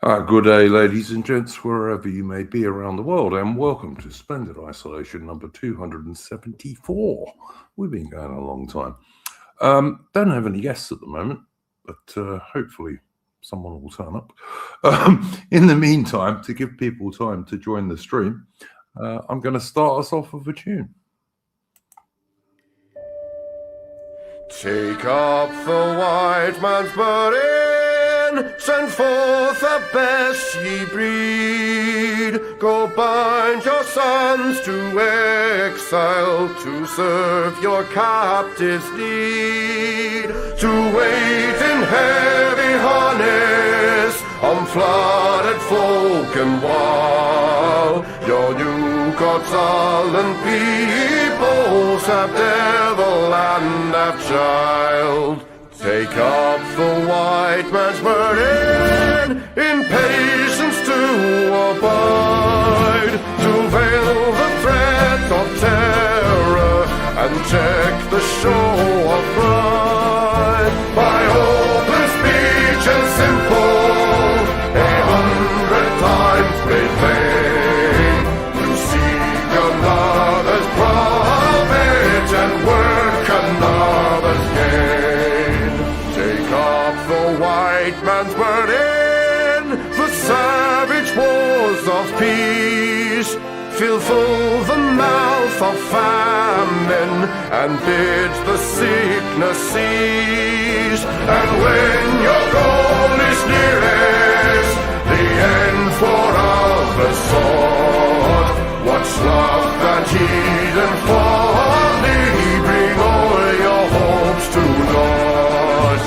Good day, ladies and gents, wherever you may be around the world, and welcome to Splendid Isolation number 274. We've been going a long time. Don't have any guests at the moment, but hopefully someone will turn up. In the meantime, to give people time to join the stream, I'm going to start us off with a tune. Take up the white man's burden, send forth the best ye breed. Go bind your sons to exile, to serve your captives' need. To wait in heavy harness on flooded folk and wall. Your new gods sullen peoples have devil and have child. Take up the white man's burden, in patience to abide, to veil the threat of terror and check the show of pride. By open speech and simple, 100 times made vain, to seek another's profit and work another's gain. Take up the white man's burden, the savage wars of peace. Fill full the mouth of famine and bid the sickness cease. And when your goal is nearest, the end for the sword, what's love and heed and folly? Bring all your hopes to naught.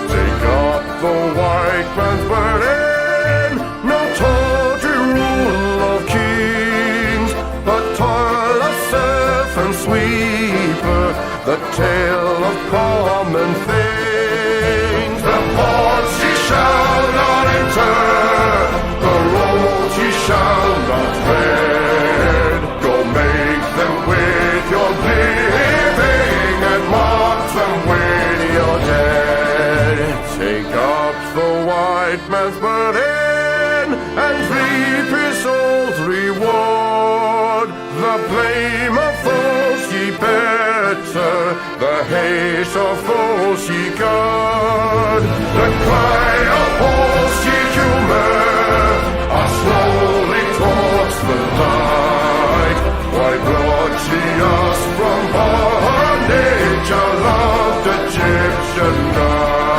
Take up the white man's burden, no tawdry rule of kings, but toil of serf and sweeper, the tale of common things. The ports ye shall not enter, the roads ye shall not tread. Go make them with your living and mark them with your dead. Take up the white man's burden and reap his soul's reward. The blame of those ye better, the hate of those ye guard. The cry of those ye humor are slowly towards the light. Why brought ye us from bondage, our loved Egyptian night?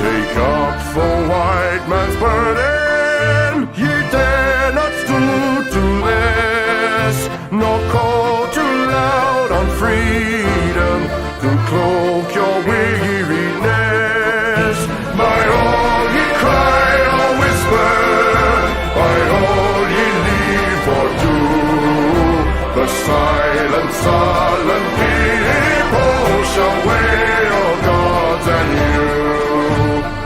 Take up the white man's burden, ye dare not stoop to less, nor call too loud on freedom to cloak your weariness. By all ye cry or whisper, by all ye leave or do, the silent, sullen people shall weigh your gods and you.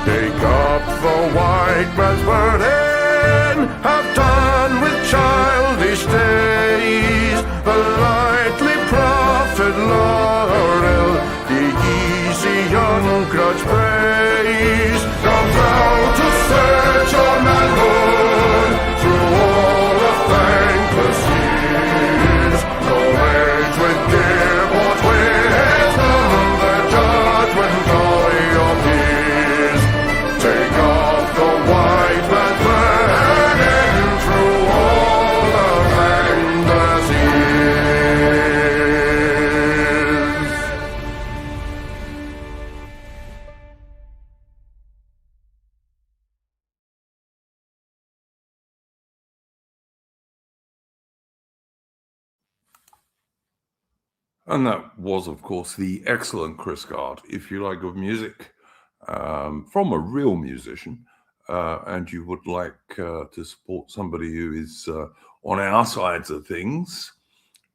Take up the white man's burden, have done with childish days, the lightly profit laurel, the easy ungrudged praise. Come thou to search your manhood through all the thankless years. No age with give or wisdom, the judgment of your peers. Take off the white man's burden through all the thankless years. And that was, of course, the excellent Chris Gard, if you like, of music from a real musician, and you would like to support somebody who is on our sides of things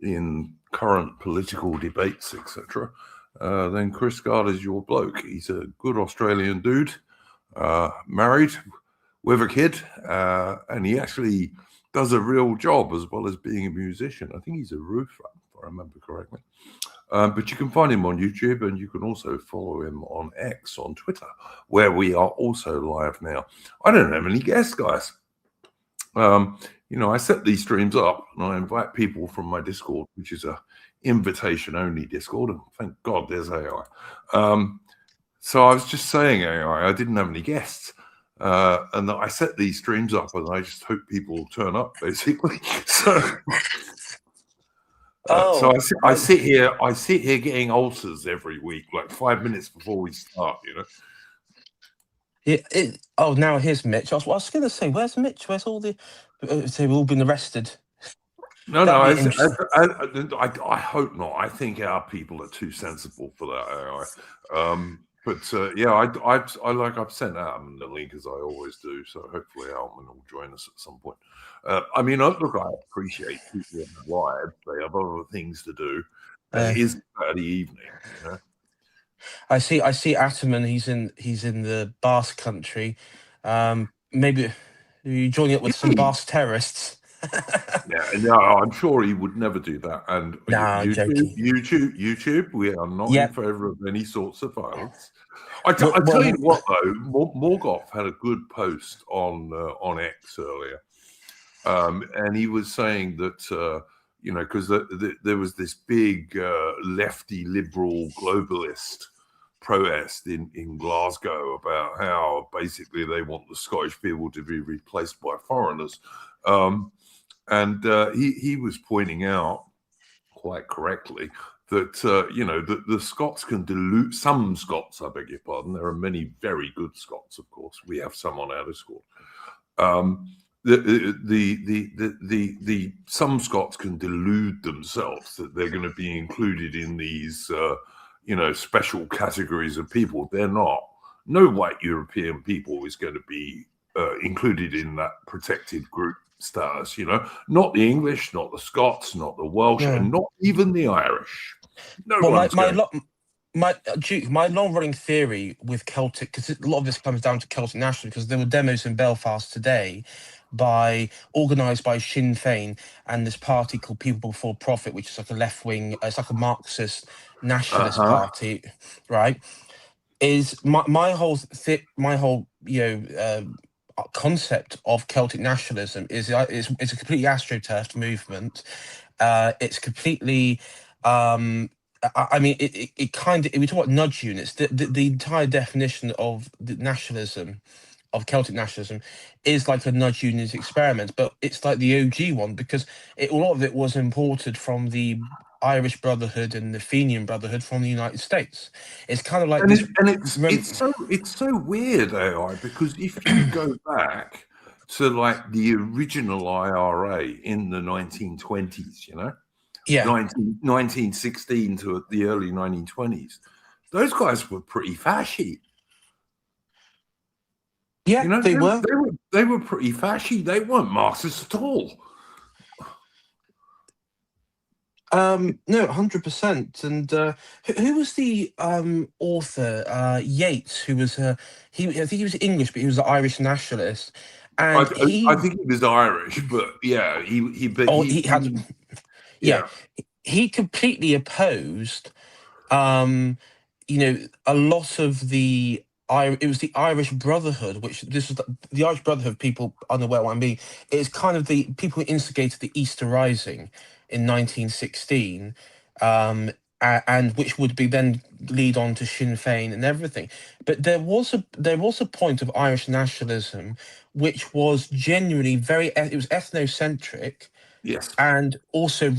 in current political debates, etc., then Chris Gard is your bloke. He's a good Australian dude, married with a kid, and he actually does a real job as well as being a musician. I think he's a roofer, if I remember correctly. But you can find him on YouTube, and you can also follow him on X, on Twitter, where we are also live now. I don't have any guests, guys. I set these streams up, and I invite people from my Discord, which is a invitation-only Discord, and thank God there's AI. So I was just saying AI, I didn't have any guests. And I set these streams up, and I just hope people will turn up, basically. So I sit here getting ulcers every week, like 5 minutes before we start. Now here's Mitch. I was going to say, where's Mitch? Where's all the? They've all been arrested. No, I hope not. I think our people are too sensible for that AI. I've sent out the link, as I always do. So hopefully Altman will join us at some point. I appreciate people live. They have other things to do. It is Saturday evening. I see Ataman. He's in the Basque country. Maybe you joining up with some Basque terrorists. No, I'm sure he would never do that. And YouTube, we are not in favor of any sorts of violence. I tell you what, though, Morgoth had a good post on X earlier, and he was saying that because there was this big lefty liberal globalist protest in Glasgow about how basically they want the Scottish people to be replaced by foreigners. And he was pointing out, quite correctly, that the Scots can delude some Scots. I beg your pardon. There are many very good Scots, of course. We have some on our Discord. Some Scots can delude themselves that they're going to be included in these special categories of people. They're not. No white European people is going to be included in that protected group status, not the English, not the Scots, not the Welsh, and not even the Irish. My long-running theory with Celtic, because a lot of this comes down to Celtic nationalism, because there were demos in Belfast today organised by Sinn Féin and this party called People Before Profit, which is like a left-wing, it's like a Marxist nationalist party, right? Is my whole concept of Celtic nationalism is it's a completely astroturfed movement. It's completely it kind of, we talk about nudge units, the entire definition of the nationalism, of Celtic nationalism, is like a nudge unit experiment, but it's like the OG one, because a lot of it was imported from the Irish Brotherhood and the Fenian Brotherhood from the United States. It's kind of like it's so weird, AI, because if you go back to like the original IRA in the 1920s, 1916 to the early 1920s, those guys were pretty fashy. Yeah, they were. They were pretty fashy. They weren't Marxists at all. No, 100%. And who was the author? Yeats, who was I think he was English, but he was an Irish nationalist. And I think he was Irish, but yeah, he completely opposed a lot of the it was the Irish Brotherhood, which this was the Irish Brotherhood. People unaware what I mean, it's kind of the people who instigated the Easter Rising in 1916, and which would be then lead on to Sinn Féin and everything. But there was a point of Irish nationalism which was genuinely it was ethnocentric, yes, and also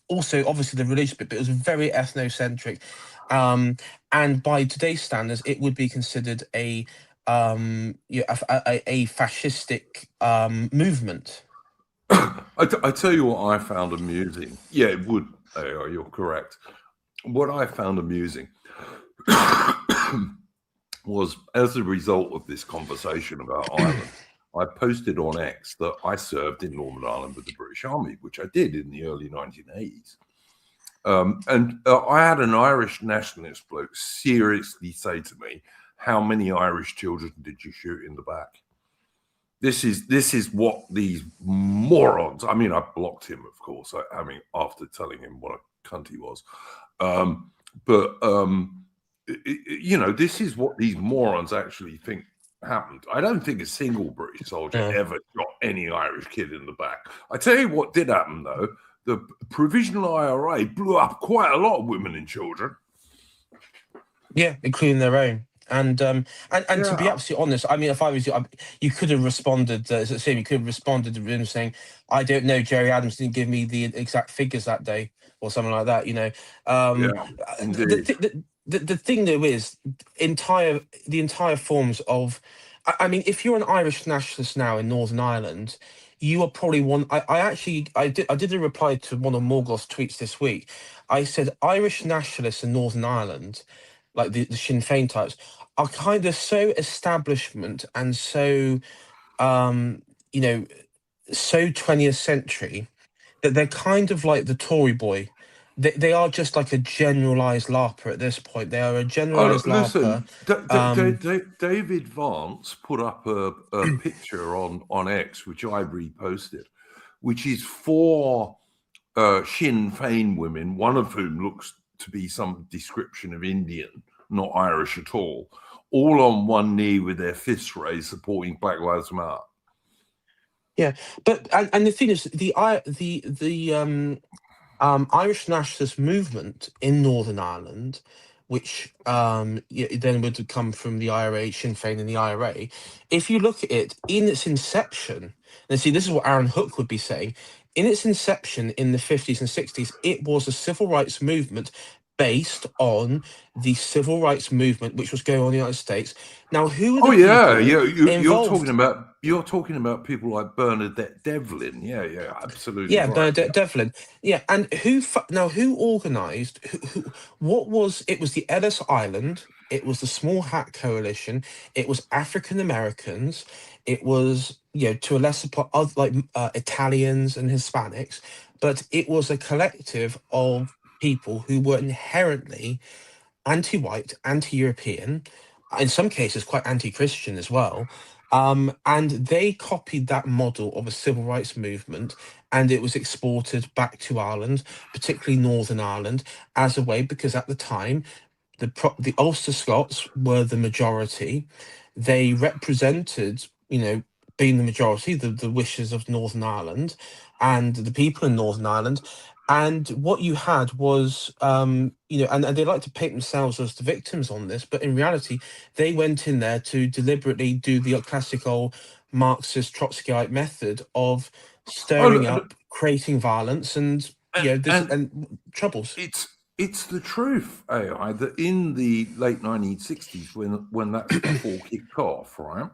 also obviously the religious bit, but it was very ethnocentric. And by today's standards, it would be considered a fascistic movement. I tell you what I found amusing. Yeah, it would. You're correct. What I found amusing was, as a result of this conversation about Ireland, I posted on X that I served in Northern Ireland with the British Army, which I did in the early 1980s. And I had an Irish nationalist bloke seriously say to me, "How many Irish children did you shoot in the back?" This is what these morons. I mean, I blocked him, of course. After telling him what a cunt he was. This is what these morons actually think happened. I don't think a single British soldier ever shot any Irish kid in the back. I tell you what did happen, though. The provisional IRA blew up quite a lot of women and children. Yeah, including their own. And to be absolutely honest, I mean, if I was you, you could have responded. You could have responded to him saying, "I don't know. Jerry Adams didn't give me the exact figures that day," or something like that. The thing though is the entire forms of. I mean, if you're an Irish nationalist now in Northern Ireland, you are probably one. I did a reply to one of Morgoth's tweets this week. I said Irish nationalists in Northern Ireland, like the Sinn Féin types, are kind of so establishment and so so 20th century that they're kind of like the Tory boy. They are just like a generalized LARPer at this point. They are a generalized LARPer. Listen, David Vance put up a picture on X, which I reposted, which is 4 Sinn Féin women, one of whom looks to be some description of Indian, not Irish at all on one knee with their fists raised, supporting Black Lives Matter. Yeah, but and the thing is, the Irish nationalist movement in Northern Ireland, which then would come from the IRA, Sinn Féin, and the IRA. If you look at it in its inception, and see, this is what Aaron Hook would be saying. In its inception in the 50s and 60s, it was a civil rights movement based on the civil rights movement which was going on in the United States. Now, who are the people involved? You're talking about people like Bernadette Devlin. Yeah, absolutely. Yeah, right. Bernadette Devlin. Yeah, and who organised? What was it? Was the Ellis Island? It was the Small Hat Coalition. It was African Americans. It was to a lesser part like Italians and Hispanics, but it was a collective of people who were inherently anti-white, anti-European, in some cases quite anti-Christian as well. And they copied that model of a civil rights movement, and it was exported back to Ireland, particularly Northern Ireland, as a way, because at the time, the Ulster Scots were the majority. They represented, being the majority, the wishes of Northern Ireland and the people in Northern Ireland. And what you had was, and they like to paint themselves as the victims on this, but in reality, they went in there to deliberately do the classical Marxist Trotskyite method of stirring up, creating violence, and troubles. It's the truth, AI, that in the late 1960s, when that stuff all kicked off, right?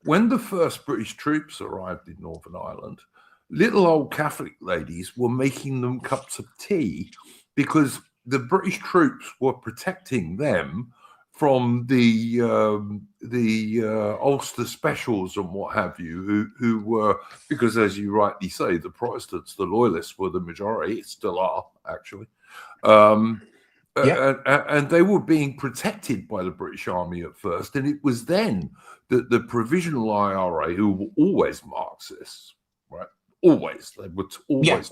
When the first British troops arrived in Northern Ireland, little old Catholic ladies were making them cups of tea because the British troops were protecting them from the Ulster Specials and what have you, who were, because as you rightly say, the Protestants, the Loyalists were the majority, still are actually. And they were being protected by the British Army at first, and it was then that the Provisional IRA, who were always Marxists, right? Always, they were always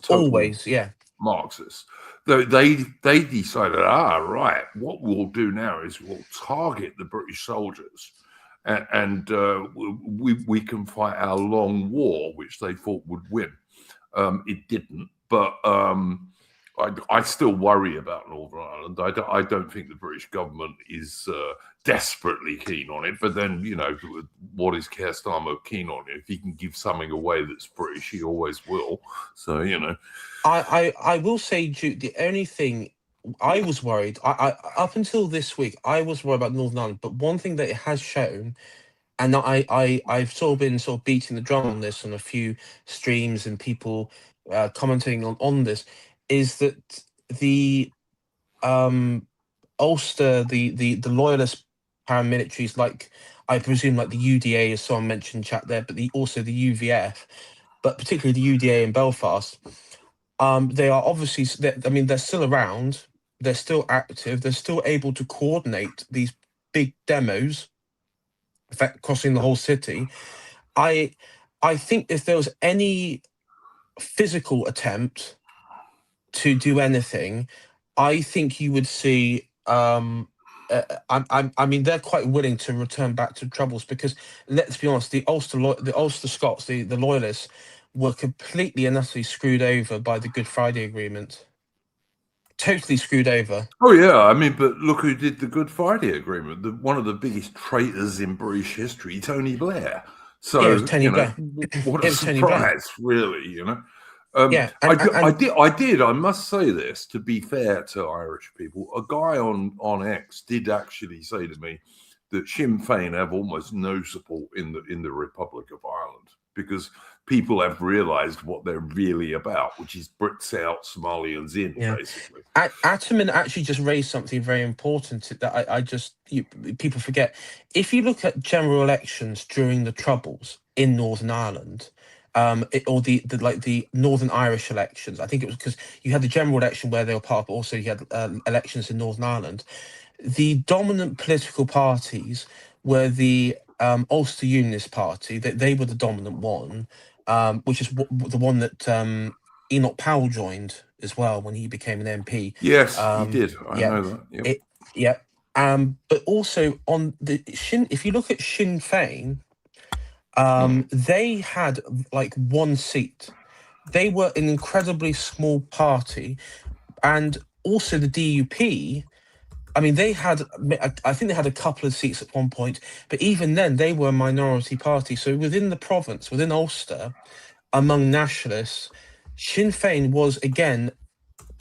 Marxists. They decided, right, what we'll do now is we'll target the British soldiers, and we can fight our long war, which they thought would win. It didn't, but I still worry about Northern Ireland. I don't think the British government is desperately keen on it. But then, what is Keir Starmer keen on? If he can give something away that's British, he always will. So, I will say, Duke, the only thing I was worried, I up until this week, I was worried about Northern Ireland. But one thing that it has shown, and I've been beating the drum on this on a few streams and people commenting on this, is that the Ulster, the loyalist paramilitaries, like I presume like the UDA, as someone mentioned in chat there, but also the UVF, but particularly the UDA in Belfast, they are obviously, they're still around, they're still active, they're still able to coordinate these big demos, in fact, crossing the whole city. I think if there was any physical attempt to do anything, I think you would see. I mean, they're quite willing to return back to troubles because, let's be honest, the Ulster Scots, the loyalists, were completely and utterly screwed over by the Good Friday Agreement. Totally screwed over. Oh yeah, I mean, but look who did the Good Friday Agreement. One of the biggest traitors in British history, Tony Blair. So Yeah, it was Tony Blair. what It a was Tony Blair. surprise, really. Yeah, I must say this, to be fair to Irish people. A guy on X did actually say to me that Sinn Féin have almost no support in the Republic of Ireland because people have realised what they're really about, which is Brits out, Somalians in, basically. Ataman actually just raised something very important that people forget. If you look at general elections during the Troubles in Northern Ireland, or the Northern Irish elections, I think it was because you had the general election where they were part, but also you had elections in Northern Ireland. The dominant political parties were the Ulster Unionist Party. They were the dominant one, which is the one that Enoch Powell joined as well when he became an MP. Yes, he did. I know that. Yep. But also on the if you look at Sinn Féin, they had like one seat. They were an incredibly small party, and also the DUP. I mean, I think they had a couple of seats at one point, but even then, they were a minority party. So within the province, within Ulster, among nationalists, Sinn Féin was, again,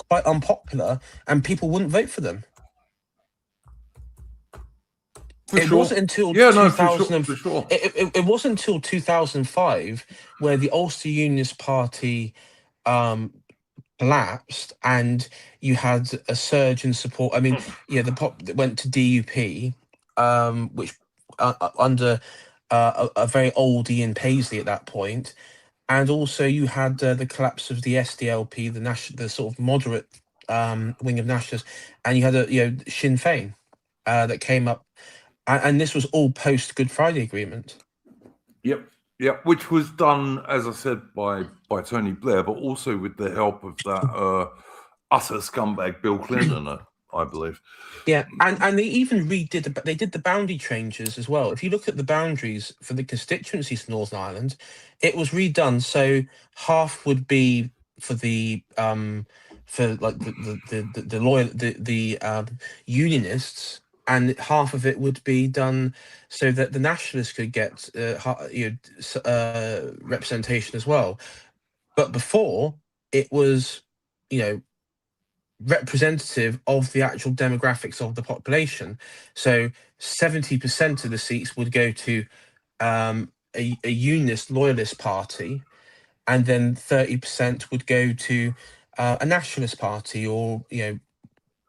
quite unpopular, and people wouldn't vote for them. It wasn't until 2000. For sure. It wasn't until 2005 where the Ulster Unionist Party collapsed, and you had a surge in support. I mean, the pop that went to DUP, which under a very old Ian Paisley at that point, and also you had the collapse of the SDLP, the sort of moderate wing of nationalists, and you had Sinn Féin that came up, and this was all post Good Friday Agreement. Yep, which was done, as I said, by Tony Blair, but also with the help of that utter scumbag Bill Clinton, I believe. Yeah, and they even they did the boundary changes as well. If you look at the boundaries for the constituencies in Northern Ireland, it was redone so half would be for the unionists, and half of it would be done so that the nationalists could get representation as well. But before, it was representative of the actual demographics of the population. So 70% of the seats would go to a unionist loyalist party, and then 30% would go to a nationalist party, or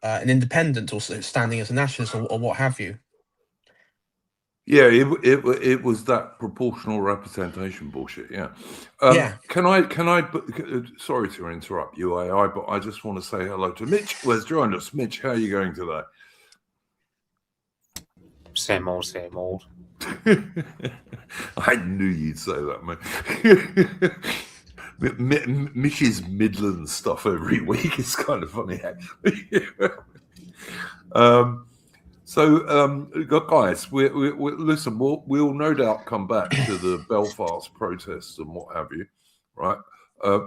an independent, also standing as a nationalist, or what have you. Yeah, it was that proportional representation bullshit. Yeah. Can I? Sorry to interrupt you, AI, but I just want to say hello to Mitch, who has joined us. Mitch, how are you going today? Same old, same old. I knew you'd say that, man. Mitch's Midland stuff every week is kind of funny, actually. So, guys, we listen. We'll no doubt come back to the Belfast protests and what have you, right?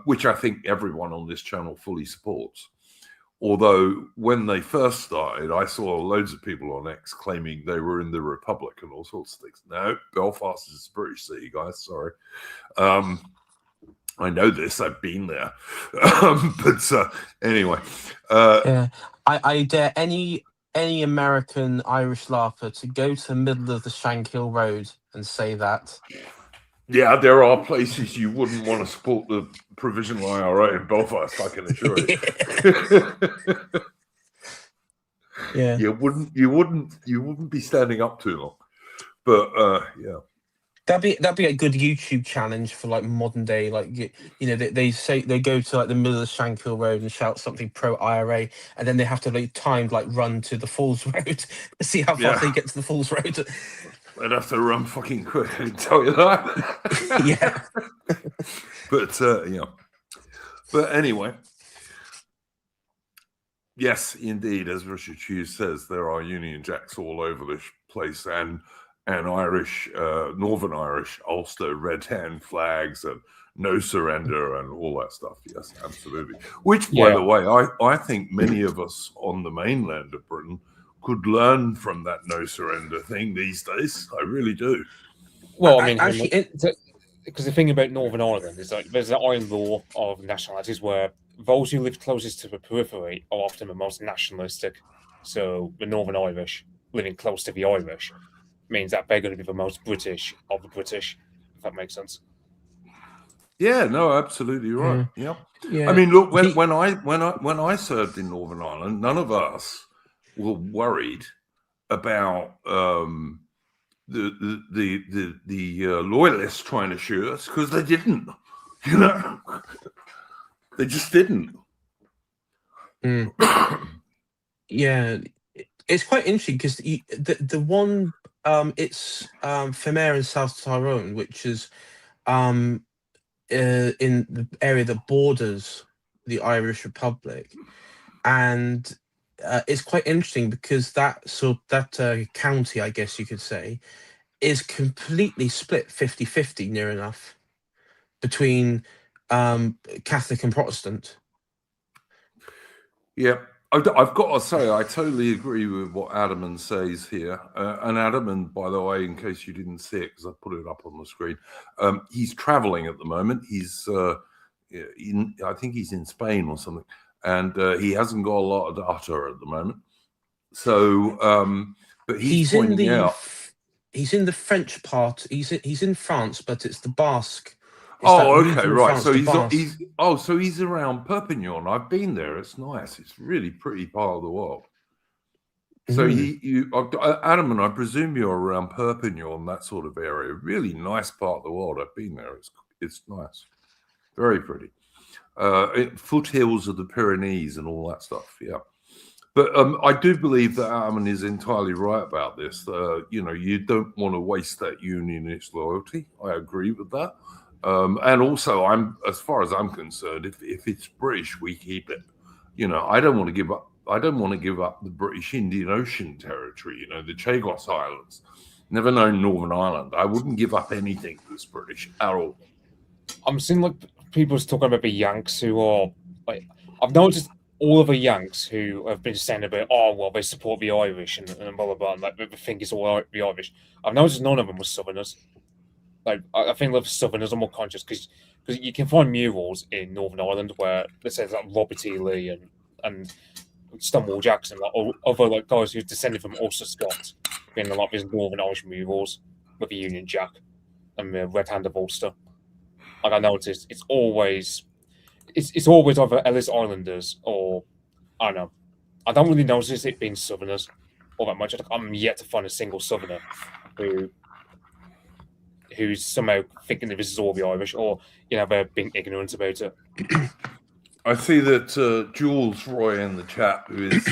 Which I think everyone on this channel fully supports. Although when they first started, I saw loads of people on X claiming they were in the Republic and all sorts of things. No, Belfast is a British city, guys. Sorry. I know this. I've been there. But anyway. I dare any American Irish laugher to go to the middle of the Shankill Road and say that. Yeah, there are places you wouldn't want to support the provisional IRA in Belfast, I can assure you. Yeah. You wouldn't be standing up too long. But yeah. That'd be a good YouTube challenge for like modern day, like they say they go to like the middle of the Shankill Road and shout something pro IRA, and then they have to timed run to the Falls Road to see how fast they get to the Falls Road. They'd have to run fucking quick, I can tell you that. Yeah. But yeah. But anyway, Yes, indeed. As Richard Hughes says, there are Union Jacks all over this place, and Irish, Northern Irish Ulster red hand flags and no surrender and all that stuff. Yes, absolutely. Which, by the way, I think many of us on the mainland of Britain could learn from that no surrender thing these days. I really do. Well, I mean, actually, because the thing about Northern Ireland is like there's the Iron Law of nationalities where those who live closest to the periphery are often the most nationalistic. So the Northern Irish living close to the Irish means that they're going to be the most British of the British, if that makes sense. Yeah, no, absolutely right. Yeah. Yeah. I mean, look, when I served in Northern Ireland, none of us were worried about the loyalists trying to shoot us, because they didn't. You know, they just didn't. Yeah, it's quite interesting because the one it's Fermair in South Tyrone, which is in the area that borders the Irish Republic, and it's quite interesting because that county, I guess you could say, is completely split 50-50 near enough between Catholic and Protestant. Yeah, I've got to say, I totally agree with what Adaman says here. And Adaman, by the way, in case you didn't see it, because I put it up on the screen, he's traveling at the moment. He's I think he's in Spain or something, and he hasn't got a lot of data at the moment. So, but he's pointing out. He's in the French part. He's in France, but it's the Basque. Okay, right. So he's around Perpignan. I've been there. It's nice. It's really pretty part of the world. So Adam, and I presume you're around Perpignan, that sort of area. Really nice part of the world. I've been there. It's nice, very pretty. Foothills of the Pyrenees and all that stuff. Yeah. But I do believe that Adam is entirely right about this. You don't want to waste that unionist loyalty. I agree with that. And also, as far as I'm concerned, if it's British, we keep it. I don't want to give up. I don't want to give up the British Indian Ocean territory. The Chagos Islands. Never known Northern Ireland. I wouldn't give up anything that's British at all. I'm seeing like people talking about the Yanks who are like. I've noticed all of the Yanks who have been saying about, oh well, they support the Irish and blah blah blah, and like they think it's all the Irish. I've noticed none of them were Southerners. Like I think the Southerners are more conscious because you can find murals in Northern Ireland where it says like Robert E. Lee and Stonewall Jackson, like other like guys who descended from Ulster Scots, being like these Northern Irish murals with the Union Jack and the Red Hand of Ulster. Like I noticed, it's always either Ellis Islanders or I don't know. I don't really notice it being Southerners all that much. I'm yet to find a single Southerner who's somehow thinking that this is all the Irish, or they're being ignorant about it. I see that Jules Roy in the chat, who is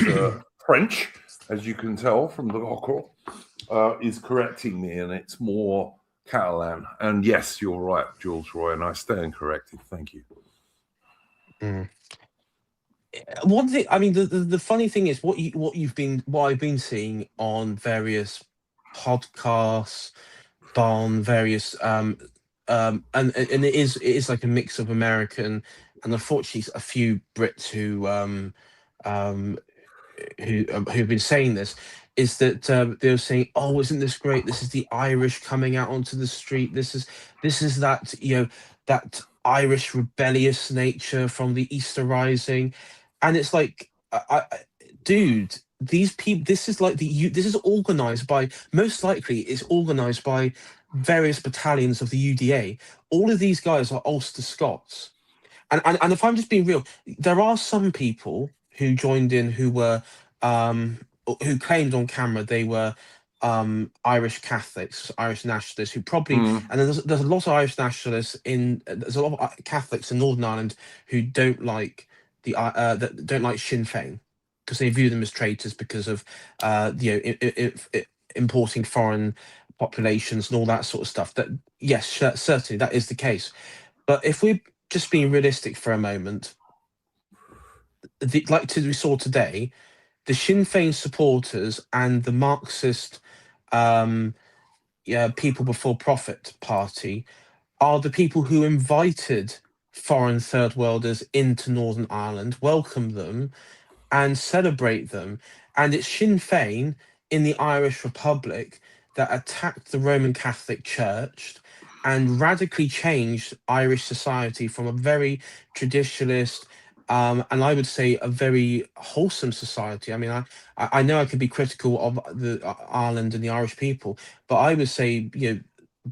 French, as you can tell from the vocal, is correcting me, and it's more Catalan. And yes, you're right, Jules Roy, and I stand corrected. Thank you. One thing, I mean, the funny thing is what I've been seeing on various podcasts, on various and it is like a mix of American and unfortunately a few Brits who've been saying this, is that they're saying, oh, isn't this great? This is the Irish coming out onto the street. This is that that Irish rebellious nature from the Easter Rising. And it's like, dude, these people, this is organized by, most likely it's organized by various battalions of the UDA. All of these guys are Ulster Scots. And if I'm just being real, there are some people who joined in who were, who claimed on camera they were Irish Catholics, Irish nationalists, who probably, and there's a lot of Irish nationalists there's a lot of Catholics in Northern Ireland who don't like that don't like Sinn Féin because they view them as traitors because of importing foreign populations and all that sort of stuff. That yes, certainly that is the case. But if we're just being realistic for a moment, like we saw today, the Sinn Féin supporters and the Marxist People Before Profit Party are the people who invited foreign third worlders into Northern Ireland, welcome them, and celebrate them. And it's Sinn Féin in the Irish Republic that attacked the Roman Catholic Church and radically changed Irish society from a very traditionalist, and I would say a very wholesome society. I mean, I know I could be critical of the Ireland and the Irish people, but I would say,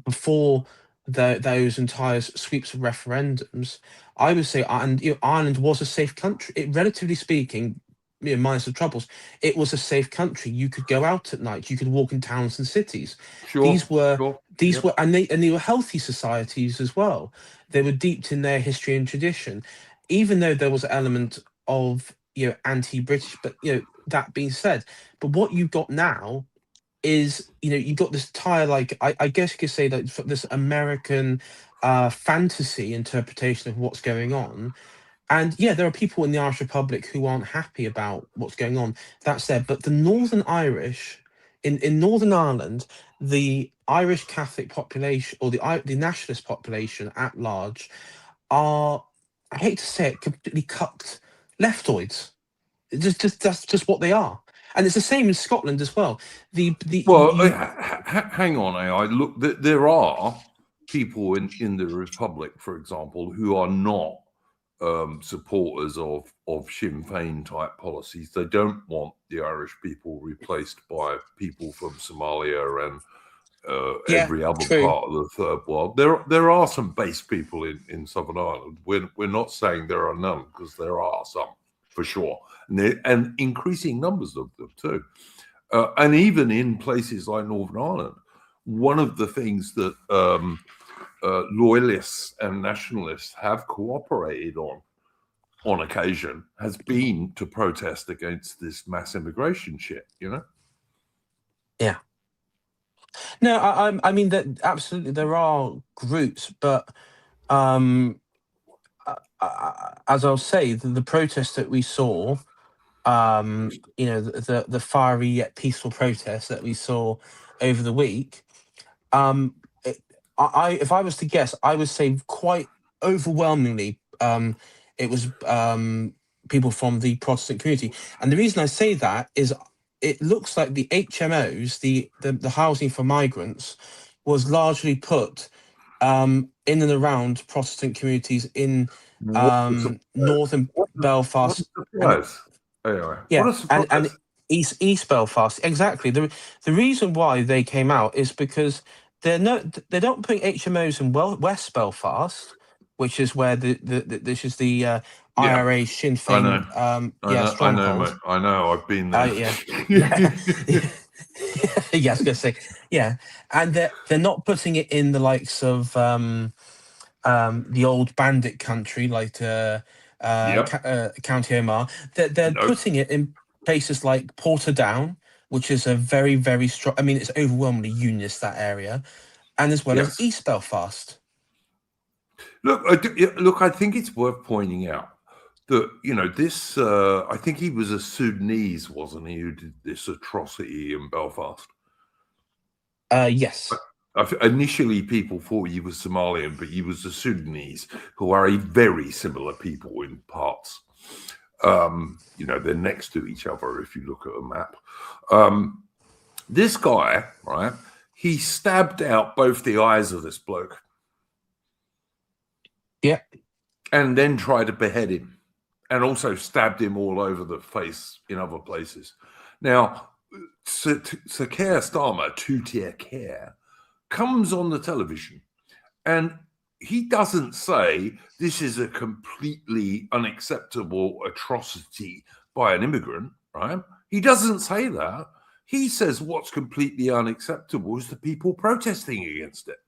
before those entire sweeps of referendums, I would say, and Ireland was a safe country. Relatively speaking, minus the troubles, it was a safe country. You could go out at night. You could walk in towns and cities. Sure, These were sure. these Yep. were and they were healthy societies as well. They were deeped in their history and tradition, even though there was an element of anti-British. But that being said, but what you've got now is you've got this entire, like, I guess you could say that this American fantasy interpretation of what's going on. And yeah, there are people in the Irish Republic who aren't happy about what's going on. That's there. But the Northern Irish, in Northern Ireland, the Irish Catholic population, or the nationalist population at large, are, I hate to say it, completely cucked leftoids. That's just what they are. And it's the same in Scotland as well. Hang on, AI. Look, there are people in the Republic, for example, who are not supporters of Sinn Féin type policies. They don't want the Irish people replaced by people from Somalia and every other part of the third world. There are some base people in Southern Ireland. We're not saying there are none, because there are some for sure, and increasing numbers of them too. And even in places like Northern Ireland, one of the things that loyalists and nationalists have cooperated on occasion has been to protest against this mass immigration shit, Yeah. No, I mean that absolutely there are groups, but as I'll say, the protest that we saw, the fiery yet peaceful protest that we saw over the week, if I was to guess, I would say quite overwhelmingly, it was people from the Protestant community. And the reason I say that is it looks like the HMOs, the housing for migrants, was largely put in and around Protestant communities in northern Belfast. What a surprise. Anyway, Yeah, what a surprise. and East Belfast, exactly. The reason why they came out is because they're not putting HMOs in West Belfast, which is where this is the IRA Sinn Féin stronghold. I know. I've been there. Yeah. Yeah, I was gonna say, yeah, and they're not putting it in the likes of the old bandit country, like County Omagh. They're putting it in places like Portadown, which is a very, very strong. I mean, it's overwhelmingly unionist, that area, and as well as East Belfast. Look, I think it's worth pointing out that this. I think he was a Sudanese, wasn't he, who did this atrocity in Belfast? Yes. Initially, people thought he was Somalian, but he was a Sudanese, who are a very similar people in parts. They're next to each other if you look at a map. This guy, right, he stabbed out both the eyes of this bloke. Yeah. And then tried to behead him, and also stabbed him all over the face in other places. Now, Sir Keir Starmer, two-tier care, comes on the television, and he doesn't say this is a completely unacceptable atrocity by an immigrant, right? He doesn't say that. He says what's completely unacceptable is the people protesting against it.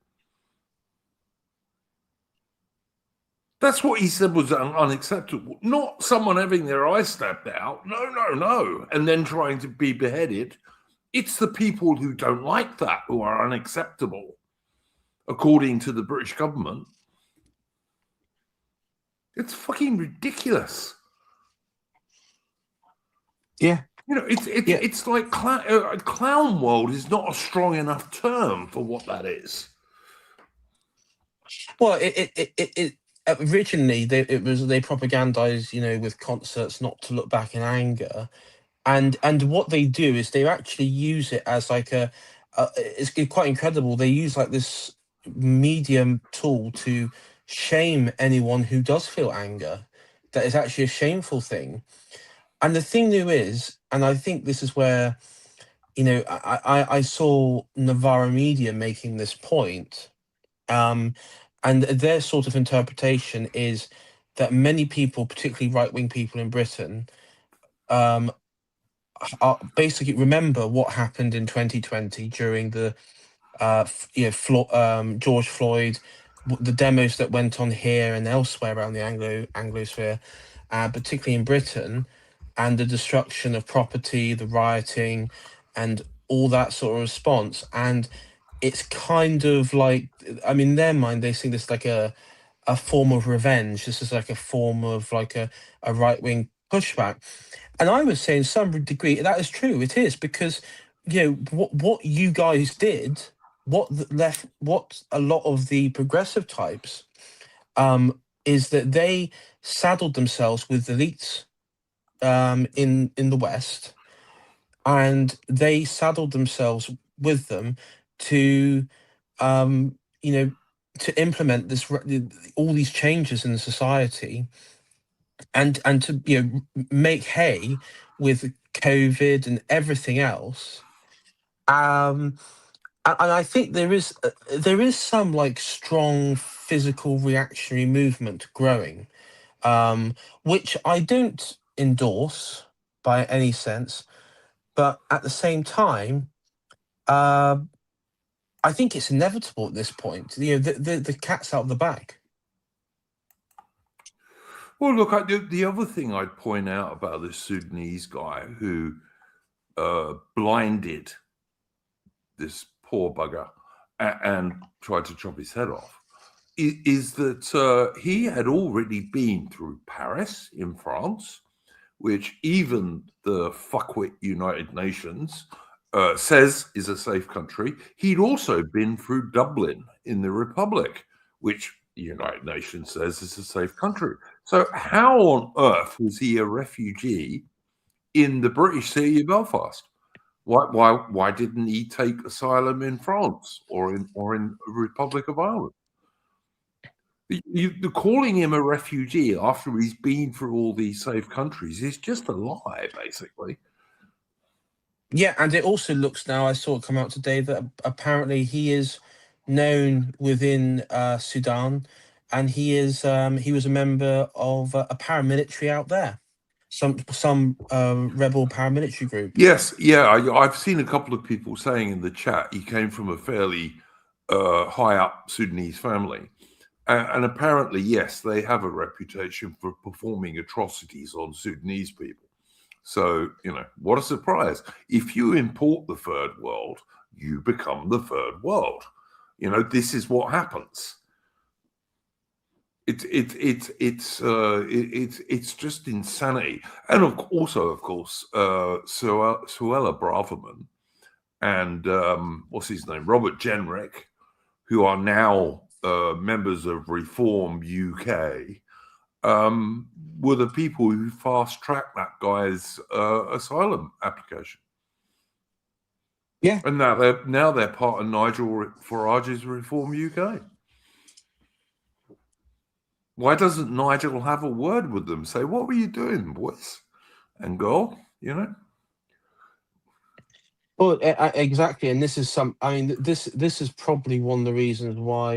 That's what he said was unacceptable. Not someone having their eyes stabbed out. No. And then trying to be beheaded. It's the people who don't like that who are unacceptable, according to the British government. It's fucking ridiculous. Yeah. You know, it's like clown world is not a strong enough term for what that is. Well, it originally they propagandized, with concerts not to look back in anger, and what they do is they actually use it as like it's quite incredible. They use like this medium tool to shame anyone who does feel anger. That is actually a shameful thing. And the thing new is, and I think this is where, I saw Navarra Media making this point, and their sort of interpretation is that many people, particularly right-wing people in Britain, um, basically remember what happened in 2020 during the George Floyd, the demos that went on here and elsewhere around the Anglosphere, particularly in Britain, and the destruction of property, the rioting, and all that sort of response. And it's kind of like, I mean, in their mind, they see this like a form of revenge. This is like a form of like a right wing pushback. And I would say, in some degree, that is true. It is because, what you guys did, what a lot of the progressive types, is that they saddled themselves with elites, in the West, and they saddled themselves with them to, um, you know, to implement all these changes in society, and to make hay with COVID and everything else. And I think there is some like strong physical reactionary movement growing, which I don't endorse by any sense, but at the same time, uh, I think it's inevitable at this point. The cat's out of the bag. Well, look, the other thing I'd point out about this Sudanese guy who blinded this poor bugger and tried to chop his head off is that he had already been through Paris in France, which even the fuckwit United Nations says is a safe country. He'd also been through Dublin in the Republic, which the United Nations says is a safe country. So how on earth was he a refugee in the British city of Belfast? Why didn't he take asylum in France or in the Republic of Ireland? The calling him a refugee after he's been through all these safe countries is just a lie, basically. Yeah, and it also looks now, I saw it come out today, that apparently he is known within Sudan, and he was a member of a paramilitary out there, some rebel paramilitary group. Yes, yeah, I've seen a couple of people saying in the chat he came from a fairly high up Sudanese family. And apparently, yes, they have a reputation for performing atrocities on Sudanese people. So, what a surprise. If you import the third world, you become the third world. This is what happens. It's just insanity. And also, of course, Suella Braverman and what's his name, Robert Jenrick, who are now members of Reform UK, were the people who fast-tracked that guy's asylum application. Yeah, and now they're part of Nigel Farage's Reform UK. Why doesn't Nigel have a word with them? Say, what were you doing, boys and girl? well, exactly, and this is this is probably one of the reasons why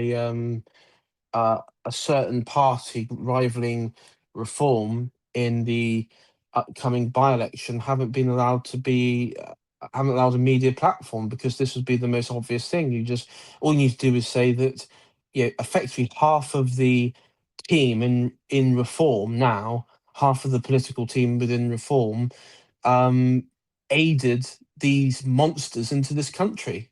a certain party rivaling Reform in the upcoming by-election haven't allowed a media platform, because this would be the most obvious thing. All you need to do is say that effectively half of the team in Reform now, half of the political team within Reform, aided these monsters into this country.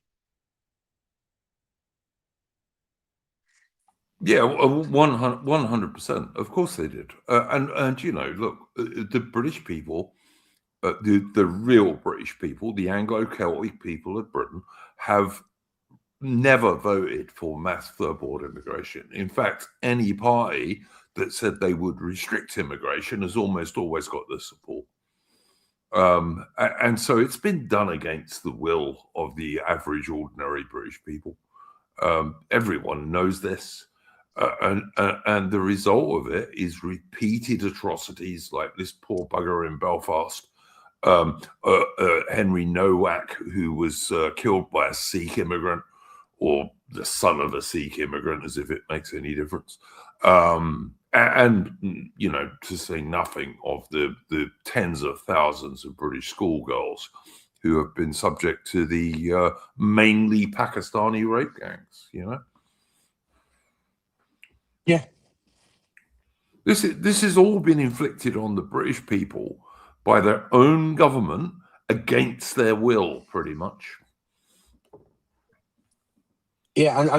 Yeah, 100%. Of course they did. And look, the British people the real British people, the Anglo-Celtic people of Britain, have never voted for mass third-world immigration. In fact, any party that said they would restrict immigration has almost always got the support. And so it's been done against the will of the average, ordinary British people. Everyone knows this. And the result of it is repeated atrocities like this poor bugger in Belfast, Henry Nowak, who was killed by a Sikh immigrant, or the son of a Sikh immigrant, as if it makes any difference. And to say nothing of the tens of thousands of British schoolgirls who have been subject to the mainly Pakistani rape gangs, Yeah. This has all been inflicted on the British people by their own government against their will, pretty much. Yeah, I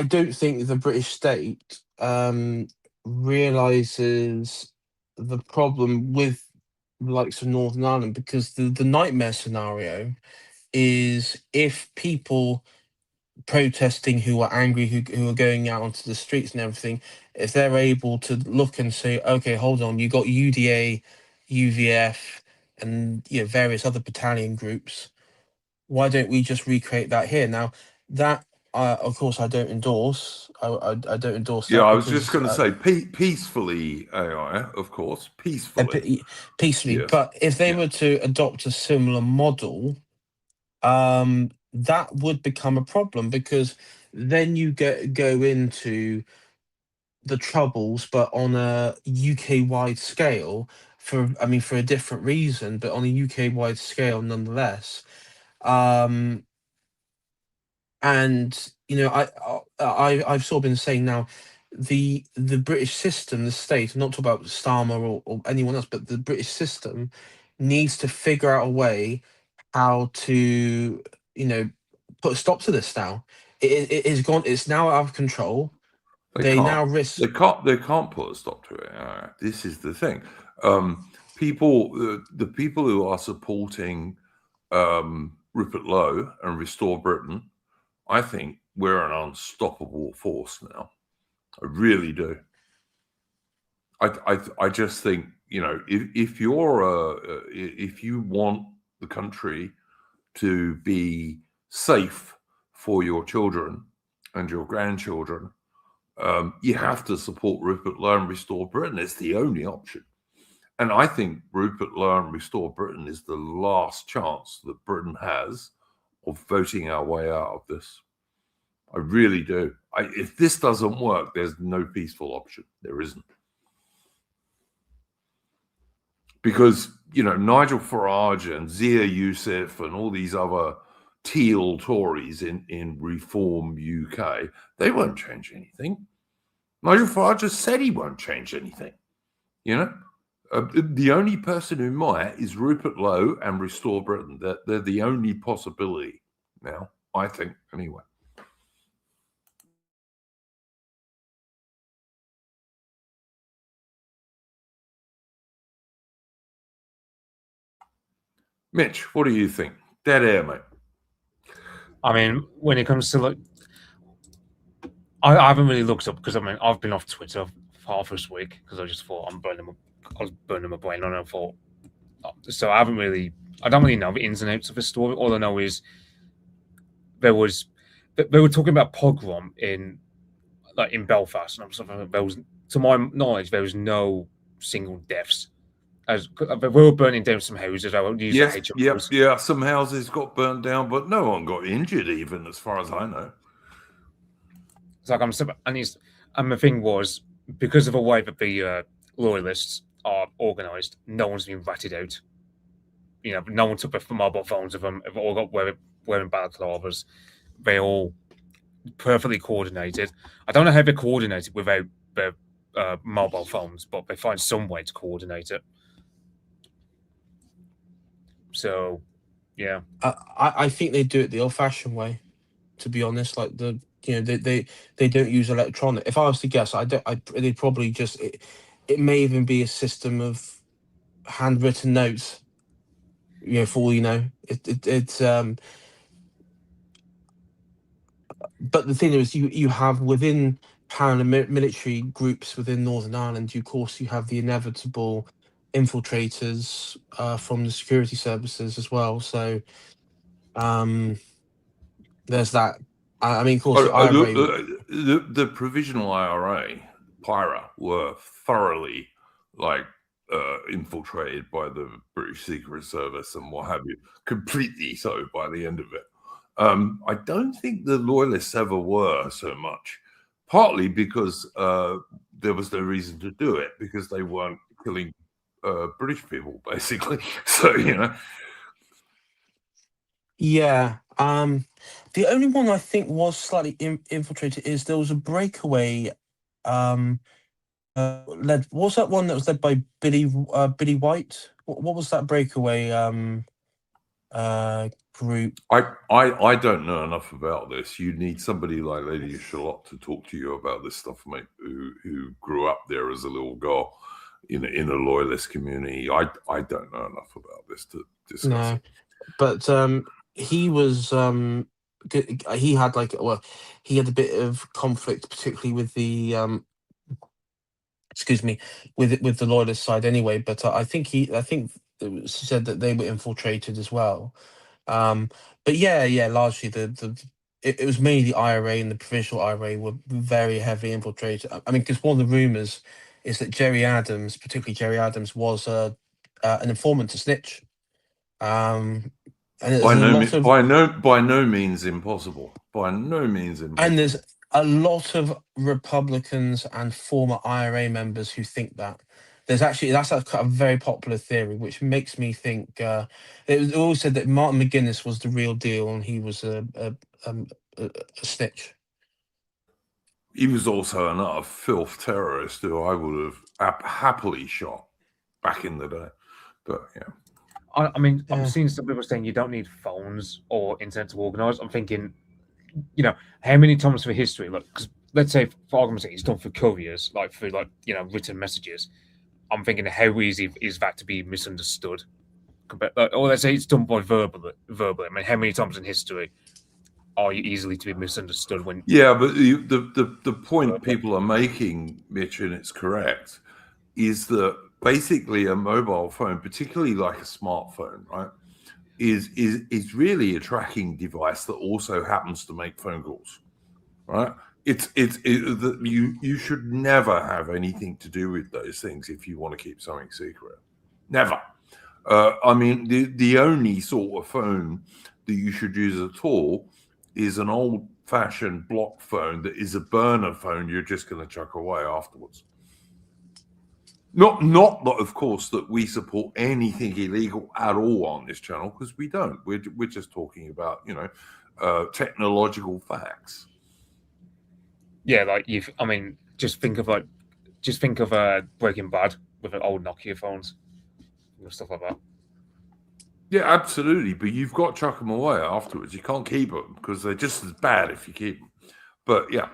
don't think the British state realizes the problem with the likes of Northern Ireland, because the nightmare scenario is if people protesting who are angry, who are going out onto the streets and everything, if they're able to look and say, okay, hold on, you got UDA, UVF, and various other battalion groups. Why don't we just recreate that here? Now, that of course I don't endorse. I don't endorse that. Yeah, I was because, just going to say peacefully, AI, of course, peacefully. Peacefully. Yes. But if they were to adopt a similar model, that would become a problem, because then you go into the troubles, but on a UK wide scale, for a different reason, but on a UK wide scale nonetheless. And I've sort of been saying now, the British system, the state, I'm not talking about Starmer or anyone else, but the British system needs to figure out a way how to put a stop to this now. It is gone. It's now out of control. They can't. now risk. They can't put a stop to it. This is the thing. The people who are supporting Rupert Lowe and Restore Britain, I think we're an unstoppable force now. I really do. I just think, if you want the country to be safe for your children and your grandchildren, you have to support Rupert Lowe and Restore Britain. It's the only option. And I think Rupert Lowe and Restore Britain is the last chance that Britain has of voting our way out of this. I really do. If this doesn't work, there's no peaceful option. There isn't. Because, Nigel Farage and Zia Youssef and all these other teal Tories in Reform UK, they won't change anything. Nigel Farage just said he won't change anything. The only person who might is Rupert Lowe and Restore Britain. They're the only possibility now, I think, anyway. Mitch, what do you think? Dead air, mate. I mean, when it comes to I haven't really looked up, because I've been off Twitter for half this week because I just thought I was burning my brain on it. So I don't really know the ins and outs of the story. All I know is they were talking about pogrom in Belfast, and to my knowledge, there was no single deaths. As we were burning down some houses. I won't use yeah. Some houses got burnt down, but no one got injured, even as far as I know. It's like and the thing was, because of the way that the loyalists are organised, no one's been ratted out. No one took the mobile phones of them. They've all got wearing balaclavas. They all perfectly coordinated. I don't know how they're coordinated without their mobile phones, but they find some way to coordinate it. So, yeah. I think they do it the old-fashioned way, to be honest. Like they don't use electronic. If I was to guess, they probably just it may even be a system of handwritten notes. For all you know, it's but the thing is, you have within paramilitary groups within Northern Ireland, of course, you have the inevitable infiltrators from the security services as well. So there's that. I mean, of course, the IRA. The provisional IRA, PIRA, were thoroughly infiltrated by the British Secret Service and what have you, completely so by the end of it. I don't think the Loyalists ever were so much, partly because there was no reason to do it, because they weren't killing British people, basically. So, Yeah. The only one I think was slightly infiltrated is there was a breakaway. Led. What was that one that was led by Billy White? What was that breakaway group? I don't know enough about this. You need somebody like Lady Charlotte to talk to you about this stuff, mate, who grew up there as a little girl in a loyalist community. I don't know enough about this to discuss it. But he was he had he had a bit of conflict, particularly with the excuse me, with the loyalist side anyway. But I think it was said that they were infiltrated as well. But yeah, largely it was mainly the IRA and the provincial IRA were very heavily infiltrated. I mean, because one of the rumors is that Gerry Adams, particularly Gerry Adams, was an informant to snitch. And there's by no means impossible. By no means impossible. And there's a lot of Republicans and former IRA members who think that. That's a very popular theory, which makes me think it was always said that Martin McGuinness was the real deal and he was a snitch. He was also another filth terrorist who I would have happily shot back in the day. But yeah. I mean, I'm seeing some people saying you don't need phones or internet to organise. I'm thinking, how many times for history? Look, because let's say, for argument's sake, it's done for couriers, written messages. I'm thinking, how easy is that to be misunderstood? Or let's say it's done by verbally. I mean, how many times in history are you easily to be misunderstood when? Yeah, but the point people are making, Mitch, and it's correct, is that basically a mobile phone, particularly like a smartphone, right, is really a tracking device that also happens to make phone calls, right? You should never have anything to do with those things if you want to keep something secret. Never. I mean, the only sort of phone that you should use at all is an old-fashioned block phone that is a burner phone you're just going to chuck away afterwards. Not that, of course, that we support anything illegal at all on this channel, because we don't. We're just talking about, technological facts. Yeah, just think of Breaking Bad with old Nokia phones and stuff like that. Yeah, absolutely. But you've got to chuck them away afterwards. You can't keep them because they're just as bad if you keep them. But yeah,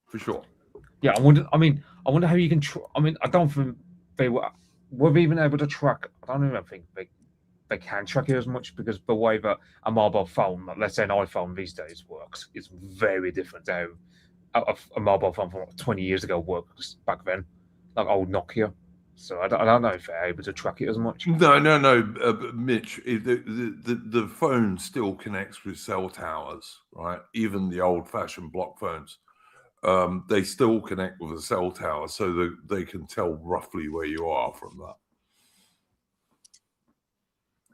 for sure. Yeah, I wonder how you can. I don't think they were even able to track. I don't even think they can track you as much, because the way that a mobile phone, let's say an iPhone these days, works is very different to how a mobile phone from 20 years ago works back then, like old Nokia. So I don't know if they're able to track it as much. No, Mitch, the phone still connects with cell towers, right? Even the old-fashioned block phones, they still connect with a cell tower, so that they can tell roughly where you are from that.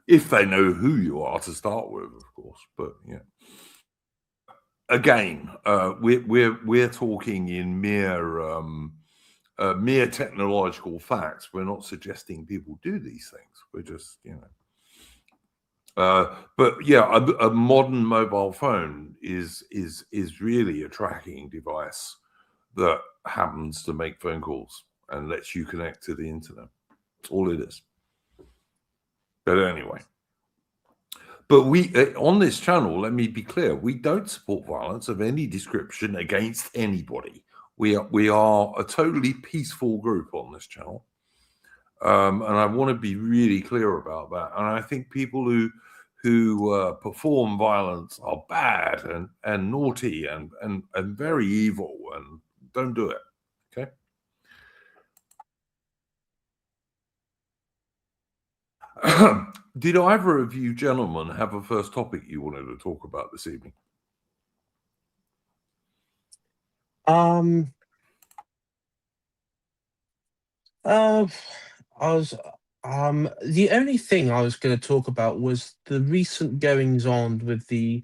If they know who you are to start with, of course. But yeah. Again, we're talking in mere technological facts. We're not suggesting people do these things. We're just, but yeah, a modern mobile phone is really a tracking device that happens to make phone calls and lets you connect to the internet. That's all it is. But anyway, but we on this channel, let me be clear, we don't support violence of any description against anybody. We are a totally peaceful group on this channel, and I want to be really clear about that. And I think people who perform violence are bad and naughty and very evil, and don't do it. Okay. Did either of you gentlemen have a first topic you wanted to talk about this evening? I was the only thing I was going to talk about was the recent goings on with the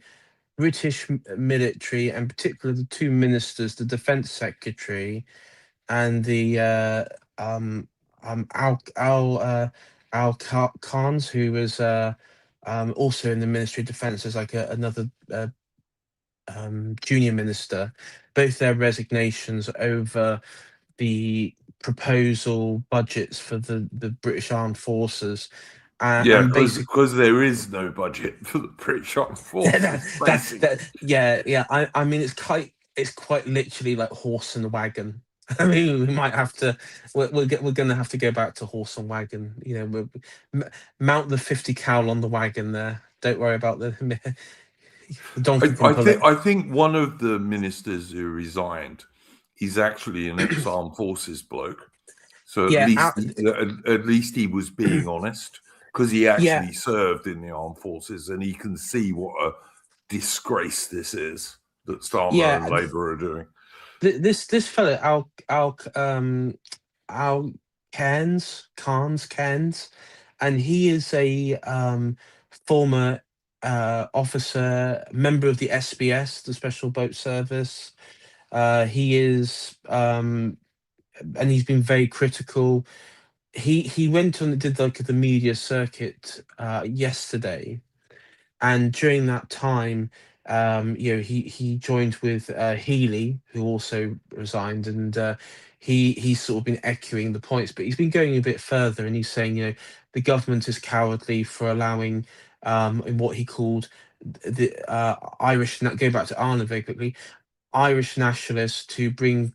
British military, and particularly the two ministers, the defense secretary and the Al Khans, who was also in the Ministry of Defense as like another junior minister. Both their resignations over the proposal budgets for the British Armed Forces. Yeah, And basically, because there is no budget for the British Armed Forces. yeah. I mean, it's quite literally like horse and wagon. I mean, we might have to. We're going to have to go back to horse and wagon. You know, mount the 50 cowl on the wagon there. Don't worry about the donkey can pull it. I think one of the ministers who resigned is actually an ex-armed forces bloke. So at least he was being honest, because he actually served in the armed forces, and he can see what a disgrace this is that Starmer and Labour are doing. This fellow Al Cairns, and he is a former officer, member of the SBS, the Special Boat Service. He is and he's been very critical. He went on and did like the media circuit yesterday, and during that time, he joined with Healy, who also resigned, and he's sort of been echoing the points, but he's been going a bit further, and he's saying, the government is cowardly for allowing in what he called the Irish. Go back to Ireland very quickly. Irish nationalists to bring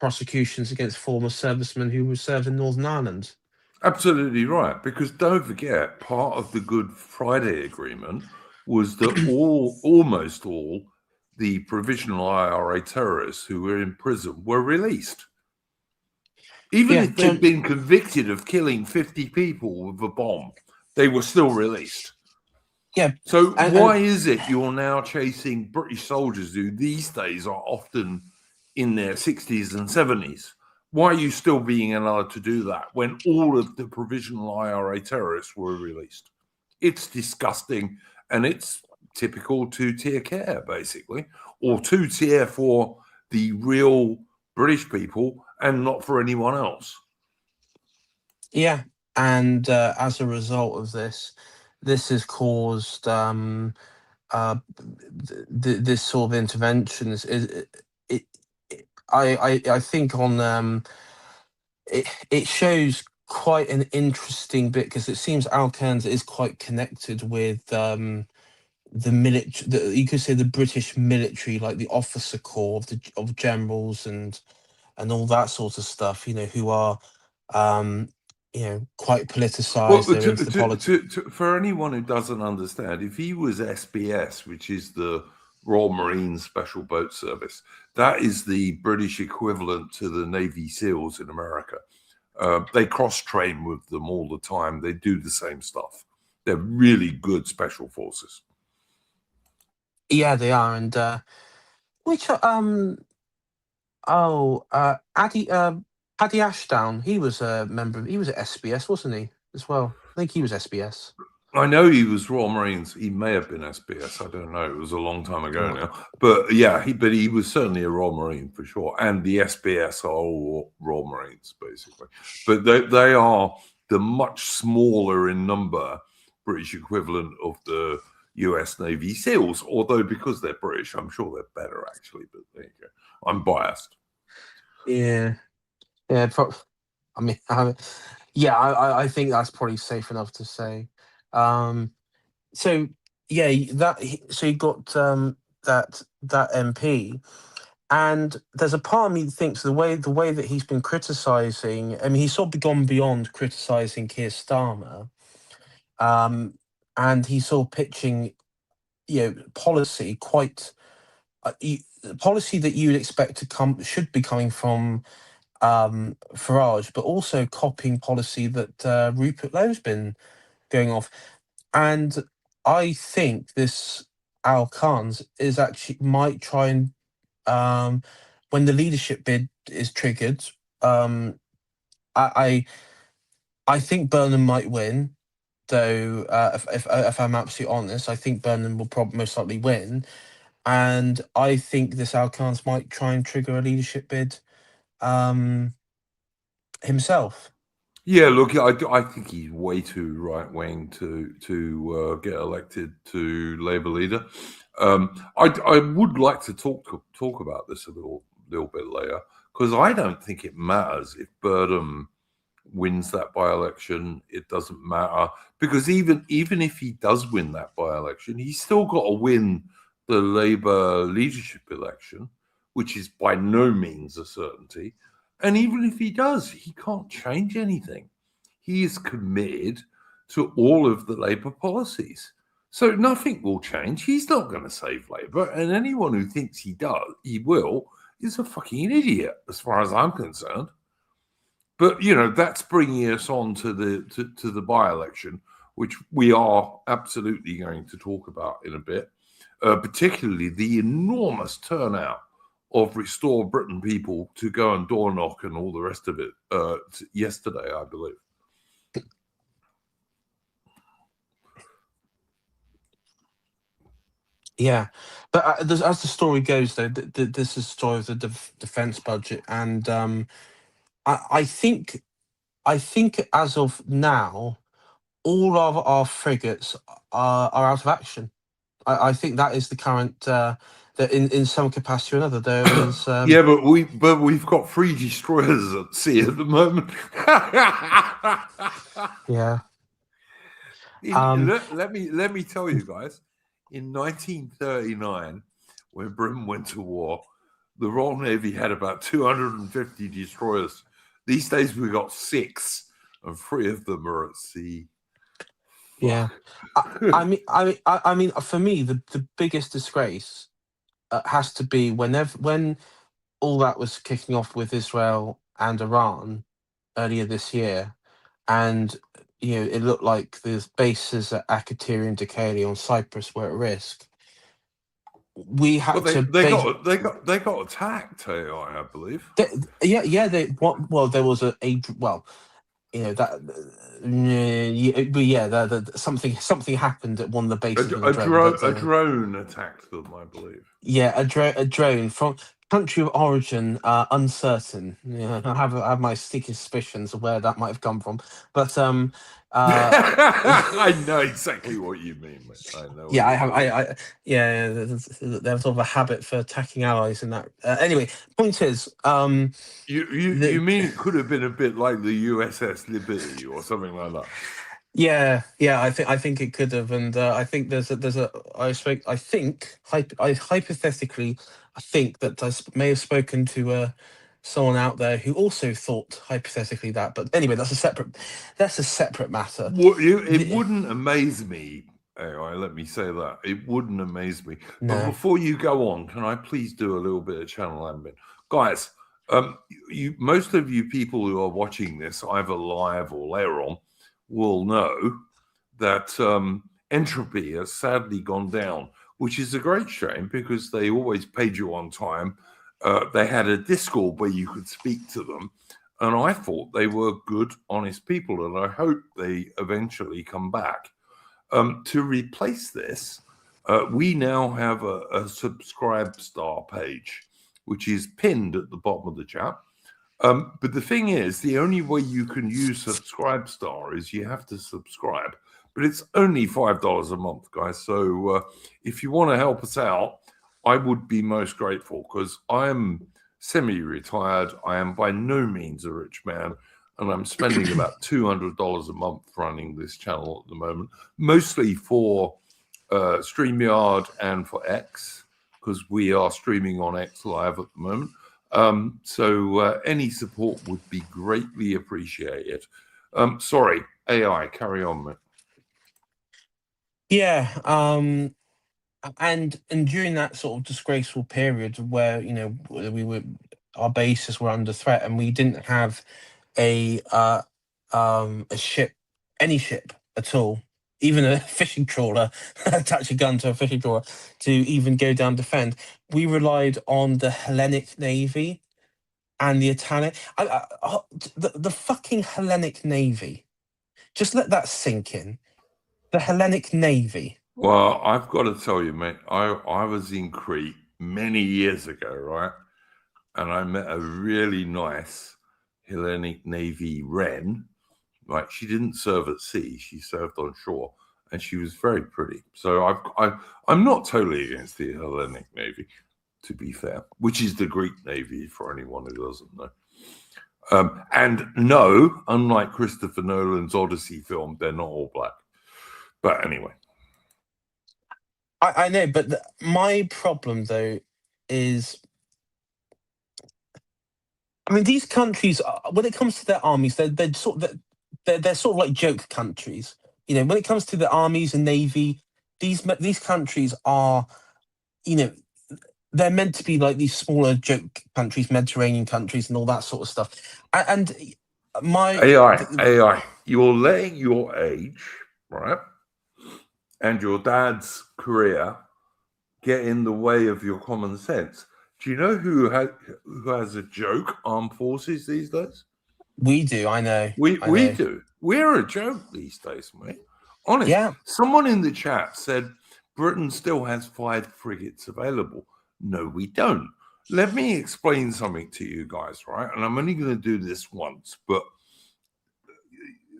prosecutions against former servicemen who were served in Northern Ireland. Absolutely right, because don't forget, part of the Good Friday Agreement was that almost all the provisional IRA terrorists who were in prison were released. Even if they'd been convicted of killing 50 people with a bomb, they were still released. Yeah. So why is it you're now chasing British soldiers who these days are often in their 60s and 70s? Why are you still being allowed to do that when all of the provisional IRA terrorists were released? It's disgusting, and it's typical two-tier care, basically, or two-tier for the real British people and not for anyone else. Yeah, and as a result of this has caused this sort of interventions. I think on it shows quite an interesting bit, because it seems Al Cairns is quite connected with the military. You could say the British military, like the officer corps of generals and all that sort of stuff. Who are quite politicized. They're into the politics. For anyone who doesn't understand, if he was SBS, which is the Royal Marine Special Boat Service, that is the British equivalent to the Navy SEALs in America. They cross-train with them all the time. They do the same stuff. They're really good special forces. Yeah, they are. And Paddy Ashdown, he was a member. He was at SBS, wasn't he, as well? I think he was SBS. I know he was Royal Marines. He may have been SBS. I don't know. It was a long time ago now. But yeah, he was certainly a Royal Marine for sure. And the SBS are all Royal Marines, basically. But they are the much smaller in number British equivalent of the US Navy SEALs. Although because they're British, I'm sure they're better, actually. But there you go. I'm biased. Yeah. I think that's probably safe enough to say. So yeah, so you got that MP, And there's a part of me that thinks the way that he's been criticising, I mean, he's sort of gone beyond criticising Keir Starmer, and he's sort of pitching, policy quite policy that you would expect to should be coming from Farage, but also copying policy that Rupert Lowe's been going off. And I think this Al Khan's is actually might try and when the leadership bid is triggered, I I think Burnham might win. Though, if I'm absolutely honest, I think Burnham will probably most likely win, and I think this Al Khan's might try and trigger a leadership bid himself. Yeah, look, I think he's way too right wing to get elected to Labour leader. I would like to talk about this a little bit later, because I don't think it matters if Burnham wins that by-election. It doesn't matter, because even if he does win that by-election, he's still got to win the Labour leadership election, which is by no means a certainty. And even if he does, he can't change anything. He is committed to all of the Labour policies. So nothing will change. He's not going to save Labour. And anyone who thinks he will, is a fucking idiot, as far as I'm concerned. But, that's bringing us on to the by-election, which we are absolutely going to talk about in a bit, particularly the enormous turnout of Restore Britain people to go and door knock and all the rest of it yesterday, I believe. Yeah, but as the story goes, though, this is the story of the defence budget, and I think as of now, all of our frigates are out of action. I think that is the current that in some capacity or another there is. Yeah, but we've got 3 destroyers at sea at the moment. Yeah. Let me tell you guys, in 1939, when Britain went to war, the Royal Navy had about 250 destroyers. These days we got 6, and 3 of them are at sea. Yeah, I mean, for me, the biggest disgrace has to be when all that was kicking off with Israel and Iran earlier this year, and it looked like the bases at Akateria and Dikalia on Cyprus were at risk. We had they got attacked, I believe. there was something happened at one of the bases. A drone attacked them, I believe. Yeah, a drone from country of origin uncertain. Yeah, I have my sticky suspicions of where that might have come from, but I know exactly what you mean. I know. Yeah, they have sort of a habit for attacking allies in that. Anyway, point is, you mean it could have been a bit like the USS Liberty or something like that? Yeah, I think it could have, and I think hypothetically, I think that I may have spoken to someone out there who also thought hypothetically that. But anyway, that's a separate matter. It wouldn't amaze me. Anyway, let me say that it wouldn't amaze me. No. But before you go on, can I please do a little bit of channel admin, guys? Most of you people who are watching this, either live or later on, will know that entropy has sadly gone down, which is a great shame because they always paid you on time. They had a Discord where you could speak to them, and I thought they were good, honest people, and I hope they eventually come back. To replace this, we now have a subscribe star page, which is pinned at the bottom of the chat. But the thing is, the only way you can use Subscribe Star is you have to subscribe. But it's only $5 a month, guys. So if you want to help us out, I would be most grateful, because I am semi-retired. I am by no means a rich man, and I'm spending about $200 a month running this channel at the moment, mostly for StreamYard and for X, because we are streaming on X Live at the moment. So any support would be greatly appreciated. Sorry, AI, carry on, mate. Yeah, and during that sort of disgraceful period where our bases were under threat and we didn't have a ship, any ship at all, even a fishing trawler, attach a gun to a fishing trawler to even go down defend. We relied on the Hellenic Navy and the Italian. The fucking Hellenic Navy. Just let that sink in. The Hellenic Navy. Well, I've got to tell you, mate, I was in Crete many years ago, right? And I met a really nice Hellenic Navy wren. Like, she didn't serve at sea; she served on shore, and she was very pretty. So I'm not totally against the Hellenic Navy, to be fair, which is the Greek Navy for anyone who doesn't know. And no, unlike Christopher Nolan's Odyssey film, they're not all black. But anyway. I know, but my problem though is, I mean, these countries, when it comes to their armies, they're sort of like joke countries. You know, when it comes to the armies and navy, these countries are, you know, they're meant to be like these smaller joke countries, Mediterranean countries, and all that sort of stuff. And my AI, you're letting your age, right, and your dad's career get in the way of your common sense. Do you know who has a joke armed forces these days? We do, I know. We do. We're a joke these days, mate. Honest. Yeah. Someone in the chat said Britain still has 5 frigates available. No, we don't. Let me explain something to you guys, right? And I'm only going to do this once, but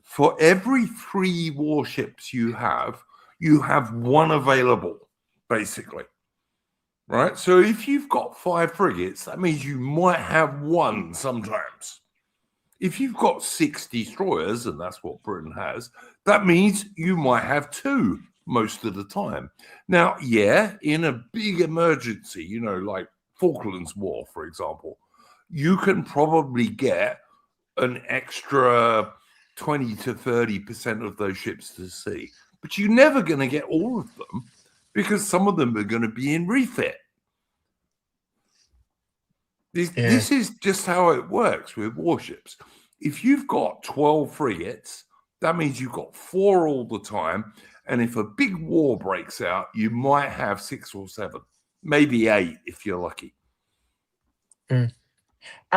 for every 3 warships you have 1 available, basically. Right? So if you've got 5 frigates, that means you might have 1 sometimes. If you've got 6 destroyers, and that's what Britain has, that means you might have 2 most of the time. Now, yeah, in a big emergency, you know, like Falklands War, for example, you can probably get an extra 20 to 30% of those ships to sea. But you're never going to get all of them because some of them are going to be in refit. This is just how it works with warships. If you've got 12 frigates, that means you've got 4 all the time. And if a big war breaks out, you might have 6 or 7, maybe 8 if you're lucky. And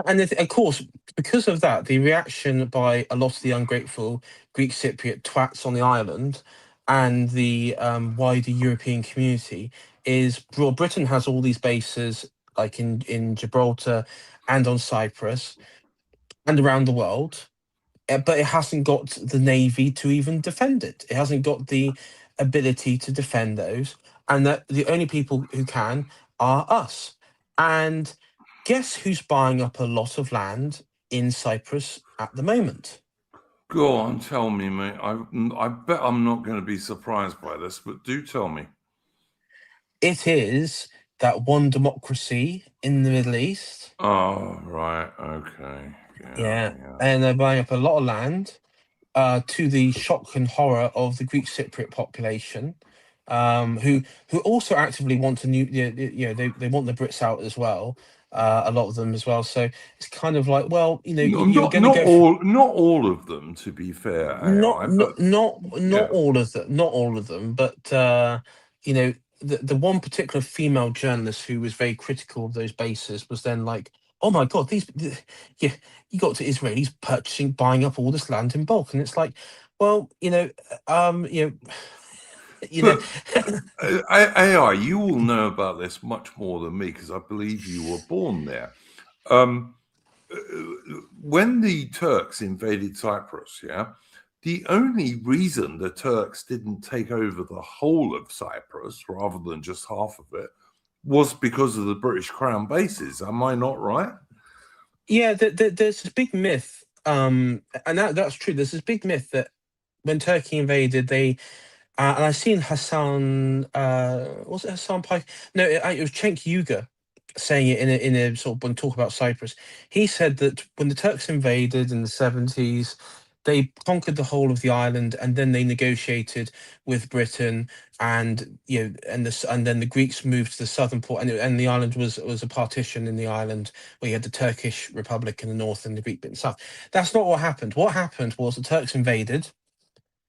of course, because of that, the reaction by a lot of the ungrateful Greek Cypriot twats on the island and the wider European community is, well, Britain has all these bases like in Gibraltar and on Cyprus and around the world, but it hasn't got the navy to even defend it. It hasn't got the ability to defend those, and that the only people who can are us. And guess who's buying up a lot of land in Cyprus at the moment? Go on, tell me, mate. I bet I'm not going to be surprised by this, but do tell me. It is that one democracy in the Middle East. Oh, right. Okay. Yeah. And they're buying up a lot of land to the shock and horror of the Greek Cypriot population, who also actively want to they want the Brits out as well. A lot of them as well. So it's kind of like, well, you know, you're going to go. Not all of them, to be fair. Not all of them. Not all of them. But you know, the one particular female journalist who was very critical of those bases was then like, oh my God, you got to Israelis buying up all this land in bulk, and it's like, well, AI, you will know about this much more than me because I believe you were born there. When the Turks invaded Cyprus, the only reason the Turks didn't take over the whole of Cyprus rather than just half of it was because of the British Crown bases. Am I not right? Yeah, there's this big myth, and that's true. There's this big myth that when Turkey invaded, they And I seen Hassan, was it Hassan Pike? No, it was Cenk Uygur saying it in a sort of when talk about Cyprus. He said that when the Turks invaded in the 70s, they conquered the whole of the island, and then they negotiated with Britain, and and then the Greeks moved to the southern port, and the island was a partition in the island where you had the Turkish Republic in the north and the Greek bit in the south. That's not what happened. What happened was the Turks invaded.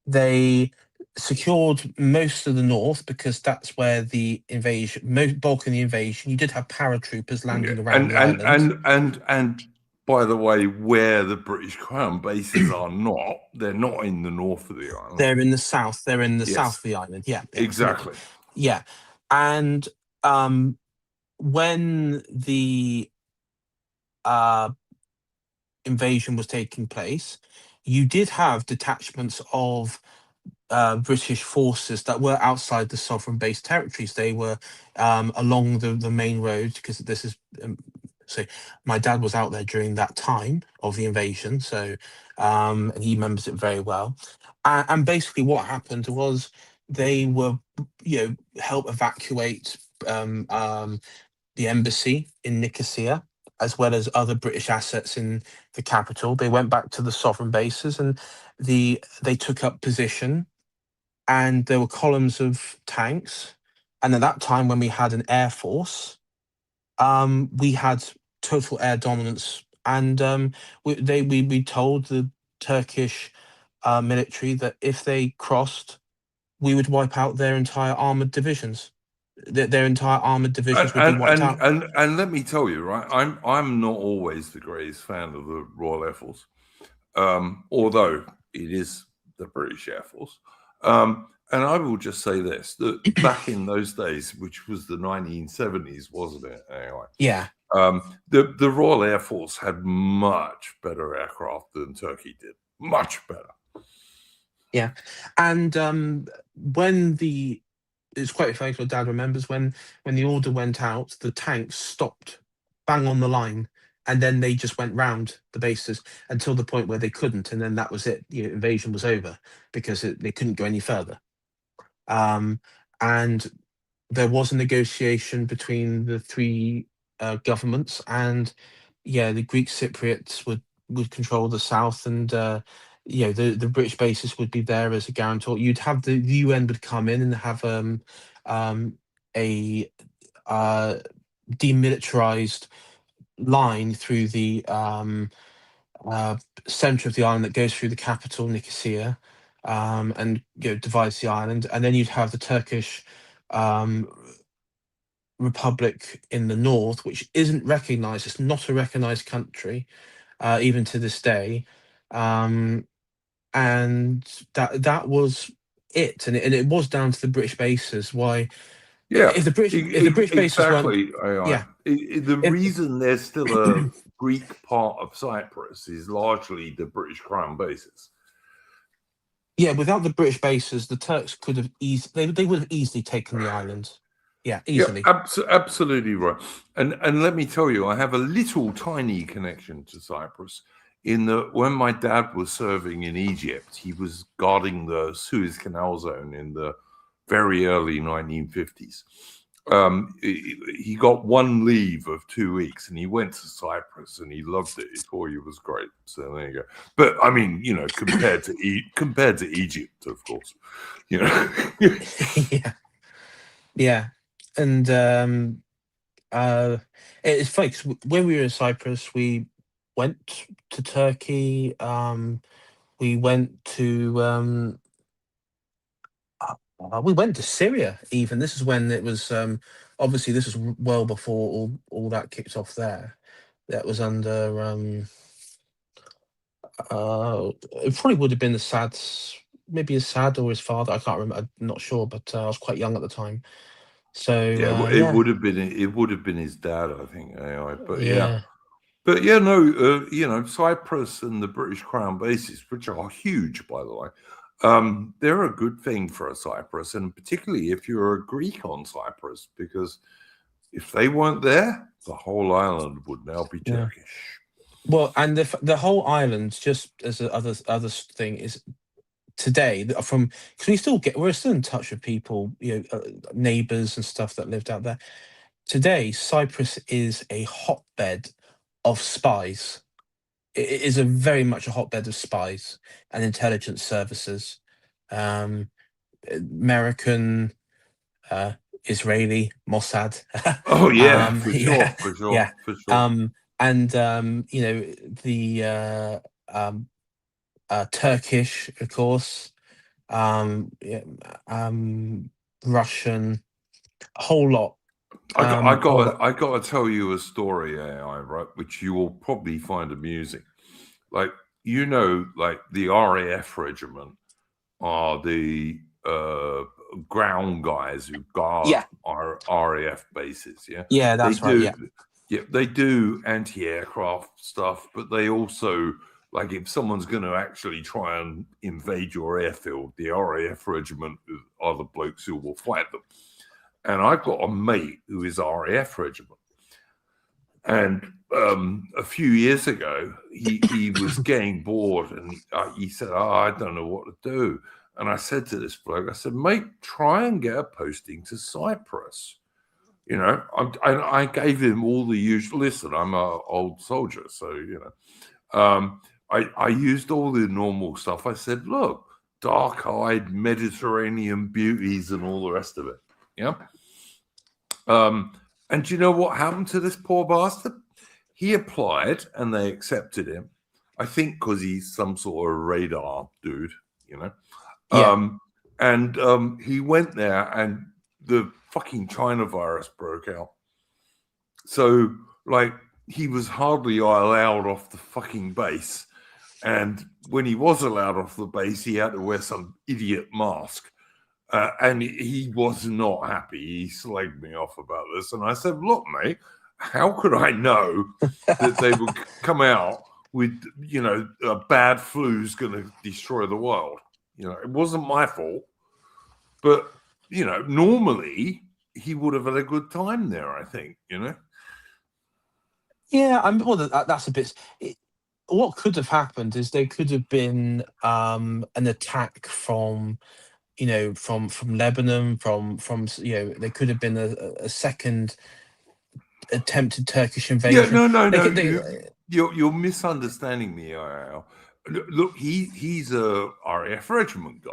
They secured most of the north because that's where the bulk of the invasion. You did have paratroopers landing around the island. And by the way, where the British Crown bases are not, they're not in the north of the island. They're in the south. They're in the Yes. south of the island. Yeah, Exactly. Yeah, and when the invasion was taking place, you did have detachments of British forces that were outside the sovereign-based territories. They were along the main road, because this is so my dad was out there during that time of the invasion, so and he remembers it very well. And basically, what happened was they were, help evacuate the embassy in Nicosia, as well as other British assets in the capital. They went back to the sovereign bases, and they took up position, and there were columns of tanks. And at that time, when we had an air force, we had total air dominance, and we told the Turkish military that if they crossed, we would wipe out their entire armored divisions. Their entire armored divisions would be wiped out. And let me tell you, right, I'm not always the greatest fan of the Royal Air Force, although it is the British Air Force. And I will just say this, that back in those days, which was the 1970s, wasn't it? Anyway. Yeah. The Royal Air Force had much better aircraft than Turkey did. Much better. Yeah. And when it's quite funny, what Dad remembers, when the order went out, the tanks stopped bang on the line, and then they just went round the bases until the point where they couldn't, and then that was it. The invasion was over because they couldn't go any further. And there was a negotiation between the three governments, and the Greek Cypriots would control the south, and the British bases would be there as a guarantor. You'd have the UN would come in and have a demilitarized line through the center of the island that goes through the capital, Nicosia, and divides the island. And then you'd have the Turkish Republic in the north, which isn't recognized. It's not a recognized country, even to this day. And that was it. And it was down to the British bases. Why? Yeah, if the British bases exactly. weren't, The reason there's still a Greek part of Cyprus is largely the British Crown bases. Yeah, without the British bases, the Turks could have they would have easily taken the island. Yeah, easily. Yeah, absolutely right. And let me tell you, I have a little tiny connection to Cyprus in that when my dad was serving in Egypt, he was guarding the Suez Canal zone in the very early 1950s. He got one leave of 2 weeks, and he went to Cyprus, and he loved it. He thought it was great. So there you go. But I mean, compared to Egypt, of course, Yeah. Yeah. And it's funny because when we were in Cyprus, we went to Turkey. We went to Syria. Even this is when it was obviously this was well before all that kicked off there. That was under it probably would have been maybe Assad or his father. I can't remember. I'm not sure, but I was quite young at the time. So it would have been his dad, I think. Anyway, but yeah. But yeah, no, Cyprus and the British Crown bases, which are huge, by the way, they're a good thing for a Cyprus, and particularly if you're a Greek on Cyprus, because if they weren't there, the whole island would now be Turkish. Well, and the whole island, just as the other thing, is today from, because we're still in touch with people, neighbors and stuff that lived out there. Today, Cyprus is a hotbed of spies. It is very much a hotbed of spies and intelligence services. American, Israeli, Mossad. Oh yeah, for Yeah, sure, for sure, yeah. for sure. And the Turkish, of course, yeah, Russian, a whole lot. Whole lot. I got to tell you a story, AI, right, which you will probably find amusing. Like, like the RAF regiment are the ground guys who guard Yeah, our RAF bases. Yeah, yeah, they that's right. do. Yeah, Yeah, they do anti-aircraft stuff, but they also, like, if someone's going to actually try and invade your airfield, the RAF regiment are the blokes who will fight them. And I've got a mate who is RAF regiment. And a few years ago, he was getting bored, and he said, "Oh, I don't know what to do." And I said to this bloke, I said, "Mate, try and get a posting to Cyprus." I gave him all the usual. Listen, I'm an old soldier, so I used all the normal stuff. I said, "Look, dark-eyed Mediterranean beauties and all the rest of it." Yeah. And do you know what happened to this poor bastard? He applied and they accepted him. I think because he's some sort of radar dude, you know. yeah, And he went there and the fucking China virus broke out. So, like, he was hardly allowed off the fucking base. And when he was allowed off the base, he had to wear some idiot mask. And he was not happy. He slagged me off about this. And I said, "Look, mate, how could I know that they would come out with, a bad flu's going to destroy the world? It wasn't my fault. But, normally he would have had a good time there, I think, yeah. Well, that's a bit. What could have happened is there could have been an attack from from Lebanon, from there could have been a second attempted Turkish Yeah, invasion. no. They, You're misunderstanding me, IL. Look, he's a RAF regiment guy.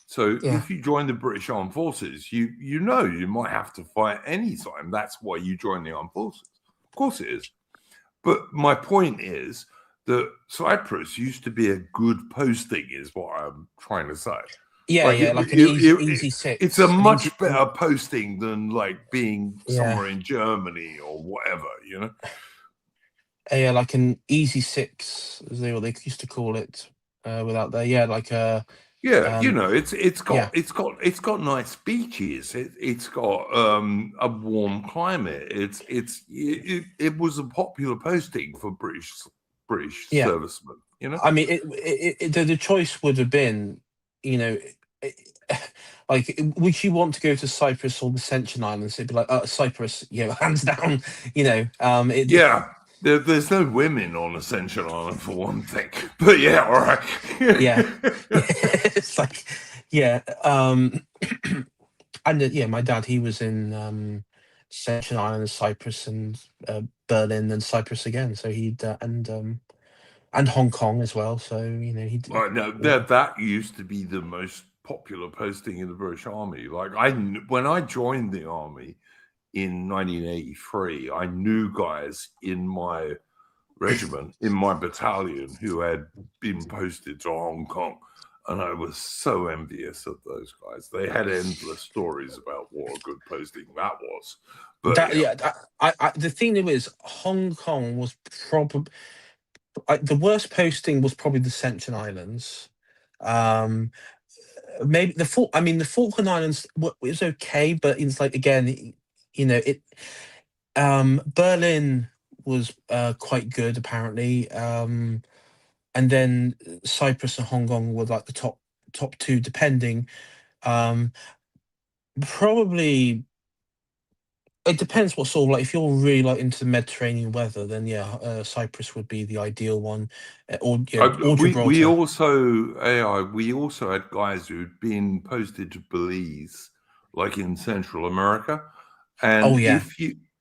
So yeah, if you join the British Armed Forces, you know you might have to fight anytime. That's why you join the armed forces. Of course it is. But my point is that Cyprus used to be a good posting, is what I'm trying to say. yeah, Like yeah, like an easy it's a six, much better posting than like being yeah, somewhere in Germany or whatever, yeah, like an easy six, as they used to call it, without there, yeah, like Yeah, um, it's yeah, got nice beaches. It's got a warm climate. It was a popular posting for British yeah. servicemen. I mean, the choice would have been, you know, it, like, would you want to go to Cyprus or the Ascension Islands? It'd be like, Cyprus, hands down. Yeah, there's no women on Ascension Island for one thing. But yeah, all right. Yeah, it's like, yeah, and yeah, my dad, he was in Ascension Island, Cyprus, and Berlin, and Cyprus again. So and Hong Kong as well. So he did. Right, no, that used to be the most popular posting in the British Army. Like when I joined the army in 1983, I knew guys in my regiment, in my battalion, who had been posted to Hong Kong. And I was so envious of those guys. They had endless stories about what a good posting that was. But That yeah, the thing is, Hong Kong was probably the worst posting was probably the Ascension Islands. Um, Maybe the Falkland Islands was okay, but it's like, again, it. Berlin was quite good apparently, and then Cyprus and Hong Kong were like the top two, depending. Probably It depends what sort of, like, if you're really like into the Mediterranean weather, then yeah, Cyprus would be the ideal one, or or We Gibraltar. also AI. We also had guys who'd been posted to Belize, like in Central America, Oh and yeah,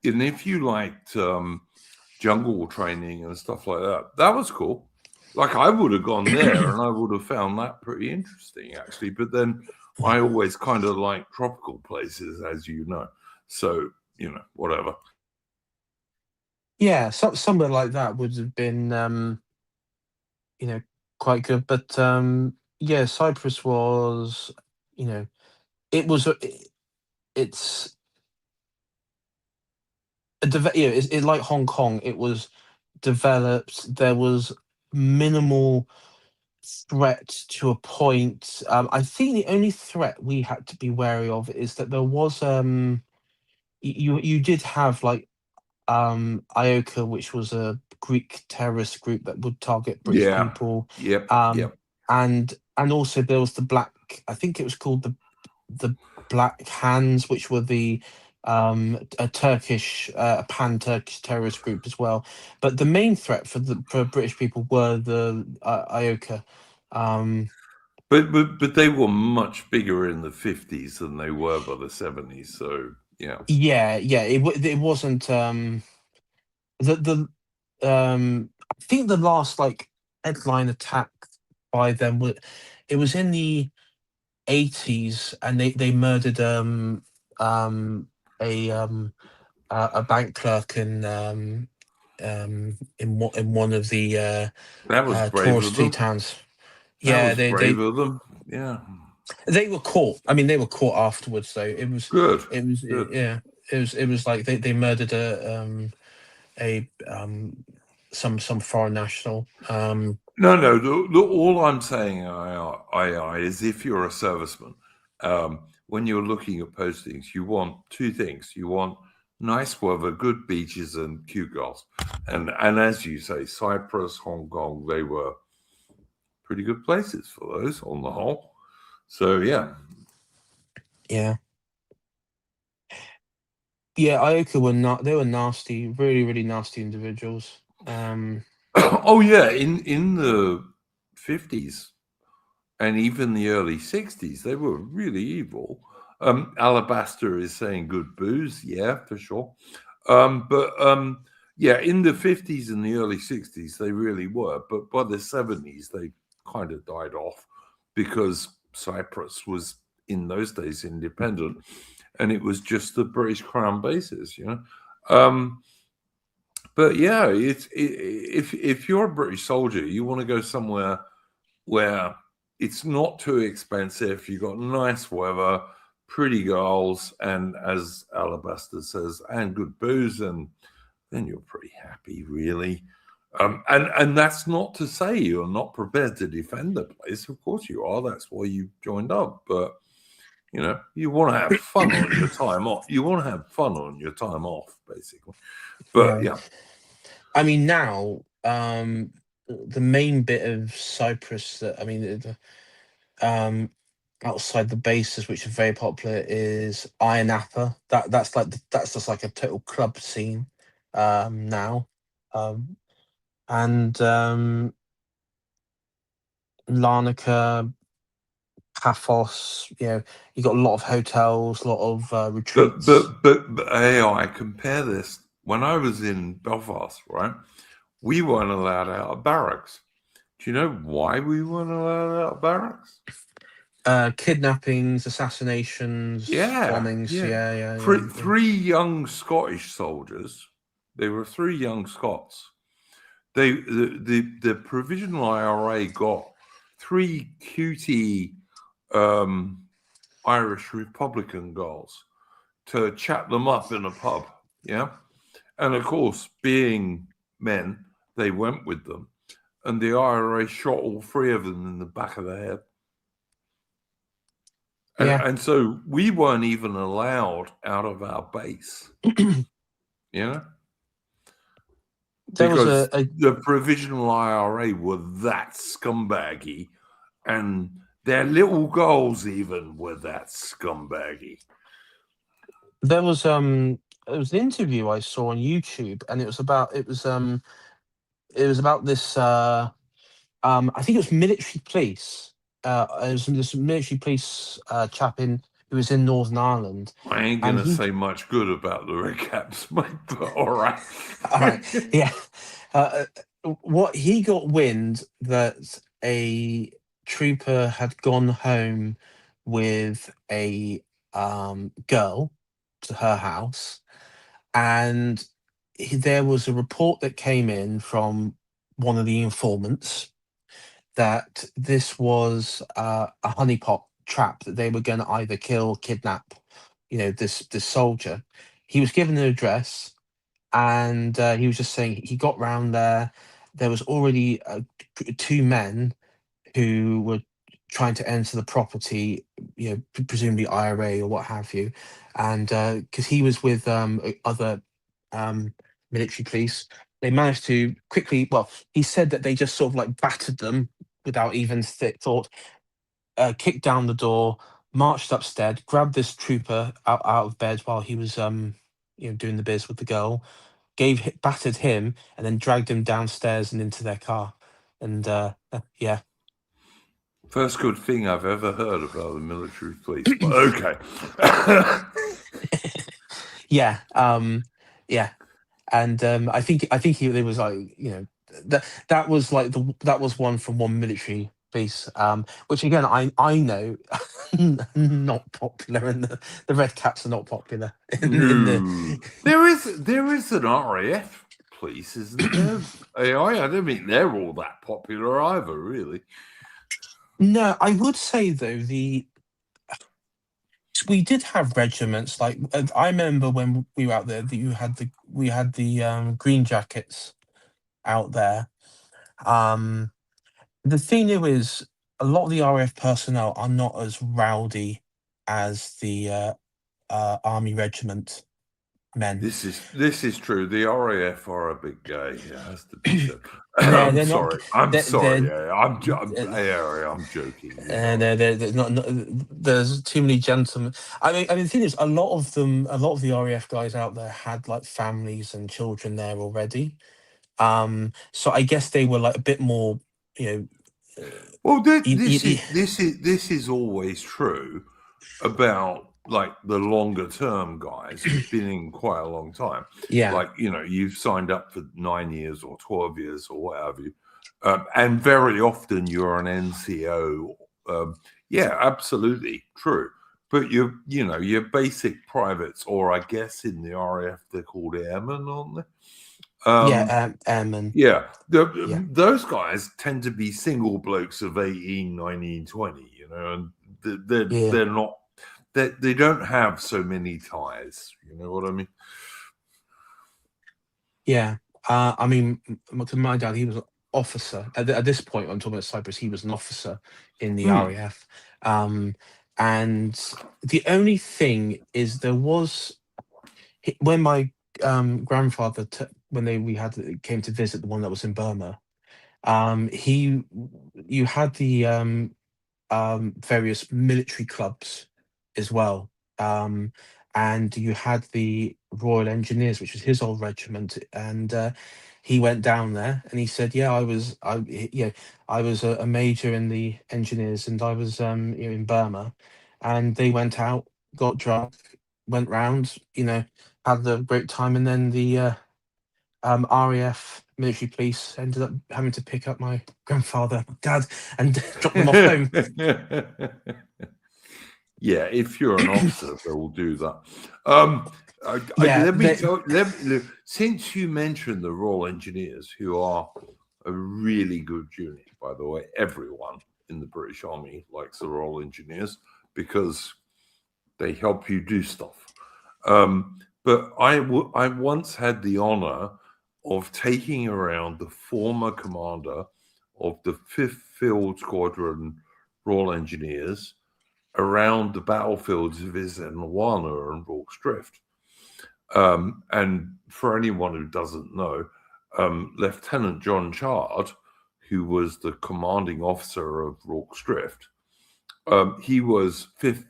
if you liked jungle training and stuff like that, that was cool. Like I would have gone there, and I would have found that pretty interesting, actually. But then I always kind of like tropical places, as you know. So whatever. yeah, somewhere like that would have been quite good. But yeah, Cyprus was, you know, it was it's it's like Hong Kong. It was developed. There was minimal threat to a point. I think the only threat we had to be wary of is that there was you did have like IOCA, which was a Greek terrorist group that would target British Yeah. people, Yep. um, Yep. and also there was the Black. I think it was called the Black Hands, which were the a Turkish, a pan-Turkish terrorist group as well. But the main threat for British people were the IOCA. Um, But they were much bigger in the 50s than they were by the 70s. So yeah. yeah, yeah, it wasn't the I think the last like headline attack by them was, it was in the 80s, and they murdered um a um a bank clerk in one of the That was brave of touristy them. towns. That Yeah, was brave of them. Yeah. they were caught. I mean, they were caught afterwards, though. It was Good. it was Good. yeah, it was like they murdered a some foreign national. No. All I'm saying, I is if you're a serviceman, when you're looking at postings, you want two things. You want nice weather, good beaches, and cute girls. And as you say, Cyprus, Hong Kong, they were pretty good places for those on the whole. So yeah. Yeah. Yeah, Ioka were not. They were nasty, really, really nasty individuals. Oh yeah, in the 50s and even the early 60s, they were really evil. Alabaster is saying good booze, yeah, for sure. But yeah, in the 50s and the early 60s, they really were. But by the 70s, they kind of died off because Cyprus was in those days independent, and it was just the British Crown bases, But yeah, if you're a British soldier, you want to go somewhere where it's not too expensive. You got nice weather, pretty girls, and as Alabaster says, and good booze, and then you're pretty happy, really. And that's not to say you're not prepared to defend the place. Of course you are. That's why you joined up. But you want to have fun on your time off. You want to have fun on your time off, basically. But Yeah. yeah. I mean, now, the main bit of Cyprus that, I mean, outside the bases, which are very popular, is Ayia Napa. That's just like a total club scene, now, um, and Larnaca, Paphos. You got a lot of hotels, a lot of But retreats. but AI, compare this. When I was in Belfast, right, we weren't allowed out of barracks. Do you know why we weren't allowed out of barracks? Kidnappings, assassinations, Yeah, bombings. yeah. Yeah, yeah, Three, yeah, yeah. three young Scottish soldiers. They were three young Scots. The provisional IRA got three cutie Irish Republican girls to chat them up in a pub. Yeah. And of course, being men, they went with them. And the IRA shot all three of them in the back of the head. Yeah. And so we weren't even allowed out of our base, There was because a the provisional IRA were that scumbaggy, and their little girls even were that scumbaggy. there was an interview I saw on YouTube, and it was about this. I think it was military police. It was this military police chap who was in Northern Ireland. I ain't And gonna he, say much good about the Red Caps, mate, but all right. all right, yeah. Uh, what he got wind that a trooper had gone home with a girl to her house, and there was a report that came in from one of the informants that this was a honeypot trap, that they were going to either kill or kidnap, this soldier. He was given an address, and he was just saying he got round there. There was already two men who were trying to enter the property, presumably IRA or what have you, and because he was with other military police, they managed to quickly. Well, he said that they just sort of like battered them without even thought, kicked down the door, marched upstairs, grabbed this trooper out of bed while he was doing the biz with the girl, battered him, and then dragged him downstairs and into their car. And yeah. First good thing I've ever heard about the military police, but okay. Yeah, yeah, and I think there was like that was like that was one from one military piece, which again I know not popular, and the Red Caps are not popular in the. There is an RAF police, isn't there? I don't think they're all that popular either, really. No, I would say though we did have regiments. Like I remember when we were out there, that we had the Green Jackets out there. The thing is, a lot of the RAF personnel are not as rowdy as the Army regiment men. This is true. The RAF are a bit gay. It has to be said. No, I'm they're sorry. not. I'm sorry. They're, I'm joking. there's not. There's too many gentlemen. I mean, the thing is, a lot of the RAF guys out there had like families and children there already. So I guess they were like a bit more, Well, this is always true about like the longer term guys who've been in quite a long time. Yeah. Like, you've signed up for 9 years or 12 years or what have you. And very often you're an NCO. Yeah, absolutely true. But your basic privates, or I guess in the RAF they're called airmen, aren't they? Airmen. Yeah, those guys tend to be single blokes of 18, 19, 20, and they're not, they don't have so many ties, you know what I mean? Yeah, I mean, my dad, he was an officer. At this point, I'm talking about Cyprus, he was an officer in the RAF. And the only thing is, there was, when my grandfather, we came to visit the one that was in Burma, you had the various military clubs as well, and you had the Royal Engineers, which was his old regiment, and he went down there and he said, "Yeah, I was a major in the Engineers, and I was in Burma," and they went out, got drunk, went round, had a great time, and then the RAF military police ended up having to pick up my dad, and drop them off home. Yeah, if you're an officer, they will do that. Since you mentioned the Royal Engineers, who are a really good unit, by the way, everyone in the British Army likes the Royal Engineers because they help you do stuff. But I once had the honor of taking around the former commander of the 5th Field Squadron Royal Engineers around the battlefields of Isandlwana and Rorke's Drift. And for anyone who doesn't know, Lieutenant John Chard, who was the commanding officer of Rorke's Drift, he was 5th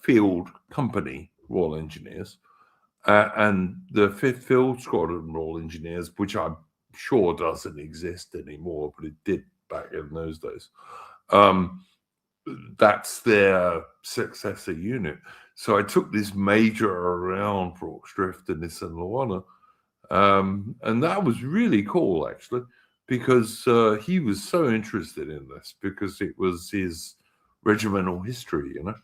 Field Company Royal Engineers, and the 5th Field Squadron Royal Engineers, which I'm sure doesn't exist anymore, but it did back in those days. That's their successor unit. So I took this major around Rorschach and this and Luana, and that was really cool, actually, because he was so interested in this because it was his regimental history, you know.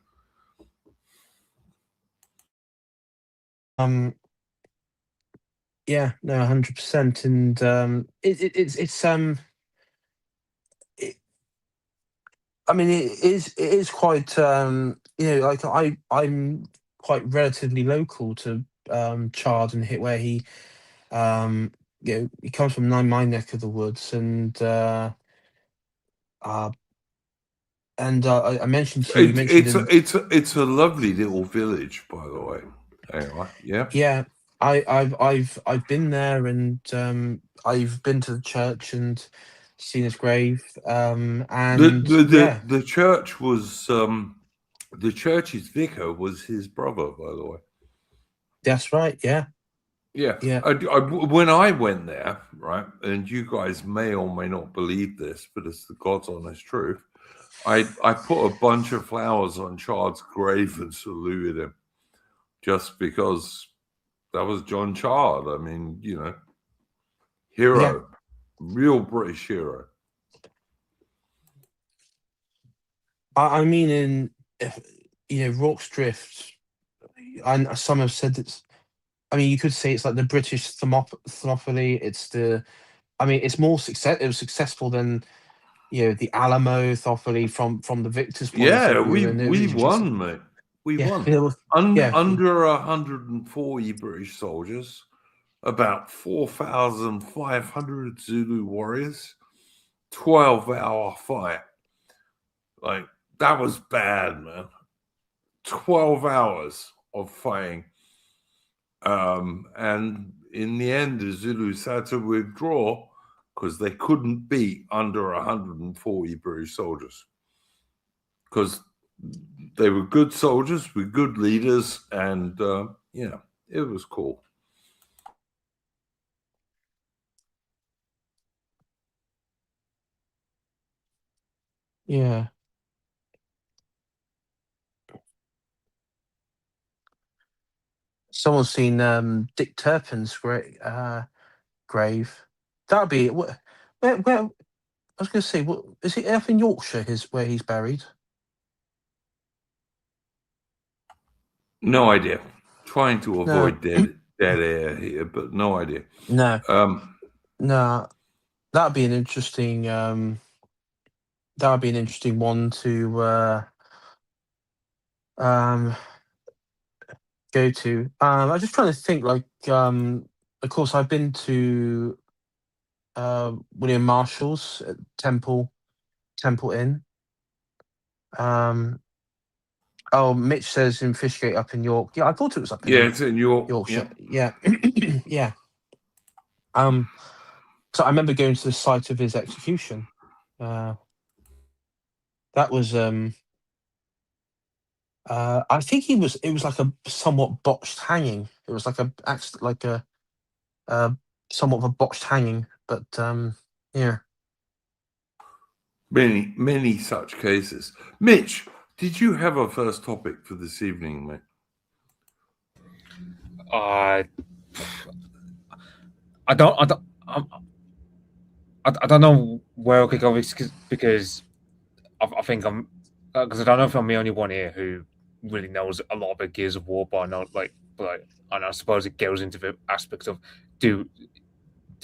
Yeah, no, 100%, and it's it, I mean, it is quite like I'm quite relatively local to Chard and Hit, where he he comes from my neck of the woods, uh, I mentioned to you, you mentioned in It's a lovely little village, by the way. Anyway, yeah. yeah, I've been there, and I've been to the church and seen his grave, and yeah, The church was the church's vicar was his brother, by the way. that's right, yeah, Yeah, yeah. when I went there, right, and you guys may or may not believe this, but it's the God's honest truth. I put a bunch of flowers on Chard's grave and saluted him, just because that was John Chard. I mean, you know, Yeah, hero, real British hero. I mean, Rorke's Drift, and some have said it's. I mean, you could say it's like the British Thermopylae. I mean, it's more success. It was successful than the Alamo Thermopylae from the victor's point of Yeah, view, and it we was just won, mate. We yeah, won. it was, yeah, Under 140 British soldiers, about 4,500 Zulu warriors, 12-hour fight. Like, that was bad, man. 12 hours of fighting. And in the end, the Zulus had to withdraw because they couldn't beat under 140 British soldiers. Because they were good soldiers with good leaders, and yeah, it was cool. yeah. Someone's seen Dick Turpin's grave. That'd be where I was going to say. What is it? Up in Yorkshire, where he's buried. No idea. Trying to No, avoid dead air here, but no idea. no, Um, no. That'd be an interesting. That'd be an interesting one to um go to. I'm just trying to think. Like, of course, I've been to William Marshall's at Temple Inn. Um, oh, Mitch says in Fishgate up in York. Yeah, I thought it was up yeah, in it's in York. Yorkshire. Yeah. Yeah, yeah. So I remember going to the site of his execution. That was I think it was like a somewhat botched hanging. It was like a uh, somewhat of a botched hanging, but yeah. Many such cases. Mitch, did you have a first topic for this evening, mate? I don't. I don't know where I could go because I think I'm because I don't know if I'm the only one here who really knows a lot about Gears of War, but I know and I suppose it goes into the aspect of do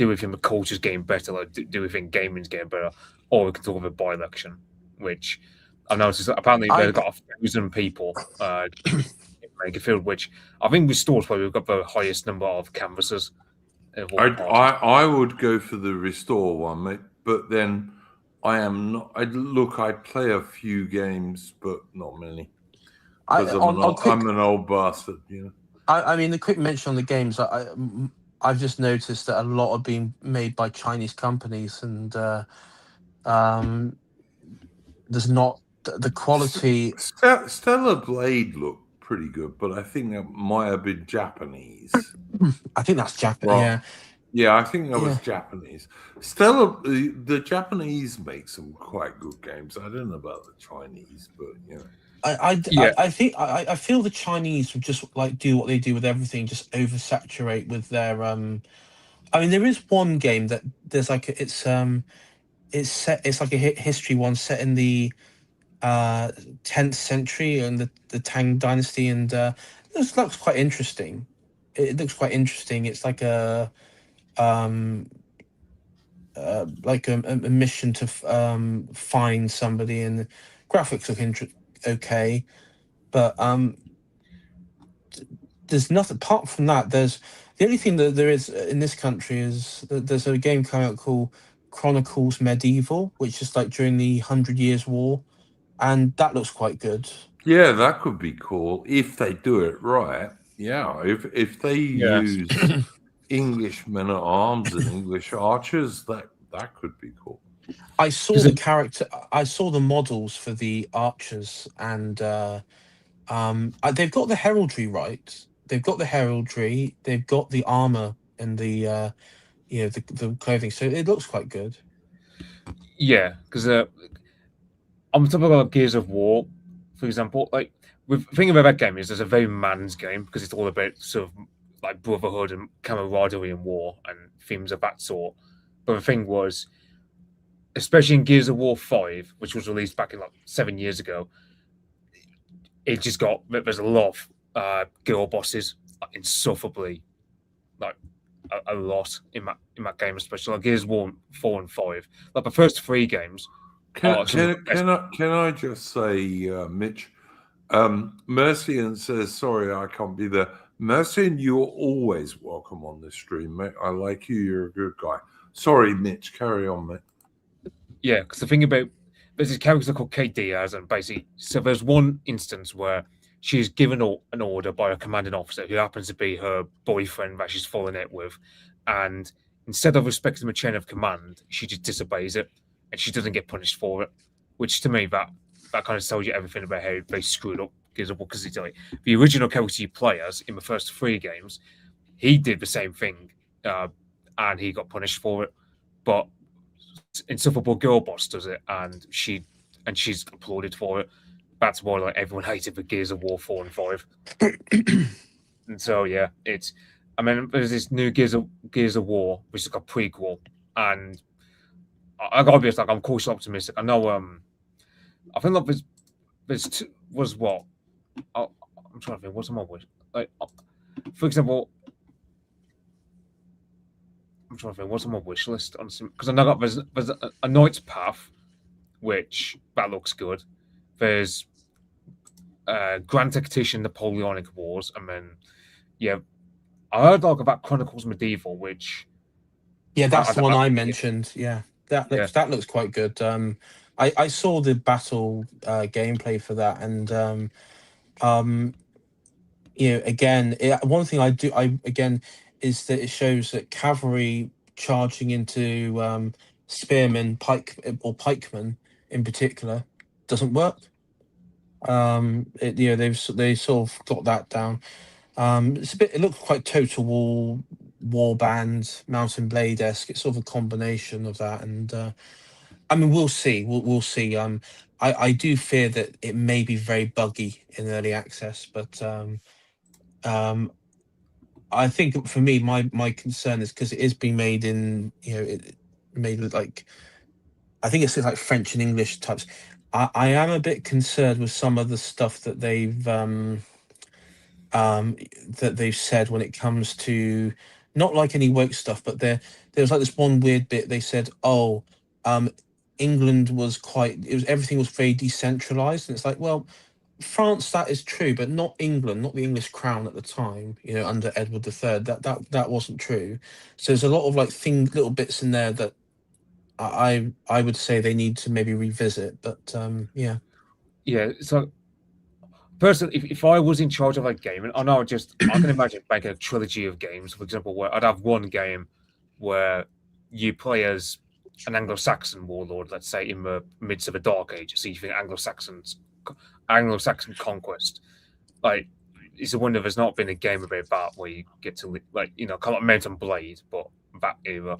we think the culture's getting better, like do we think gaming's getting better, or we can talk about by-election, which I've noticed that apparently I they've got 1,000 people in Field, which I think we still probably got the highest number of canvassers of all parties. I would go for the restore one, mate. But then I am not. I play a few games, but not many because I'm an old bastard, you know. I mean, the quick mention on the games. I've just noticed that a lot are being made by Chinese companies, and there's not the quality. Stellar Blade looked pretty good, but I think that might have been Japanese. I think that's Japan. Right. Yeah, Yeah, I think that was Yeah. Japanese. Stella, the Japanese make some quite good games. I don't know about the Chinese, but you know. I think I feel the Chinese would just like do what they do with everything, just oversaturate with their I mean, there is one game that there's like it's like a history one set in the 10th century and the Tang Dynasty, and this looks quite interesting. It looks quite interesting. It's like a mission to find somebody, and the graphics look okay, but there's nothing apart from that. There's the only thing that there is in this country is that there's a game coming out called Chronicles Medieval, which is like during the 100 Years' War, and that looks quite good. Yeah, that could be cool if they do it right. Yeah, if they use English men at arms and English archers, that could be cool. I saw the character. I saw the models for the archers, and they've got the heraldry right. They've got the heraldry. They've got the armor and the the clothing. So it looks quite good. Yeah, because I'm talking about Gears of War, for example. Like, the thing about that game is it's a very man's game because it's all about sort of like brotherhood and camaraderie in war and themes of that sort. But the thing was, especially in Gears of War 5, which was released back in like 7 years ago, it just got there's a lot of girl bosses, like, insufferably, like a lot in that game, especially like Gears of War 4 and 5. Like the first 3 games. Can I just say, Mitch? Mercian says, "Sorry, I can't be there." Mercian, you're always welcome on this stream, mate. I like you. You're a good guy. Sorry, Mitch. Carry on, mate. Yeah, because the thing about there's this character called Kate Diaz, and basically, so there's one instance where she's given an order by a commanding officer who happens to be her boyfriend that she's fallen out with, and instead of respecting the chain of command, she just disobeys it, and she doesn't get punished for it. Which to me, that kind of tells you everything about how they screwed up Gears of War. Because it's like the original character you play as in the first 3 games, he did the same thing, and he got punished for it, but insufferable girl boss does it, and she's applauded for it. That's why like everyone hated the Gears of War 4 and 5. And so yeah, I mean, there's this new Gears of War, which is like a prequel, and I gotta be honest, like I'm cautiously optimistic. I know, I think like there's two, was what I'm trying to think. What's on my wish? Like, for example, I'm trying to think what's on my wish list on some, because I know there's a Knight's Path, which that looks good. There's Grand Tactician Napoleonic Wars, and then I heard like about Chronicles Medieval, which that's the one I mentioned. Yeah, that looks quite good. I saw the battle gameplay for that, and again, one thing again is that it shows that cavalry charging into spearmen, pikemen in particular doesn't work. They sort of got that down. It looks quite Total War, Warband, Mountain Blade-esque. It's sort of a combination of that, and I mean, we'll see. We'll see. I do fear that it may be very buggy in early access, but I think for me, my concern is because it is being made in, it made like, I think it's like French and English types. I am a bit concerned with some of the stuff that they've said when it comes to, not like any woke stuff, but there was like this one weird bit. They said, England was everything was very decentralized, and it's like, well, France, that is true, but not England, not the English crown at the time, under Edward III. That wasn't true. So there's a lot of like little bits in there that I would say they need to maybe revisit. But yeah. So personally, if I was in charge of a game, and I can imagine making a trilogy of games, for example, where I'd have one game where you play as an Anglo-Saxon warlord, let's say in the midst of a dark age, so you think Anglo-Saxon conquest, like It's a wonder there's not been a game about that where you get to kind of like Mount and Blade, but that era.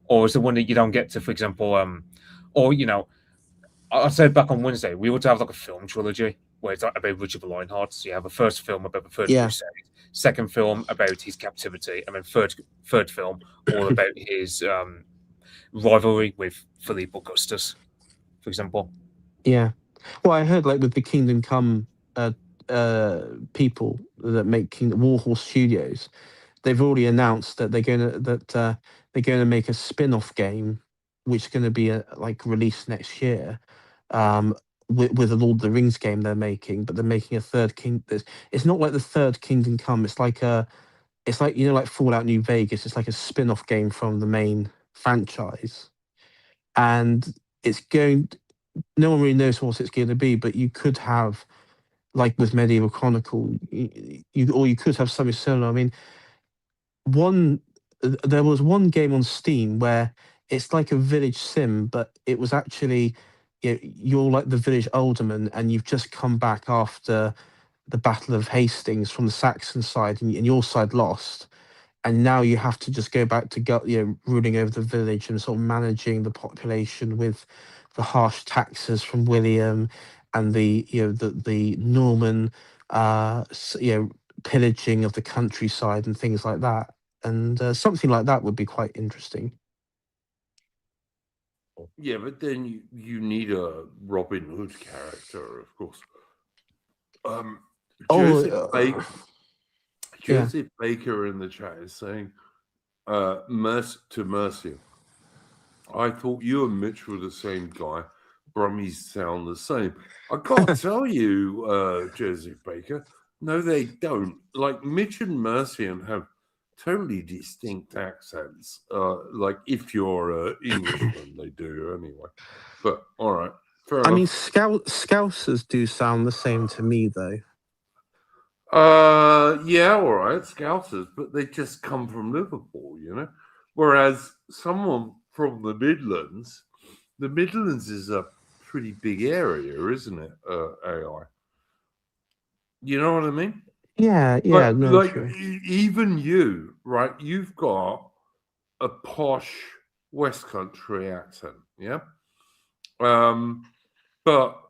Or is the one that you don't get to, for example, I said back on Wednesday, we ought to have like a film trilogy where it's like about Richard the Lionheart. So you have a first film about the Third Crusade, second film about his captivity, and then third film all about his rivalry with Philippe Augustus, for example. Yeah. Well, I heard like with the Kingdom Come people that make Warhorse Studios, they've already announced that they're going to make a spin-off game, which is going to be like released next year, with a Lord of the Rings game they're making, but they're making a third king. It's not like the third Kingdom Come. It's like like Fallout New Vegas. It's like a spin-off game from the main franchise, and it's going. No one really knows what it's going to be, but you could have, like with Medieval Chronicle, you could have something similar. I mean, there was one game on Steam where it's like a village sim, but it was actually you're like the village alderman, and you've just come back after the Battle of Hastings from the Saxon side, and your side lost, and now you have to just go back to ruling over the village and sort of managing the population with the harsh taxes from William and the Norman pillaging of the countryside and things like that. And something like that would be quite interesting. Yeah, but then you need a Robin Hood character, of course. Joseph Baker in the chat is saying, to Mercia. I thought you and Mitch were the same guy. Brummies sound the same. I can't tell you, Joseph Baker. No, they don't. Like Mitch and Mercian have totally distinct accents. Like if you're Englishman, they do anyway. But all right, fair enough. I mean, Scousers do sound the same to me, though. Yeah, all right, Scousers, but they just come from Liverpool, Whereas someone from the Midlands is a pretty big area, isn't it? AI. You know what I mean? Yeah. True. Even you, right? You've got a posh West Country accent, yeah. But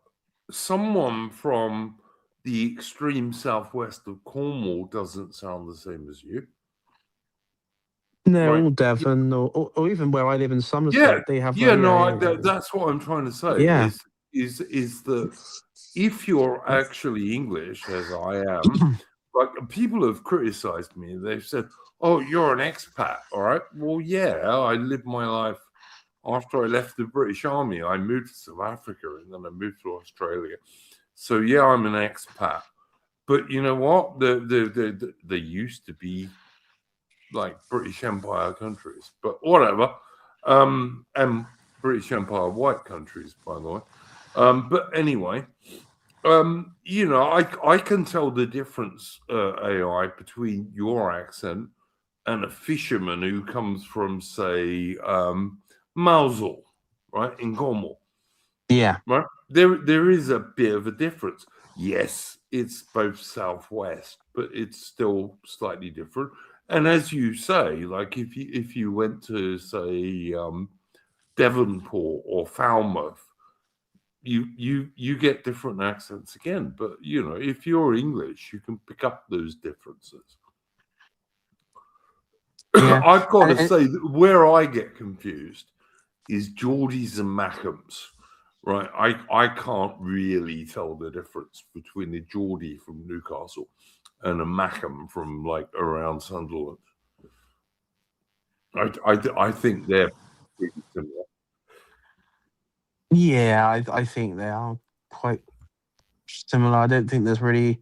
someone from the extreme southwest of Cornwall doesn't sound the same as you. No, or Devon, or even where I live in Somerset, they have. That's what I'm trying to say. Yeah. Is that if you're actually English, as I am, like people have criticized me. They've said, "Oh, you're an expat." All right. Well, yeah, I lived my life after I left the British Army. I moved to South Africa and then I moved to Australia. So yeah, I'm an expat. But you know what? There used to be like British Empire countries, but whatever. And British Empire white countries, by the way. But anyway, I can tell the difference, AI, between your accent and a fisherman who comes from, say, Mousehole, right, in Cornwall. Yeah. Right? There is a bit of a difference. Yes, it's both southwest, but it's still slightly different. And as you say, like if you went to, say, Devonport or Falmouth, you get different accents again. But if you're English, you can pick up those differences. Yeah. I've got to say that where I get confused is Geordies and Mackems. Right, I can't really tell the difference between a Geordie from Newcastle and a Mackem from like around Sunderland. I think they're pretty similar. Yeah, I think they are quite similar. I don't think there's really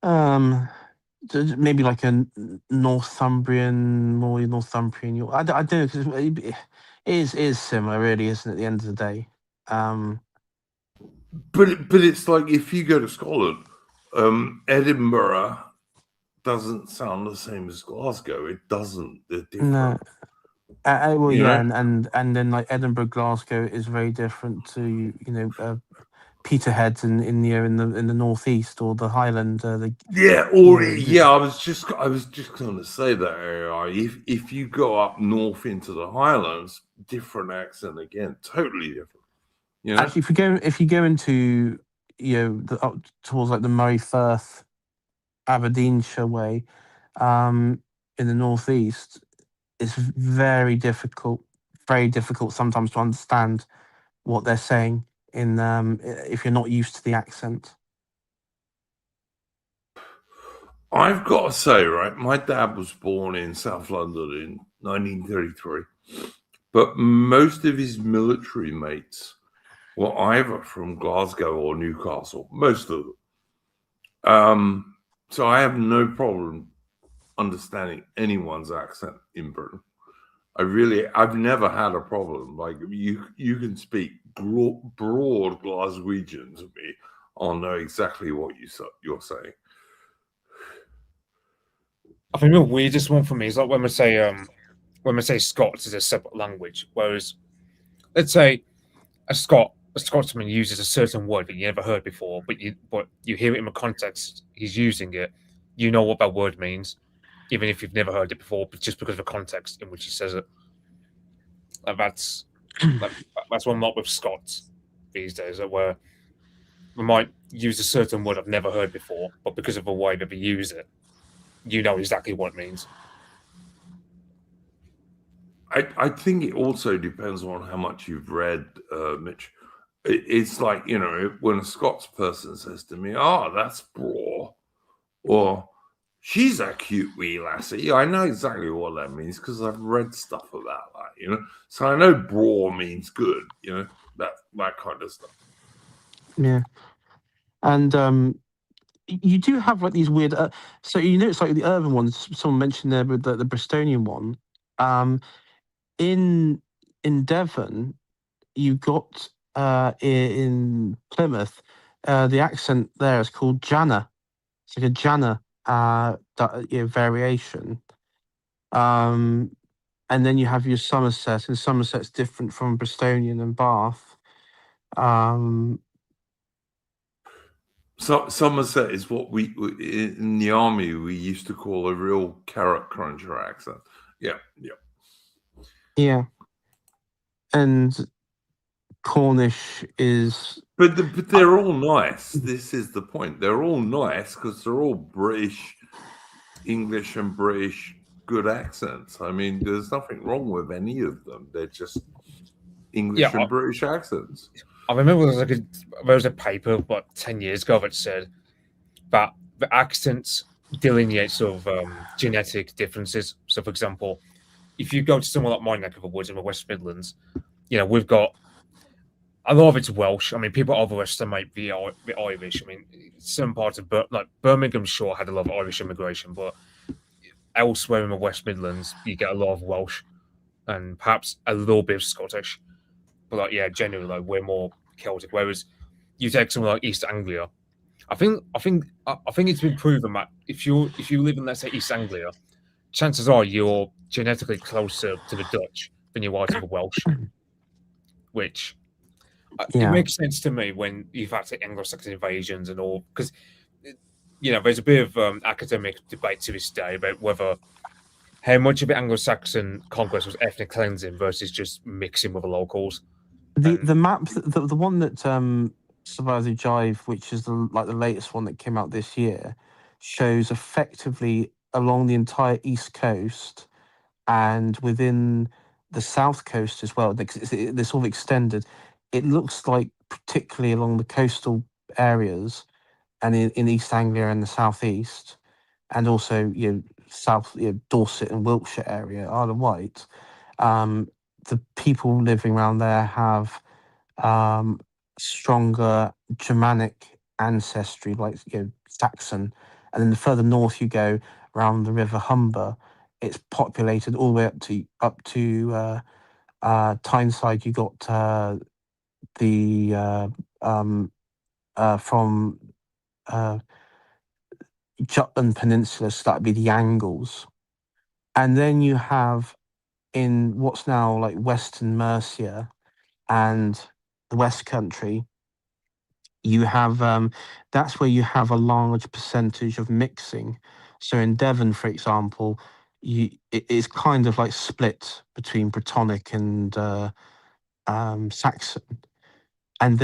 maybe like a Northumbrian. I don't know, because it is similar, really, isn't it? At the end of the day. But it's like if you go to Scotland, Edinburgh doesn't sound the same as Glasgow. It doesn't. They're different. No. And then like Edinburgh, Glasgow is very different to Peterhead in the northeast, or the Highland. I was just going to say that if you go up north into the Highlands, different accent again, totally different. You know? Actually, if you go into up towards like the Murray Firth, Aberdeenshire way, in the northeast, it's very difficult sometimes to understand what they're saying if you're not used to the accent. I've got to say, right, my dad was born in South London in 1933, but most of his military mates were either from Glasgow or Newcastle, most of them. So I have no problem understanding anyone's accent in Britain. I've never had a problem. Like you can speak broad Glaswegian to me. I'll know exactly what you're saying. I think the weirdest one for me is like when we say Scots is a separate language, whereas let's say a Scotsman uses a certain word that you never heard before, but you hear it in the context he's using it, you know what that word means, even if you've never heard it before, but just because of the context in which he says it. Like that's one lot with Scots these days, where we might use a certain word I've never heard before, but because of the way that we use it, you know exactly what it means. I think it also depends on how much you've read, Mitch. It's like, when a Scots person says to me, "Oh, that's braw," or "She's a cute wee lassie," I know exactly what that means because I've read stuff about that, So I know braw means good, that kind of stuff. Yeah, and you do have like these weird. So it's like the urban ones. Someone mentioned there with the Bristolian one. In Devon, you got in Plymouth, the accent there is called Jana. It's like a Jana variation. And then you have your Somerset, and Somerset's different from Bristolian and Bath. So Somerset is what we in the army we used to call a real carrot cruncher accent. Yeah, and Cornish is. But they're all nice. This is the point. They're all nice because they're all British, English, and British good accents. I mean, there's nothing wrong with any of them. They're just English and British accents. I remember there was a paper about 10 years ago that said that the accents delineate sort of genetic differences. So, for example, if you go to somewhere like my neck of the woods in the West Midlands, we've got a lot of it's Welsh. I mean, people overestimate the Irish. I mean, some parts of Birmingham, sure, had a lot of Irish immigration, but elsewhere in the West Midlands, you get a lot of Welsh and perhaps a little bit of Scottish. But generally, we're more Celtic. Whereas you take somewhere like East Anglia, I think it's been proven that if you live in, let's say, East Anglia, chances are you're genetically closer to the Dutch than you are to the Welsh, which it makes sense to me when you've had Anglo-Saxon invasions and all, because there's a bit of academic debate to this day about whether how much of the Anglo-Saxon conquest was ethnic cleansing versus just mixing with the locals. The map, the one that Survive the Jive, which is the latest one that came out this year, shows effectively along the entire East Coast and within the South Coast as well. They're sort of extended. It looks like particularly along the coastal areas and in East Anglia and the southeast, and also south Dorset and Wiltshire area, Isle of Wight. The people living around there have stronger Germanic ancestry, like Saxon, and then the further north you go around the River Humber, it's populated all the way up to Tyneside. You got from Jutland Peninsula, so that'd be the Angles, and then you have in what's now like Western Mercia and the West Country, you have that's where you have a large percentage of mixing. So in Devon, for example, it's kind of like split between Brittonic and Saxon, and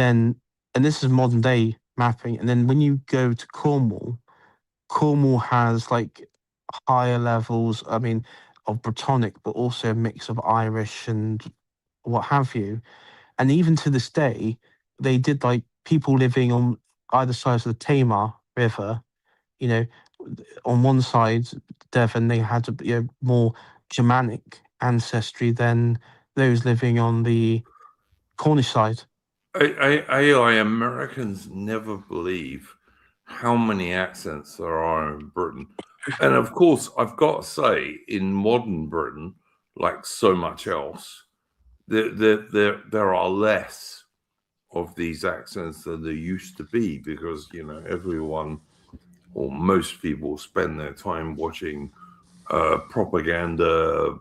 this is modern day mapping. And then when you go to Cornwall, Cornwall has like higher levels, I mean, of Brittonic, but also a mix of Irish and what have you. And even to this day, they did like people living on either sides of the Tamar River. You know, on one side, Devon, they had more Germanic ancestry than those living on the Cornish side. AI Americans never believe how many accents there are in Britain. And of course, I've got to say, in modern Britain, like so much else, there are less of these accents than there used to be, because, you know, everyone or most people spend their time watching propaganda,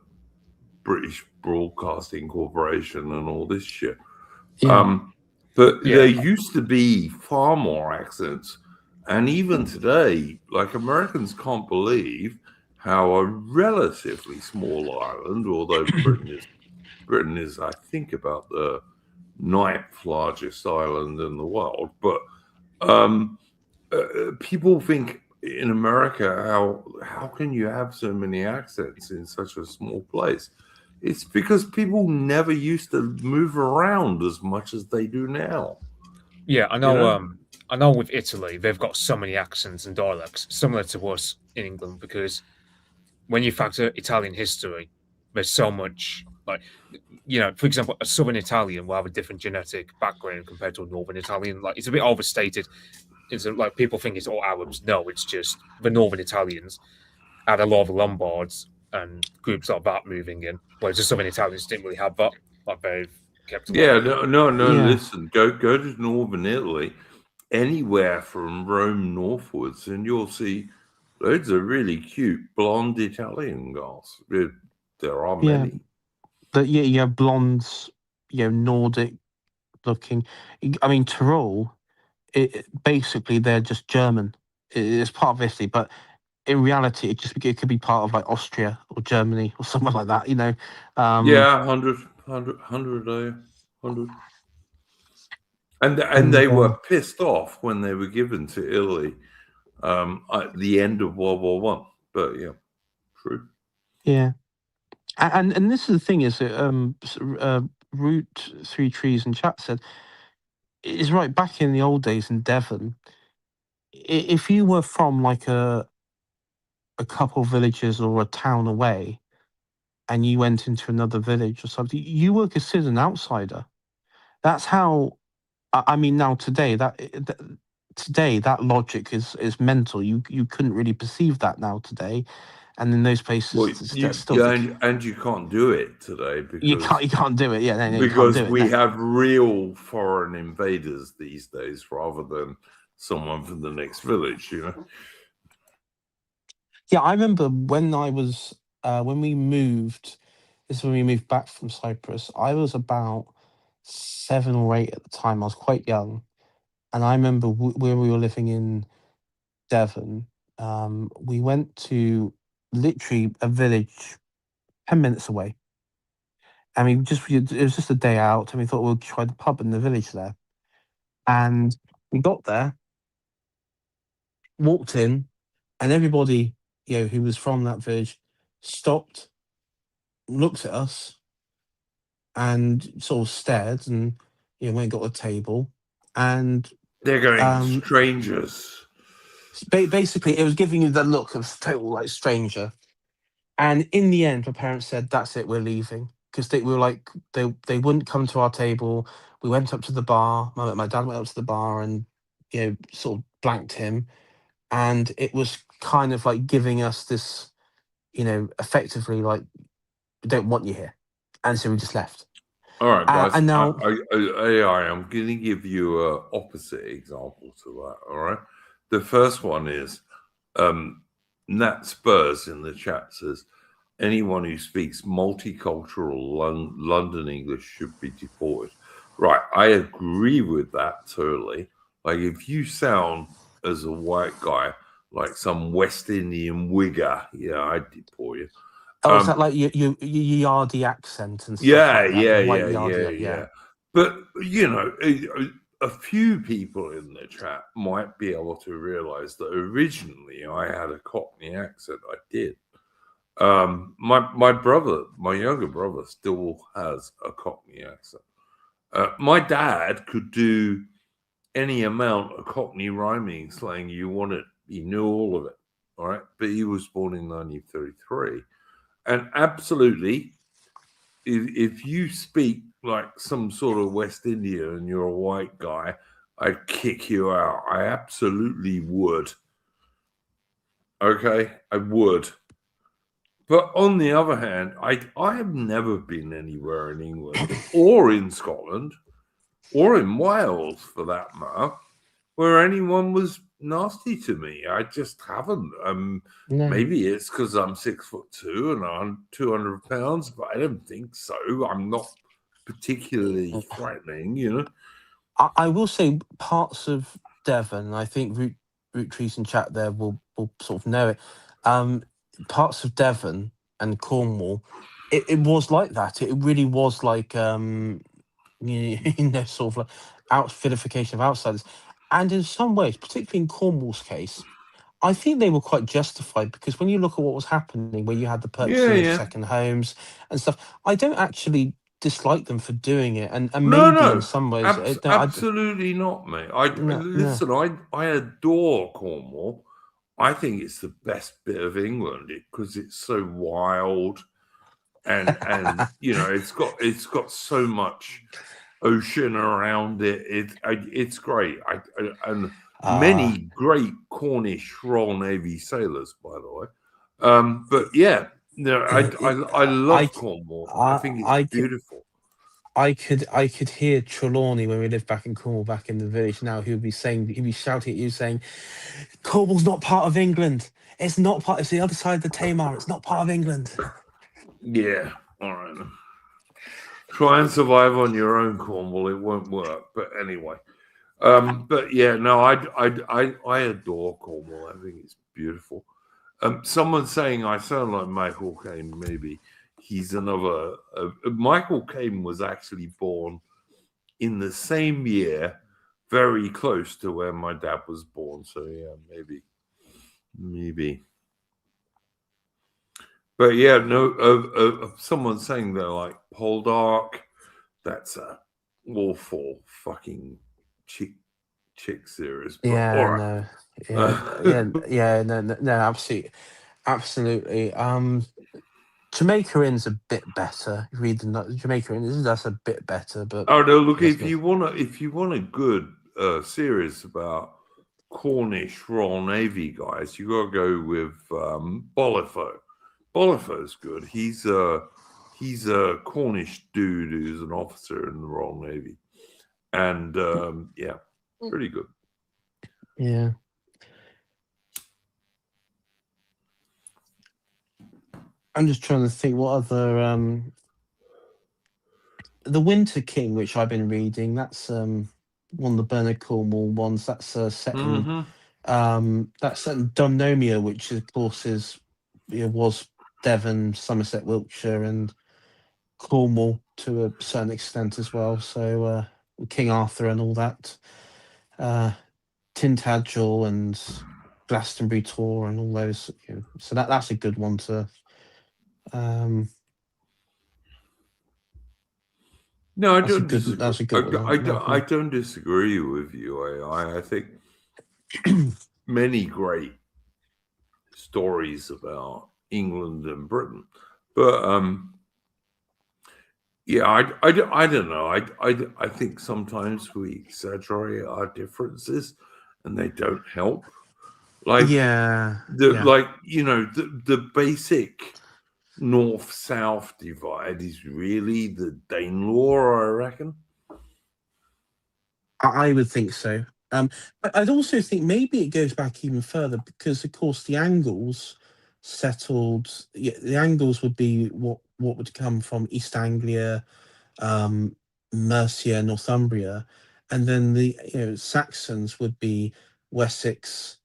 British Broadcasting Corporation, and all this shit. Yeah. But Yeah. there used to be far more accents. And even today, like, Americans can't believe how a relatively small island, although Britain is, I think, about the ninth largest island in the world. But people think in America, how can you have so many accents in such a small place? It's because people never used to move around as much as they do now. Yeah, I know. You know? I know with Italy, they've got so many accents and dialects similar to us in England, because when you factor Italian history, there's so much, like, you know, for example, a Southern Italian will have a different genetic background compared to a Northern Italian. Like, it's a bit overstated. It's like people think it's all Arabs. No, it's just the Northern Italians had a lot of Lombards and groups like that moving in, whereas the Southern Italians didn't really have that. Like, they've kept Yeah, alive. no. Yeah. Listen, go to northern Italy, anywhere from Rome northwards, and you'll see loads of really cute blonde Italian girls. There are Yeah. many. You have blondes, Nordic looking. I mean, Tyrol, basically they're just German. It's part of Italy, but in reality, it could be part of like Austria or Germany or somewhere like that. Yeah, 100. And And they were pissed off when they were given to Italy at the end of World War One. But yeah, true. yeah, and this is the thing is that Root Three Trees and Chat said is right. Back in the old days in Devon, if you were from like a couple villages or a town away, and you went into another village or something, you were considered an outsider. That's how. I mean, now today that logic is mental. You couldn't really perceive that now today, and in those places, Well, that's still the and you can't do it today you because can't do it. Yeah, no, you can't because do it. we No. have real foreign invaders these days rather than someone from the next village. You know. Yeah, I remember when I was when we moved. This is when we moved back from Cyprus. I was about 7 or 8 at the time. I was quite young, and I remember where we were living in Devon. We went to literally a village 10 minutes away, and it was just a day out, and we thought we'll try the pub in the village there. And we got there, walked in, and everybody who was from that village stopped, looked at us, and sort of stared, and went and got a table, and They're going strangers. basically it was giving you the look of total like stranger. And in the end, my parents said, "That's it, we're leaving," because they were like they wouldn't come to our table. We went up to the bar. My dad went up to the bar and sort of blanked him, and it was kind of like giving us this, effectively like, "We don't want you here," and so we just left. All right, guys. And now, I'm going to give you an opposite example to that. All right. The first one is Nat Spurs in the chat says anyone who speaks multicultural London English should be deported. Right. I agree with that totally. Like if you sound as a white guy like some West Indian wigger, yeah, I'd deport you. Oh, is that like your Yardy accent and stuff Yeah, like that? yeah, Your white yeah, yeah, Yardy, yeah. But you know, a few people in the chat might be able to realize that originally I had a Cockney accent. I did. My brother, my younger brother, still has a Cockney accent. My dad could do any amount of Cockney rhyming slang you wanted. He knew all of it. All right, but he was born in 1933, and absolutely, if you speak like some sort of West Indian and you're a white guy, I'd kick you out. I absolutely would. Okay, I would. But on the other hand, I have never been anywhere in England or in Scotland or in Wales for that matter where anyone was nasty to me. I just haven't. No. Maybe it's because I'm 6'2" and I'm 200 pounds, but I don't think so. I'm not particularly threatening, you know. I will say parts of Devon. I think Root Trees and Chat there will sort of know it. Parts of Devon and Cornwall, it was like that. It really was like you know, sort of like outfitification of outsiders. And in some ways, particularly in Cornwall's case, I think they were quite justified because when you look at what was happening, where you had the Yeah, purchasing of yeah. second homes and stuff, I don't actually dislike them for doing it. And No, maybe in no, some ways, no, absolutely not, mate. no, no. Listen. I adore Cornwall. I think it's the best bit of England because it's so wild, and you know it's got so much ocean around it. It's great. And many great Cornish Royal Navy sailors, by the way. But yeah, no, I love Cornwall. I think it's beautiful. I could hear Trelawney when we lived back in Cornwall, back in the village. Now he'd be shouting at you, saying, "Cornwall's not part of England. It's not part. It's the other side of the Tamar. It's not part of England." Yeah, all right. Try and survive on your own, Cornwall. It won't work. But anyway, but yeah, no, I adore Cornwall. I think it's beautiful. Someone saying I sound like Michael Caine. Maybe he's another. Michael Caine was actually born in the same year, very close to where my dad was born. So yeah, maybe. But yeah, no. Someone saying they're like Poldark. That's a awful fucking chick series. But all Yeah, right. no, yeah, no, absolutely. Jamaica Inn's a bit better. Read the Jamaica Inn, that's a bit better, but Oh no! Look, that's if good. you want a good series about Cornish Royal Navy guys, you got to go with Bolifo. Bolifo's good. He's a Cornish dude who's an officer in the Royal Navy, and yeah, pretty good. Yeah. I'm just trying to think what other the Winter King, which I've been reading. That's one of the Bernard Cornwall ones. That's set in that's set in Dumnomia, which of course was Devon, Somerset, Wiltshire, and Cornwall to a certain extent as well. So King Arthur and all that, Tintagel and Glastonbury Tour and all those. So that's a good one to. No, I don't disagree. That's a good one. I don't disagree with you. I think many great stories about England and Britain, but yeah, I don't know. I think sometimes we exaggerate our differences, and they don't help. Like like the basic north-south divide is really the Danelaw, I reckon. I would think so. I'd also think maybe it goes back even further because, of course, the Angles settled. Yeah, the Angles would be what would come from East Anglia, Mercia, Northumbria, and then the Saxons would be Wessex,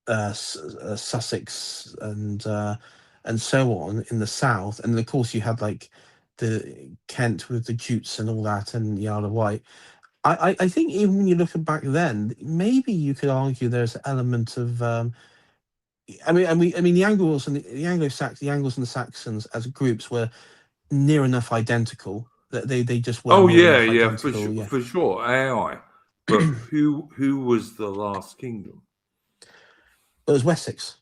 Sussex, and so on in the south, and of course you had like the Kent with the Jutes and all that, and the Isle of Wight. I think even when you look at back then, maybe you could argue there's an element of I mean the Angles and the Anglo-Saxons, the Angles and the Saxons as groups were near enough identical that they just were Oh near yeah, enough yeah, identical. Yeah, for sure, AI. But who was the last kingdom? it was Wessex.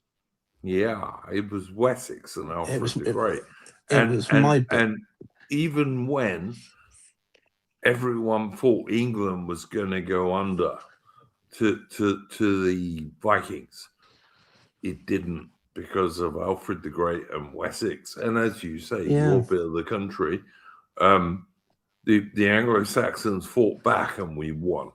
Yeah, it was Wessex and It Alfred was the it, Great, it and was my and bit. and even when everyone thought England was going to go under to the Vikings, it didn't, because of Alfred the Great and Wessex. And as you say, Yeah. your bit of the country, the Anglo-Saxons fought back and we won.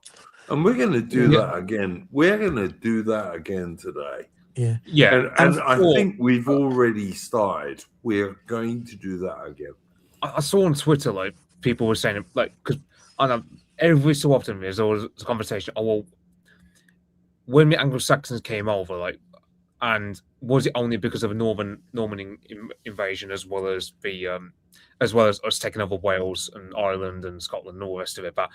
And we're going to do that again. We're going to do that again today. Yeah. Yeah. And I think we've already started. We're going to do that again. I saw on Twitter, like, people were saying, like, because I know every so often there's always a conversation, oh, well, when the Anglo-Saxons came over, like, and was it only because of a Norman invasion, as well as us taking over Wales and Ireland and Scotland and all the rest of it? But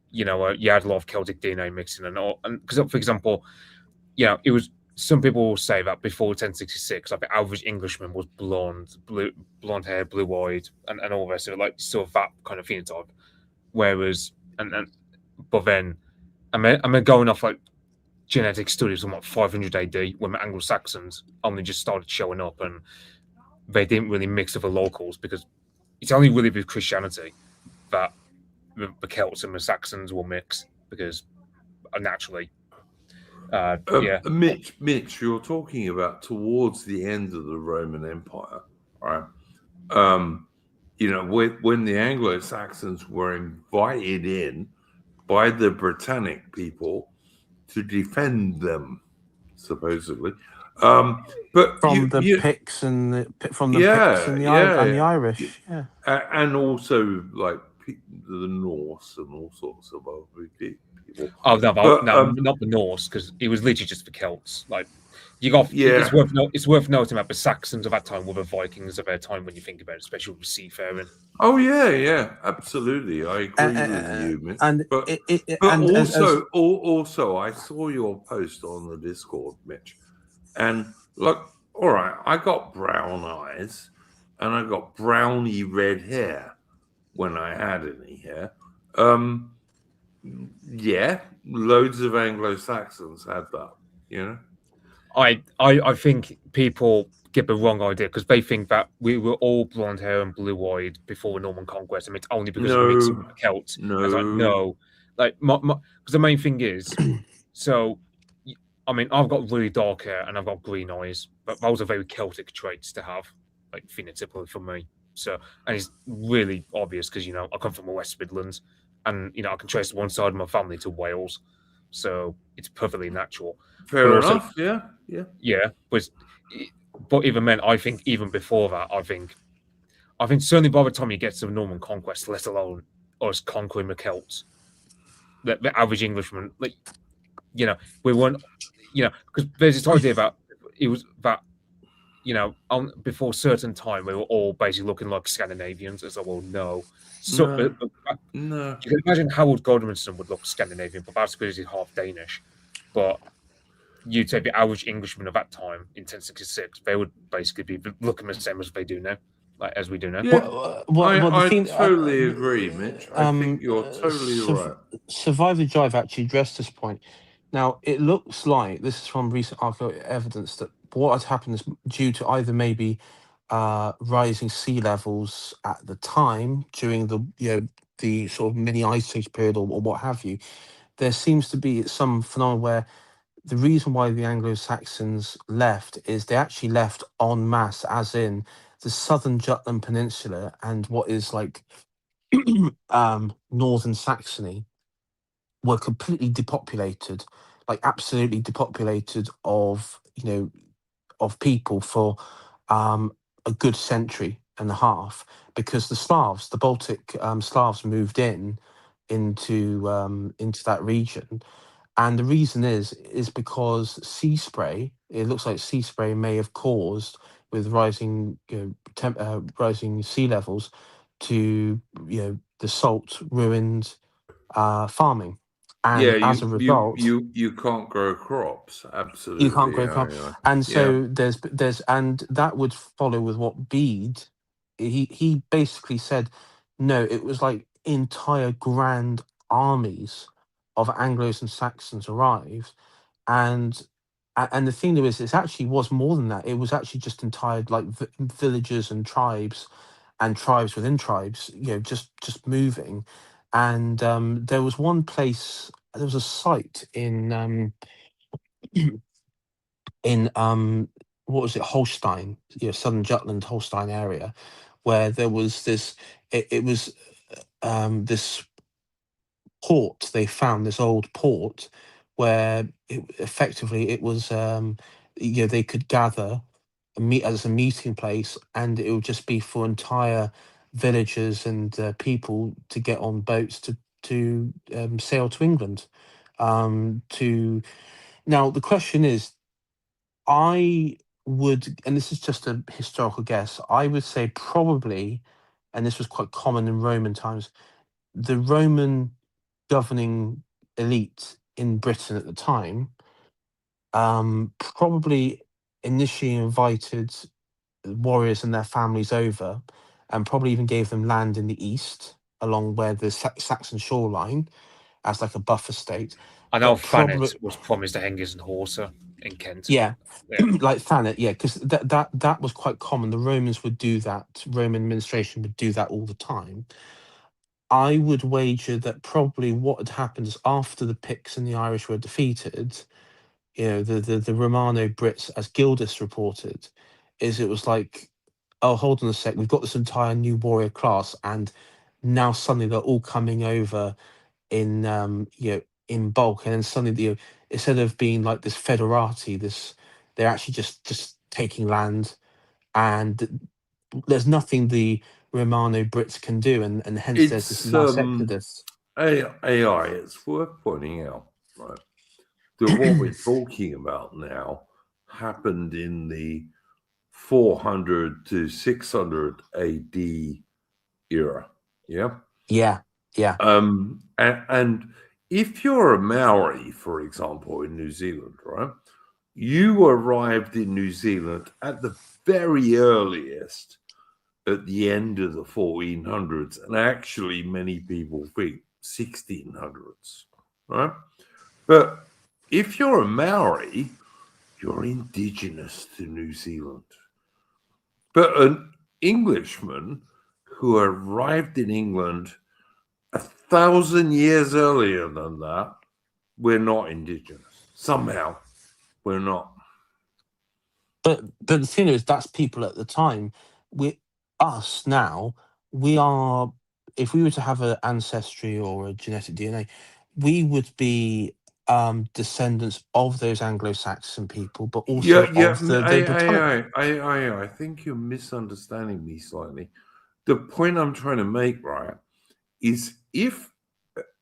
you had a lot of Celtic DNA mixing and all. And because, for example, it was, some people will say that before 1066, like, the average Englishman was blonde hair, blue eyed, and all the rest of it, like sort of that kind of phenotype. Whereas, but then, I'm going off like genetic studies from like 500 AD, when the Anglo-Saxons only just started showing up, and they didn't really mix with the locals, because it's only really with Christianity that the Celts and the Saxons will mix, because naturally. Mitch, you're talking about towards the end of the Roman Empire, right? When the Anglo-Saxons were invited in by the Britannic people to defend them, supposedly. But From the Picts and the Irish, yeah, and also like the Norse and all sorts of other people. Oh no, not the Norse, because it was literally just the Celts. Like, you got, it's worth noting that the Saxons of that time were the Vikings of their time, when you think about it, especially with seafaring. Oh yeah, absolutely. I agree with you, Mitch. And also, I saw your post on the Discord, Mitch, and look, all right, I got brown eyes and I got browny red hair when I had any hair. Yeah, loads of Anglo-Saxons had that, I think people get the wrong idea, because they think that we were all blonde hair and blue-eyed before the Norman conquest. I mean, it's only because of mixing with the Celts. No. It's like, no. Like, because the main thing is, so, I mean, I've got really dark hair and I've got green eyes, but those are very Celtic traits to have, like, phenotypically for me. So, and it's really obvious, because, I come from the West Midlands, and, I can trace one side of my family to Wales. So it's perfectly natural. Fair enough. Yeah. Yeah, but even then, I think even before that, I think certainly by the time you get to the Norman conquest, let alone us conquering the Celts, the average Englishman, like, we weren't, because there's this idea that it was that, before a certain time, we were all basically looking like Scandinavians. As well, no. So, no. You can imagine Harold Godwinson would look Scandinavian, but that's because he's half Danish. But you'd take the average Englishman of that time in 1066, they would basically be looking the same as they do now, like as we do now. Yeah, I totally agree, Mitch. I think you're totally right. Survive the Drive actually addressed this point. Now, it looks like, this is from recent archaeological evidence, that what had happened is due to either maybe rising sea levels at the time during the sort of mini ice age period, or what have you. There seems to be some phenomenon where the reason why the Anglo-Saxons left is they actually left en masse, as in the southern Jutland Peninsula and what is like northern Saxony were completely depopulated, like absolutely depopulated of people for a good century. and a half, because the Slavs, the Baltic Slavs, moved into that region, and the reason is because sea spray. It looks like sea spray may have caused, with rising rising sea levels, to the salt ruined farming, Yeah, and as a result, you can't grow crops. you can't Absolutely. grow Yeah, crop. yeah. And Yeah. so there's and that would follow with what Bede, he basically said, no, it was like entire grand armies of Anglos and Saxons arrived, and and the thing there is, it actually was more than that. It was actually just entire like villages and tribes within tribes, just moving. And there was one place, there was a site in what was it, Holstein, southern Jutland, Holstein area, where there was this. It was this port. They found this old port where effectively it was. They could gather and meet as a meeting place, and it would just be for entire villagers and people to get on boats to sail to England. To Now the question is, I would, and this is just a historical guess, I would say probably, and this was quite common in Roman times, the Roman governing elite in Britain at the time probably initially invited warriors and their families over, and probably even gave them land in the east along where the Saxon shoreline as like a buffer state. I know But probably, Thanet was promised to Hengist and Horsa in Kent. yeah, Yeah. like Thanet, yeah, because that was quite common. The Romans would do that. Roman administration would do that all the time. I would wager that probably what had happened is, after the Picts and the Irish were defeated, the Romano Brits, as Gildas reported, is it was like, oh, hold on a sec, we've got this entire new warrior class, and now suddenly they're all coming over in bulk, and then suddenly instead of being like this federati, they're actually just taking land, and there's nothing the Romano Brits can do, and hence there's this It's mass exodus. AI. It's worth pointing out, right, that what we're talking about now happened in the 400 to 600 AD era. Yeah. Yeah, yeah, And if you're a Maori, for example, in New Zealand, right, you arrived in New Zealand at the very earliest at the end of the 1400s, and actually many people think 1600s, right? But if you're a Maori, you're indigenous to New Zealand. But an Englishman who arrived in England 1,000 years earlier than that, we're not indigenous. Somehow, we're not. but the thing is, that's people at the time. Us now, we are. If we were to have an ancestry or a genetic DNA, we would be descendants of those Anglo-Saxon people, but Yeah, also yeah. of the Britannic. I think you're misunderstanding me slightly. The point I'm trying to make, right, is if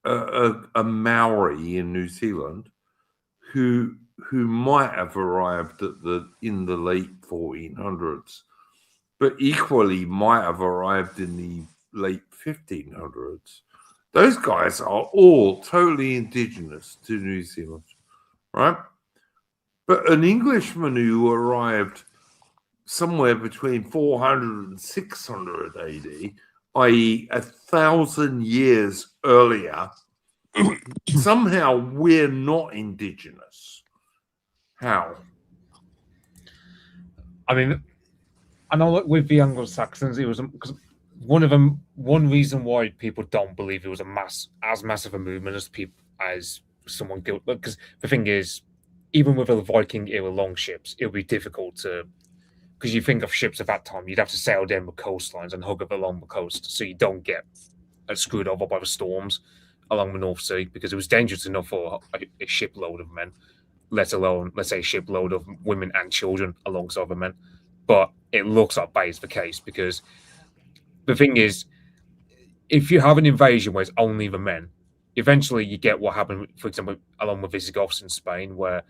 a Maori in New Zealand who might have arrived in the late 1400s, but equally might have arrived in the late 1500s, those guys are all totally indigenous to New Zealand, right? But an Englishman who arrived somewhere between 400 and 600 AD, i.e., 1,000 years earlier, somehow we're not indigenous. How? I mean, I know that with the Anglo-Saxons, it was because one reason why people don't believe it was as massive a movement as someone guilt, because the thing is, even with the Viking era longships, it would be difficult to, because you think of ships at that time, you'd have to sail them with coastlines and hug it along the coast, so you don't get screwed over by the storms along the North Sea, because it was dangerous enough for a shipload of men, let alone, let's say, a shipload of women and children alongside the men. but it looks like that is the case, because the thing is, if you have an invasion where it's only the men, eventually you get what happened, for example, along with Visigoths in Spain, where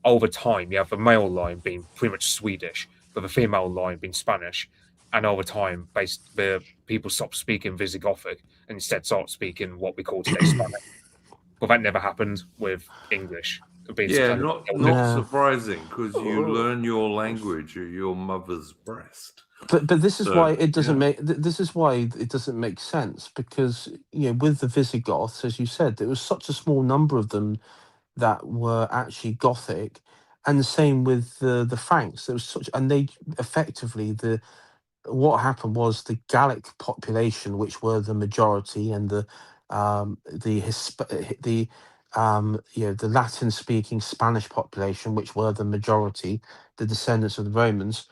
over time you have the male line being pretty much Swedish, but the female line being Spanish, and over time, the people stop speaking Visigothic and instead start speaking what we call today Spanish. But that never happened with English. Being Yeah, kind of not No. surprising, because you learn your language at your mother's breast. But this is So, why it doesn't yeah. make this is why it doesn't make sense, because with the Visigoths, as you said, there was such a small number of them that were actually Gothic, and the same with the Franks. There was such, and they effectively what happened was the Gallic population, which were the majority, and the Latin speaking Spanish population, which were the majority, the descendants of the Romans,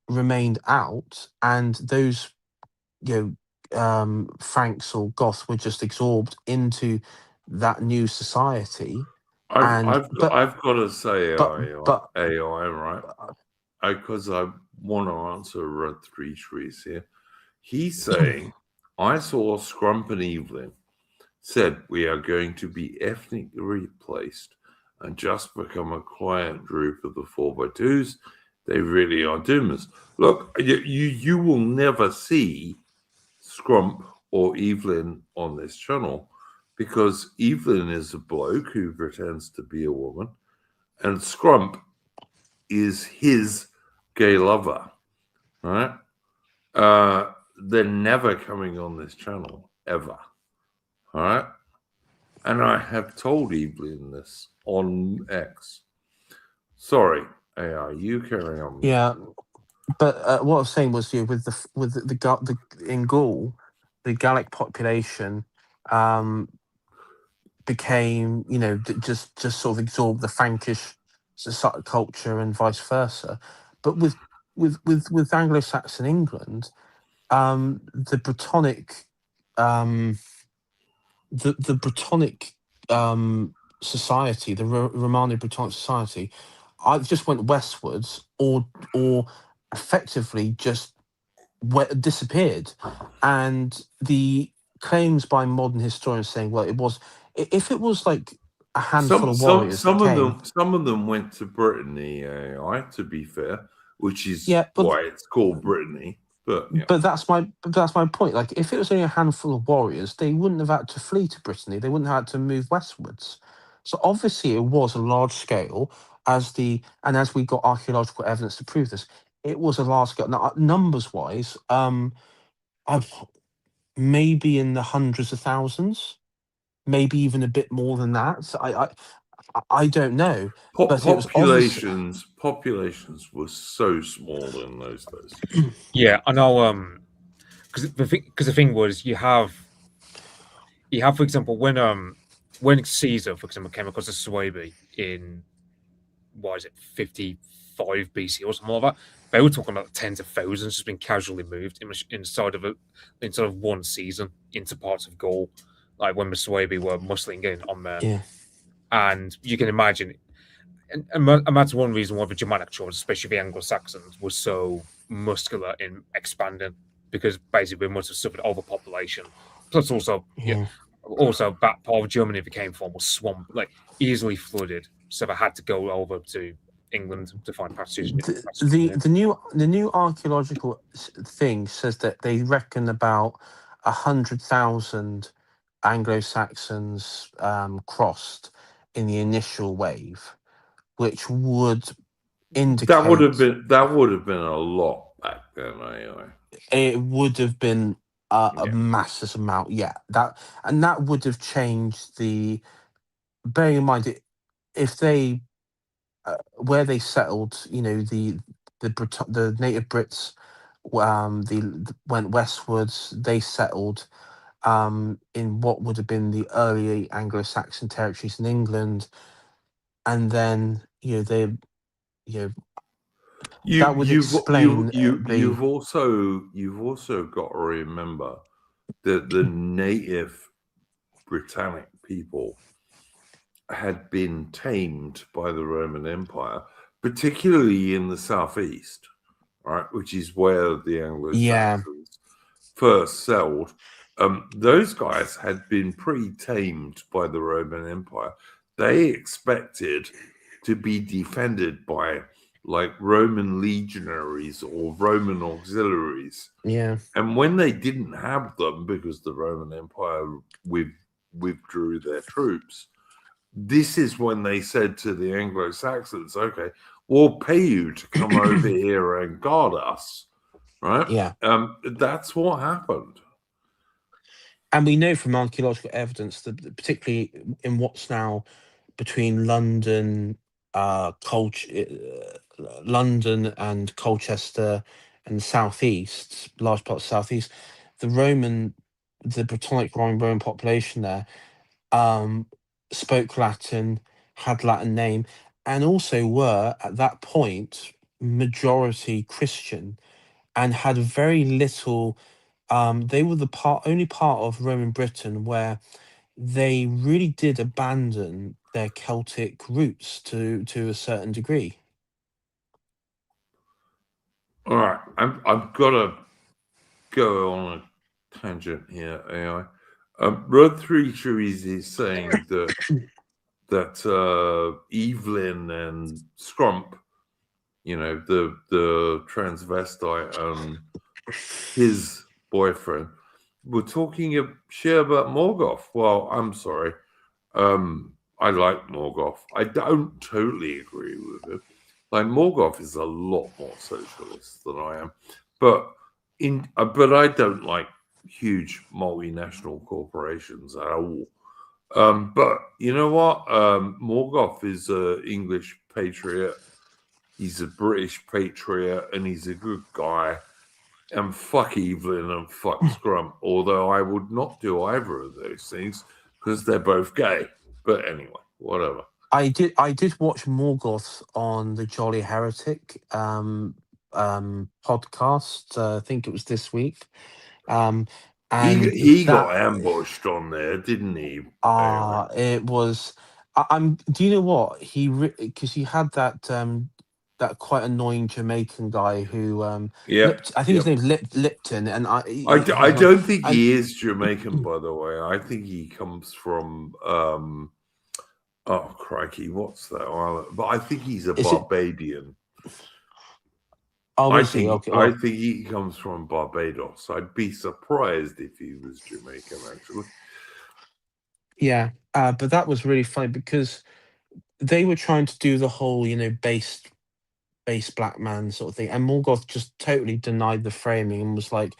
remained out, and those Franks or Goths were just absorbed into that new society. And I've got to say, but but AI, right? Because I want to answer Red Three Trees here. He's saying, I saw Scrump and Evelyn said we are going to be ethnically replaced and just become a quiet group of the 4x2s. They really are doomers. Look, you will never see Scrump or Evelyn on this channel, because Evelyn is a bloke who pretends to be a woman, and Scrump is his gay lover, right? They're never coming on this channel, ever. All right? And I have told Evelyn this on X. Sorry, AI, you carry on. yeah. But what I was saying was, in Gaul, the Gallic population became, just sort of absorbed the Frankish society, culture, and vice versa. But with Anglo-Saxon England, the Brittonic, the Brittonic society, the Romano-Brittonic society, I just went westwards, or effectively just disappeared. And the claims by modern historians saying, well, if it was like a handful of warriors that came. Some of them went to Brittany, AI, to be fair, which is Yeah, why it's called Brittany. But yeah. But that's my point. Like, if it was only a handful of warriors, they wouldn't have had to flee to Brittany. They wouldn't have had to move westwards. So obviously, it was a large scale. As we got archaeological evidence to prove this, it was a large scale. Now, numbers wise, I've maybe in the hundreds of thousands, maybe even a bit more than that. So I don't know, but it was obviously. Populations were so small in those days. Yeah, I know. Because the thing was, you have, for example, when Caesar, for example, came across the Suebi in, what is it, 55 BC or something like that, they were talking about tens of thousands just being casually moved inside of one season into parts of Gaul, like when the Suebi were muscling in on there. Yeah. And you can imagine, and that's one reason why the Germanic tribes, especially the Anglo-Saxons, were so muscular in expanding, because basically we must have suffered overpopulation. Plus, also, also that part of Germany they came from was swamp, like easily flooded, so they had to go over to England to find passage. The new archaeological thing says that they reckon about 100,000 Anglo-Saxons crossed in the initial wave, which would indicate that would have been a lot back then, anyway. It would have been a massive amount, yeah. That would have changed the. Bearing in mind, if they where they settled, the native Brits, went westwards. They settled in what would have been the early Anglo-Saxon territories in England, and then that would explain you've also got to remember that the native Britannic people had been tamed by the Roman Empire, particularly in the southeast, right, which is where the Anglo-Saxons first settled. Those guys had been pretty tamed by the Roman Empire. They expected to be defended by like Roman legionaries or Roman auxiliaries. Yeah. And when they didn't have them because the Roman Empire withdrew their troops, this is when they said to the Anglo-Saxons, okay, we'll pay you to come over here and guard us, right? Yeah. That's what happened. And we know from archaeological evidence that particularly in what's now between London, London and Colchester and the southeast, large parts of the southeast, the Brittonic Roman population there spoke Latin, had Latin name, and also were at that point majority Christian and had very little. They were the only part of Roman Britain where they really did abandon their Celtic roots to a certain degree. All right, I've got to go on a tangent here, AI. Road 3 Trees is saying that Evelyn and Scrump, you know, the transvestite and his boyfriend, were talking shit about Morgoth. Well, I'm sorry. I like Morgoth. I don't totally agree with him. Like Morgoth is a lot more socialist than I am, but I don't like huge multinational corporations at all. But you know what? Morgoth is an English patriot. He's a British patriot, and he's a good guy. And fuck Evelyn and fuck Scrump. Although I would not do either of those things because they're both gay. But anyway, whatever. I did watch Morgoth on the Jolly Heretic podcast. I think it was this week. And he got ambushed on there, didn't he? It was. Do you know what because he had that that quite annoying Jamaican guy who I think his name's Lipton, and I don't think he is Jamaican, by the way. I think he comes from oh crikey, what's that island? But I think he's a Barbadian. I think he comes from Barbados. I'd be surprised if he was Jamaican, actually. Yeah, but that was really funny because they were trying to do the whole, base black man sort of thing, and Morgoth just totally denied the framing and was like,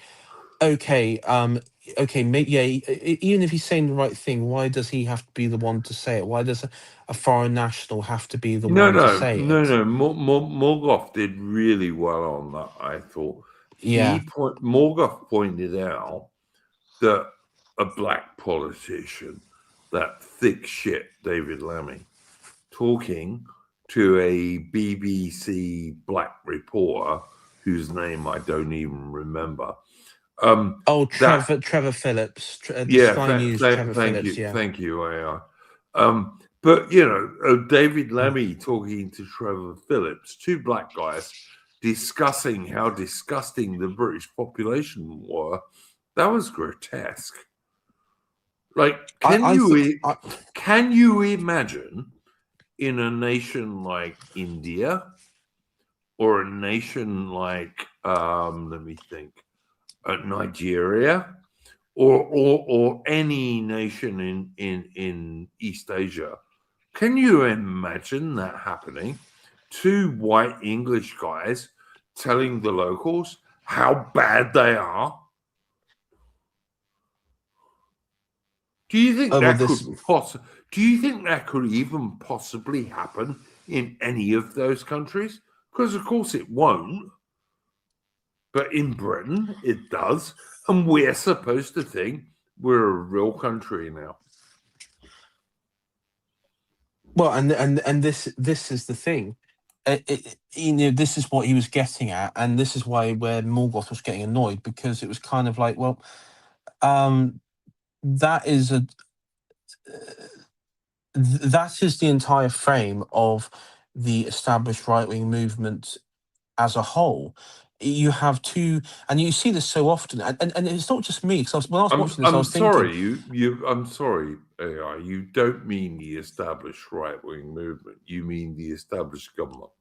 "Okay, even if he's saying the right thing, why does he have to be the one to say it? Why does a foreign national have to be the one to say it?" No. Morgoth did really well on that, I thought. Morgoth pointed out that a black politician, that thick shit David Lammy, talking to a BBC black reporter whose name I don't even remember. Trevor Phillips. Sky News, Trevor Phillips. Thank you, AI. But David Lammy talking to Trevor Phillips, two black guys discussing how disgusting the British population were. That was grotesque. Like, can you imagine in a nation like India or a nation like let me think, Nigeria or any nation in East Asia? Can you imagine that happening? Two white English guys telling the locals how bad they are. Do you think Do you think that could even possibly happen in any of those countries? Because of course it won't. But in Britain, it does, and we're supposed to think we're a real country now. Well, and this is the thing. This is what he was getting at, and this is where Morgoth was getting annoyed, because it was kind of like, well, that is the entire frame of the established right-wing movement as a whole. You have two, and you see this so often, and it's not just me, because when I was watching this, I I'm was thinking, sorry, I'm sorry, AI. You don't mean the established right-wing movement. You mean the established government.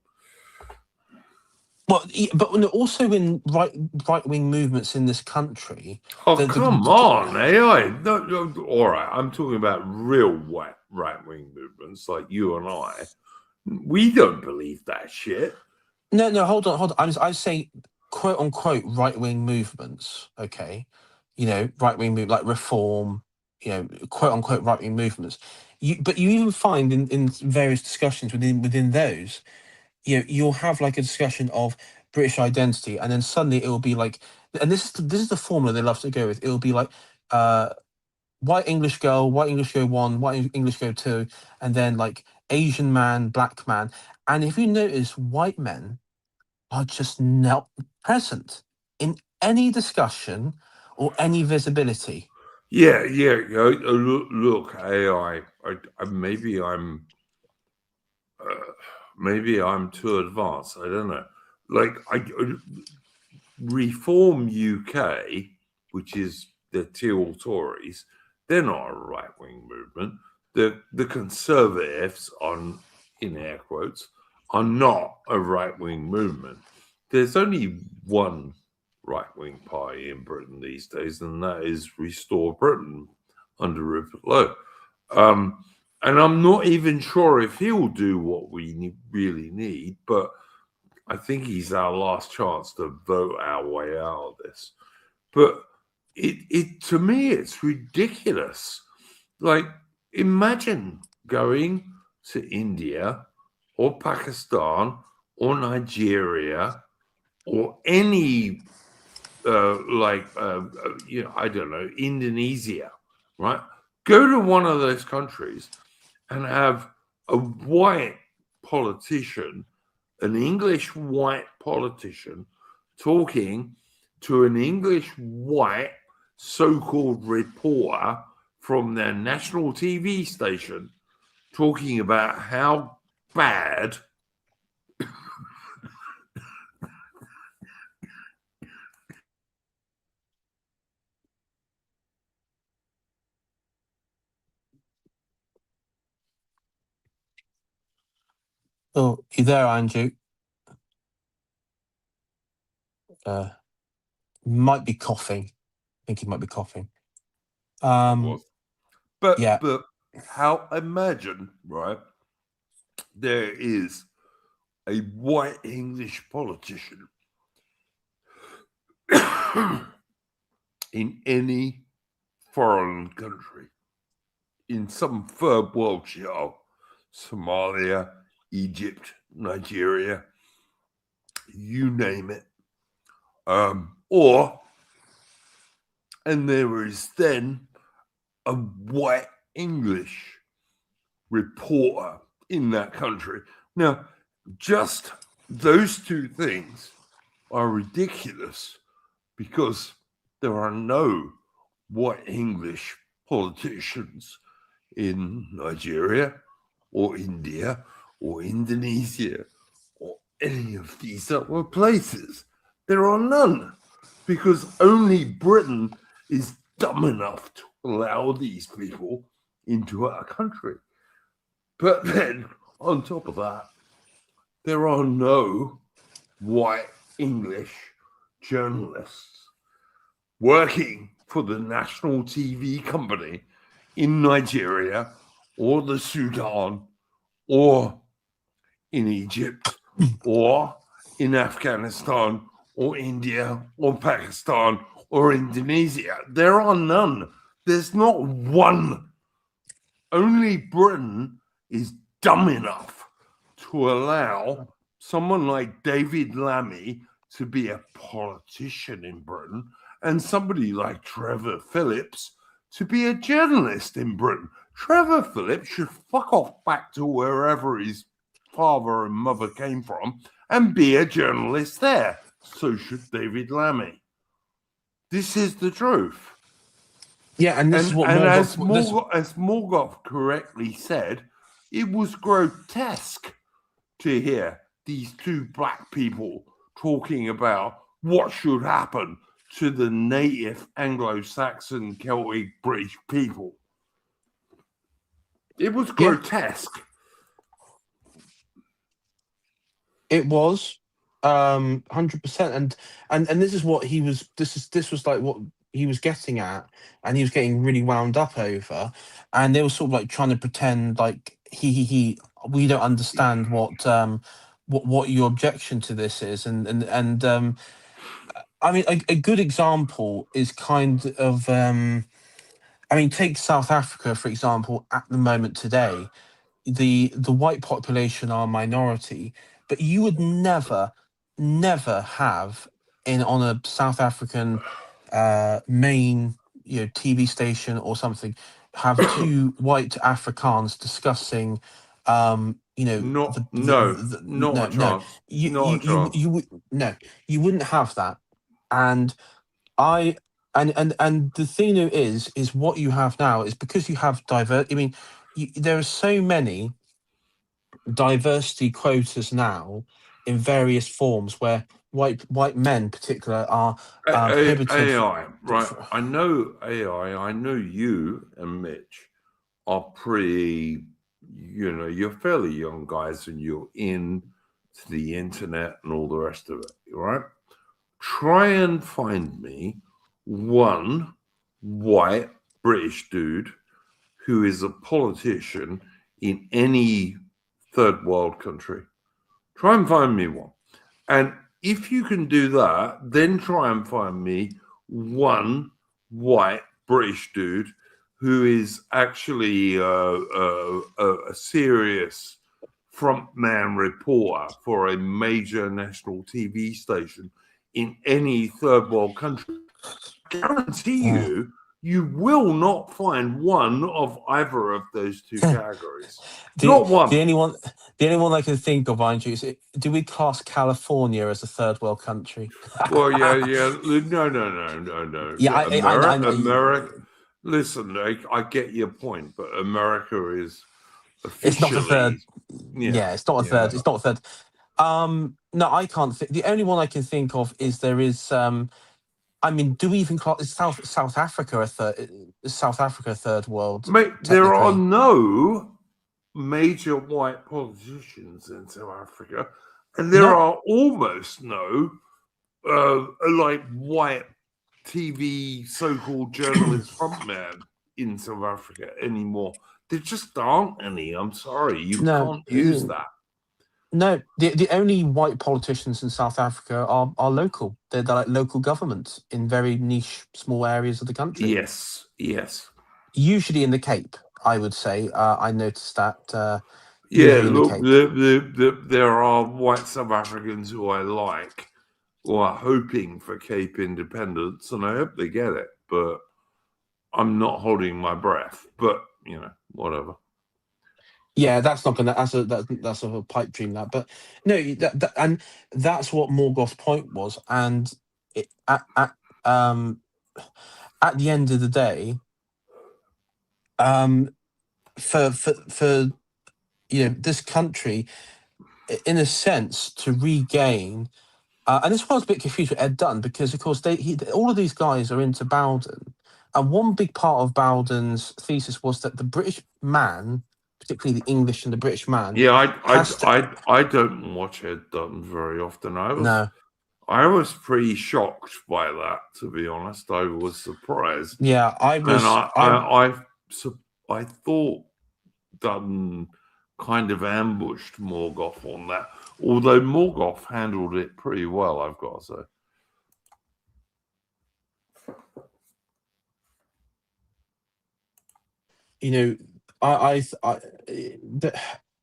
well, but also in right-wing movements in this country. Oh, come on, AI. No, all right, I'm talking about real right-wing movements like you and I. We don't believe that shit. No, hold on. I say quote unquote right-wing movements. Okay, right-wing move like reform. Quote unquote right-wing movements. But you even find in various discussions within those, you'll have like a discussion of British identity, and then suddenly it will be like, and this is the formula they love to go with. It will be like, white English girl, white English girl one, white English girl two, and then like Asian man, black man. And if you notice, white men are just not present in any discussion or any visibility. Yeah. Look, AI. Maybe I'm too advanced. I don't know. Like Reform UK, which is the Teal Tories, they're not a right-wing movement. The Conservatives, in air quotes, are not a right-wing movement. There's only one right-wing party in Britain these days, and that is Restore Britain under Rupert Lowe. And I'm not even sure if he'll do what we really need, but I think he's our last chance to vote our way out of this. But it to me, it's ridiculous. Like, imagine going to India or Pakistan or Nigeria or any I don't know, Indonesia, right? Go to one of those countries and have a white politician, an English white politician, talking to an English white so-called reporter from their national TV station, talking about how bad Oh, you there, Andrew? Might be coughing. I think he might be coughing. But Yeah. how, imagine, right? There is a white English politician in any foreign country, in some third world show, Somalia, Egypt, Nigeria, you name it. And there is then a white English reporter in that country. Now, just those two things are ridiculous because there are no white English politicians in Nigeria or India or Indonesia or any of these other places. There are none, because only Britain is dumb enough to allow these people into our country. But then, on top of that, there are no white English journalists working for the national TV company in Nigeria or the Sudan or in Egypt or in Afghanistan or India or Pakistan or Indonesia. There are none. There's not one. Only Britain is dumb enough to allow someone like David Lammy to be a politician in Britain and somebody like Trevor Phillips to be a journalist in Britain. Trevor Phillips should fuck off back to wherever his father and mother came from and be a journalist there. So should David Lammy. This is the truth. Yeah, and this is what as Morgoth correctly said, it was grotesque to hear these two black people talking about what should happen to the native Anglo-Saxon Celtic British people. It was grotesque. It was 100%, and this is what he was. This was like what he was getting at, and he was getting really wound up over, and they were sort of like trying to pretend like he we don't understand what your objection to this is, and I mean a good example is kind of I mean take South Africa for example at the moment today. The white population are a minority, but you would never have on a South African main TV station or something have two white Afrikaans discussing Not no a chance. Not a chance. you would no, you wouldn't have that. And I and the thing is what you have now is because you have I mean there are so many diversity quotas now in various forms where white men in particular are prohibited AI, right? I know AI. I know you and Mitch are pretty, you're fairly young guys and you're in to the internet and all the rest of it, right? Try and find me one white British dude who is a politician in any third world country. Try and find me one. And if you can do that, then try and find me one white British dude who is actually a serious frontman reporter for a major national TV station in any third world country. I guarantee you will not find one of either of those two categories. Not one. The only one I can think of, mind you, is do we class California as a third world country? Well, yeah. No. Yeah, America. Listen, I get your point, but America is officially. It's not a third. Yeah, it's not a third. It's not a third. No, I can't think. The only one I can think of is there is. I mean, do we even call South Africa a third? Is South Africa a third world? Mate, there are no major white politicians in South Africa, and there are almost no like white TV so-called journalist frontman in South Africa anymore. There just aren't any. I'm sorry, you can't use that. No, the only white politicians in South Africa are local. They're like local governments in very niche, small areas of the country. Yes. Usually in the Cape, I would say. I noticed that. Look, there are white South Africans who I like, who are hoping for Cape independence, and I hope they get it. But I'm not holding my breath. But whatever. Yeah, that's not gonna. That's a pipe dream. But no, and that's what Morgoth's point was. And at the end of the day, for this country, in a sense, to regain. And this was a bit confused with Ed Dutton because, of course, all of these guys are into Bowden, and one big part of Bowden's thesis was that the British man, particularly the English and the British man. Yeah, I don't watch Ed Dutton very often. I was pretty shocked by that, to be honest. I was surprised. Yeah, I was. And I thought Dutton kind of ambushed Morgoth on that, although Morgoth handled it pretty well, I've got to say.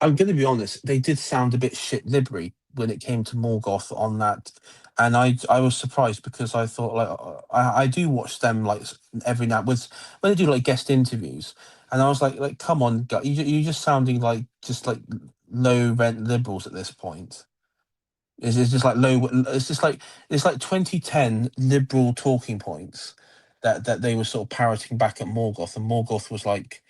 I'm going to be honest. They did sound a bit shit libbery when it came to Morgoth on that, and I was surprised because I thought like I do watch them like every now when they do like guest interviews, and I was like come on, you're just sounding like just like low rent liberals at this point. It's just like low. It's like 2010 liberal talking points that they were sort of parroting back at Morgoth, and Morgoth was like,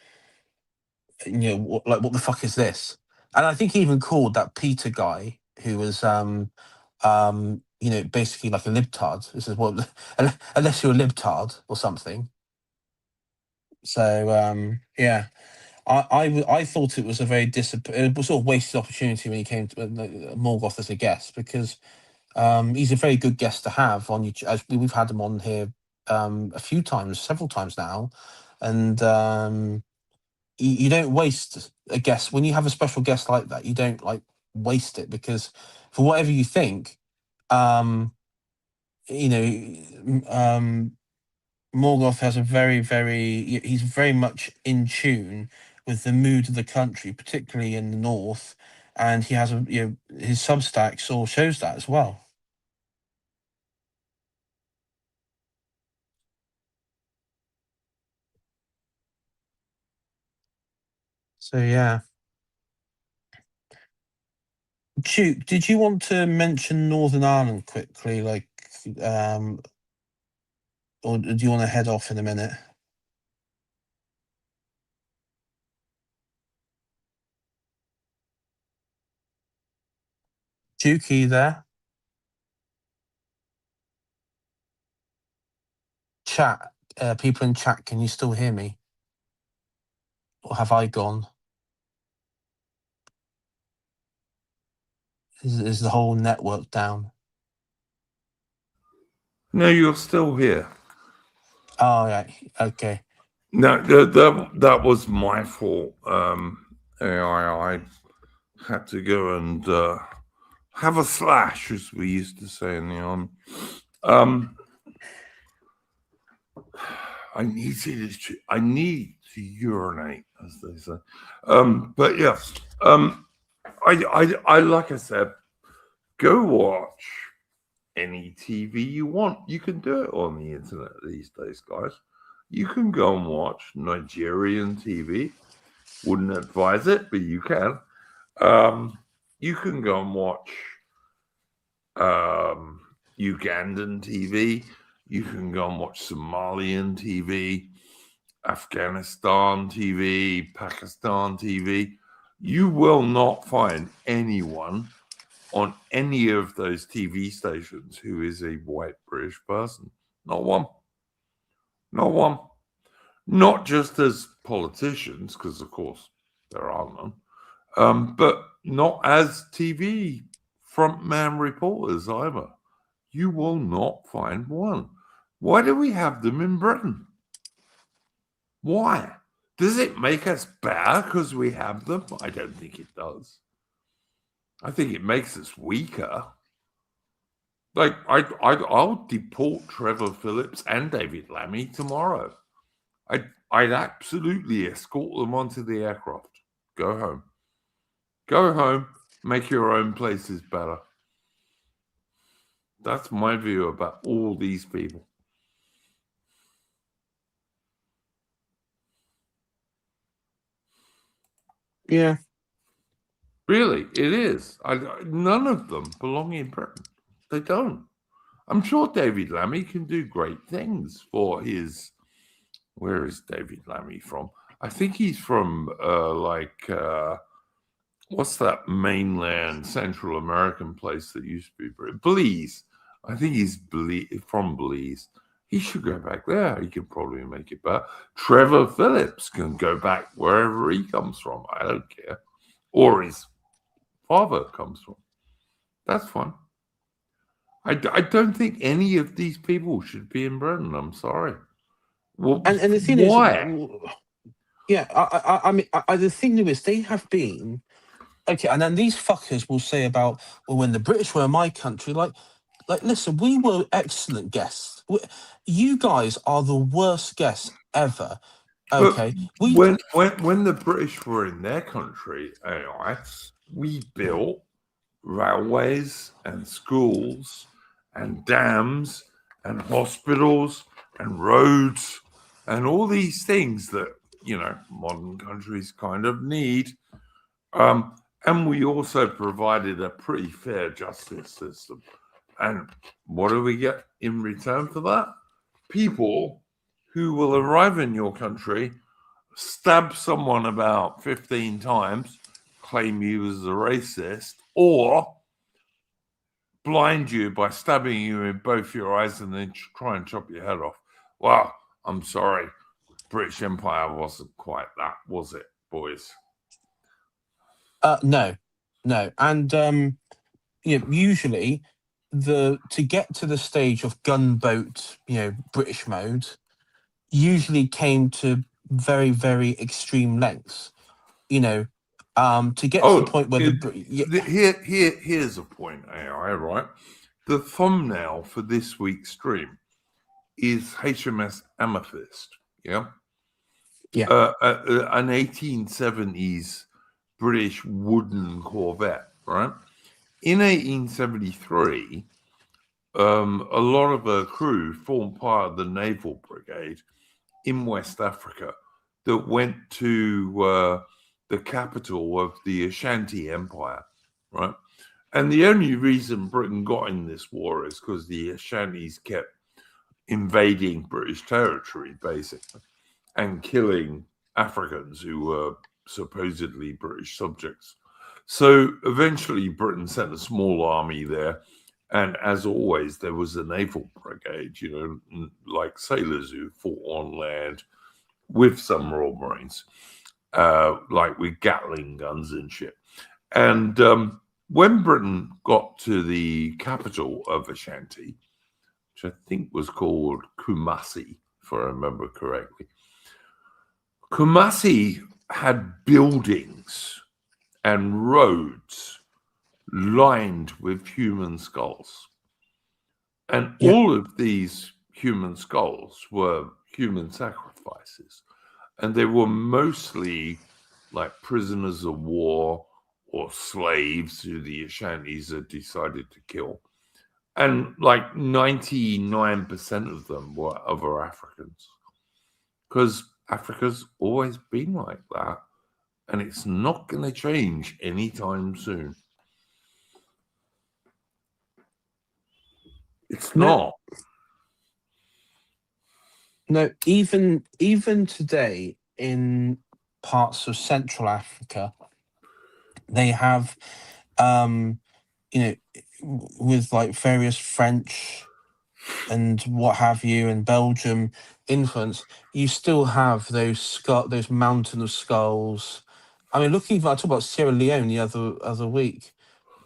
like what the fuck is this? And I think he even called that Peter guy who was, basically like a libtard. This is what, unless you're a libtard or something. So yeah, I thought it was a very it was sort of wasted opportunity when he came to Morgoth as a guest, because he's a very good guest to have on YouTube. As we've had him on here a few times, several times now, and you don't waste a guest when you have a special guest like that. You don't like waste it, because for whatever you think, um, you know, Morgoth has a he's very much in tune with the mood of the country, particularly in the north, and he has his Substack sort of shows that as well. So yeah. Duke, did you want to mention Northern Ireland quickly, or do you want to head off in a minute? Duke, are you there? Chat, people in chat, can you still hear me? Or have I gone? Is the whole network down? No, you're still here. Oh, yeah. Okay. No, that was my fault. I had to go and have a slash, as we used to say in the army. I need to urinate, as they say. But yes, I like I said, go watch any TV you want. You can do it on the internet these days, guys. You can go and watch Nigerian TV. Wouldn't advise it, but you can. You can go and watch Ugandan TV. You can go and watch Somalian TV, Afghanistan TV, Pakistan TV. You will not find anyone on any of those TV stations who is a white British person. Not one. Not one. Not just as politicians, because of course there are none, but not as TV frontman reporters either. You will not find one. Why do we have them in Britain? Why? Does it make us better because we have them? I don't think it does. I think it makes us weaker. Like, I'll deport Trevor Phillips and David Lammy tomorrow. I'd absolutely escort them onto the aircraft. Go home. Go home. Make your own places better. That's my view about all these people. Yeah. Really, it is. None of them belong in Britain. They don't. I'm sure David Lammy can do great things for his... Where is David Lammy from? I think he's from what's that mainland Central American place that used to be Britain? Belize. I think he's from Belize. He should go back there. He could probably make it better. Trevor Phillips can go back wherever he comes from. I don't care. Or his father comes from. That's fine. I don't think any of these people should be in Britain. I'm sorry. Well, and the thing why? is, yeah, I mean, the thing is, they have been okay, and then these fuckers will say about, well, when the British were in my country, like, listen, we were excellent guests. You guys are the worst guests ever. Okay, when the British were in their country, we built railways and schools and dams and hospitals and roads and all these things that modern countries kind of need. And we also provided a pretty fair justice system. And what do we get in return for that? People who will arrive in your country, stab someone about 15 times, claim he was a racist, or blind you by stabbing you in both your eyes and then try and chop your head off. Well, I'm sorry, British Empire wasn't quite that, was it, boys? No, and usually to get to the stage of gunboat, British mode, usually came to very, very extreme lengths. To get to the point where here's a point, AI, right? The thumbnail for this week's stream is HMS Amethyst, yeah? An 1870s British wooden corvette, right? In 1873, a lot of her crew formed part of the naval brigade in West Africa that went to the capital of the Ashanti Empire, right? And the only reason Britain got in this war is because the Ashantis kept invading British territory, basically, and killing Africans who were supposedly British subjects. So eventually Britain sent a small army there. And as always, there was a naval brigade, like sailors who fought on land with some Royal Marines, like with Gatling guns and shit. And when Britain got to the capital of Ashanti, which I think was called Kumasi, if I remember correctly, Kumasi had buildings and roads lined with human skulls. And all of these human skulls were human sacrifices. And they were mostly like prisoners of war or slaves who the Ashantis had decided to kill. And like 99% of them were other Africans. Because Africa's always been like that. And it's not going to change anytime soon. It's not. No, even today in parts of Central Africa, they have, with like various French and what have you, and Belgium influence, you still have those mountain of skulls. I mean, I talked about Sierra Leone the other week.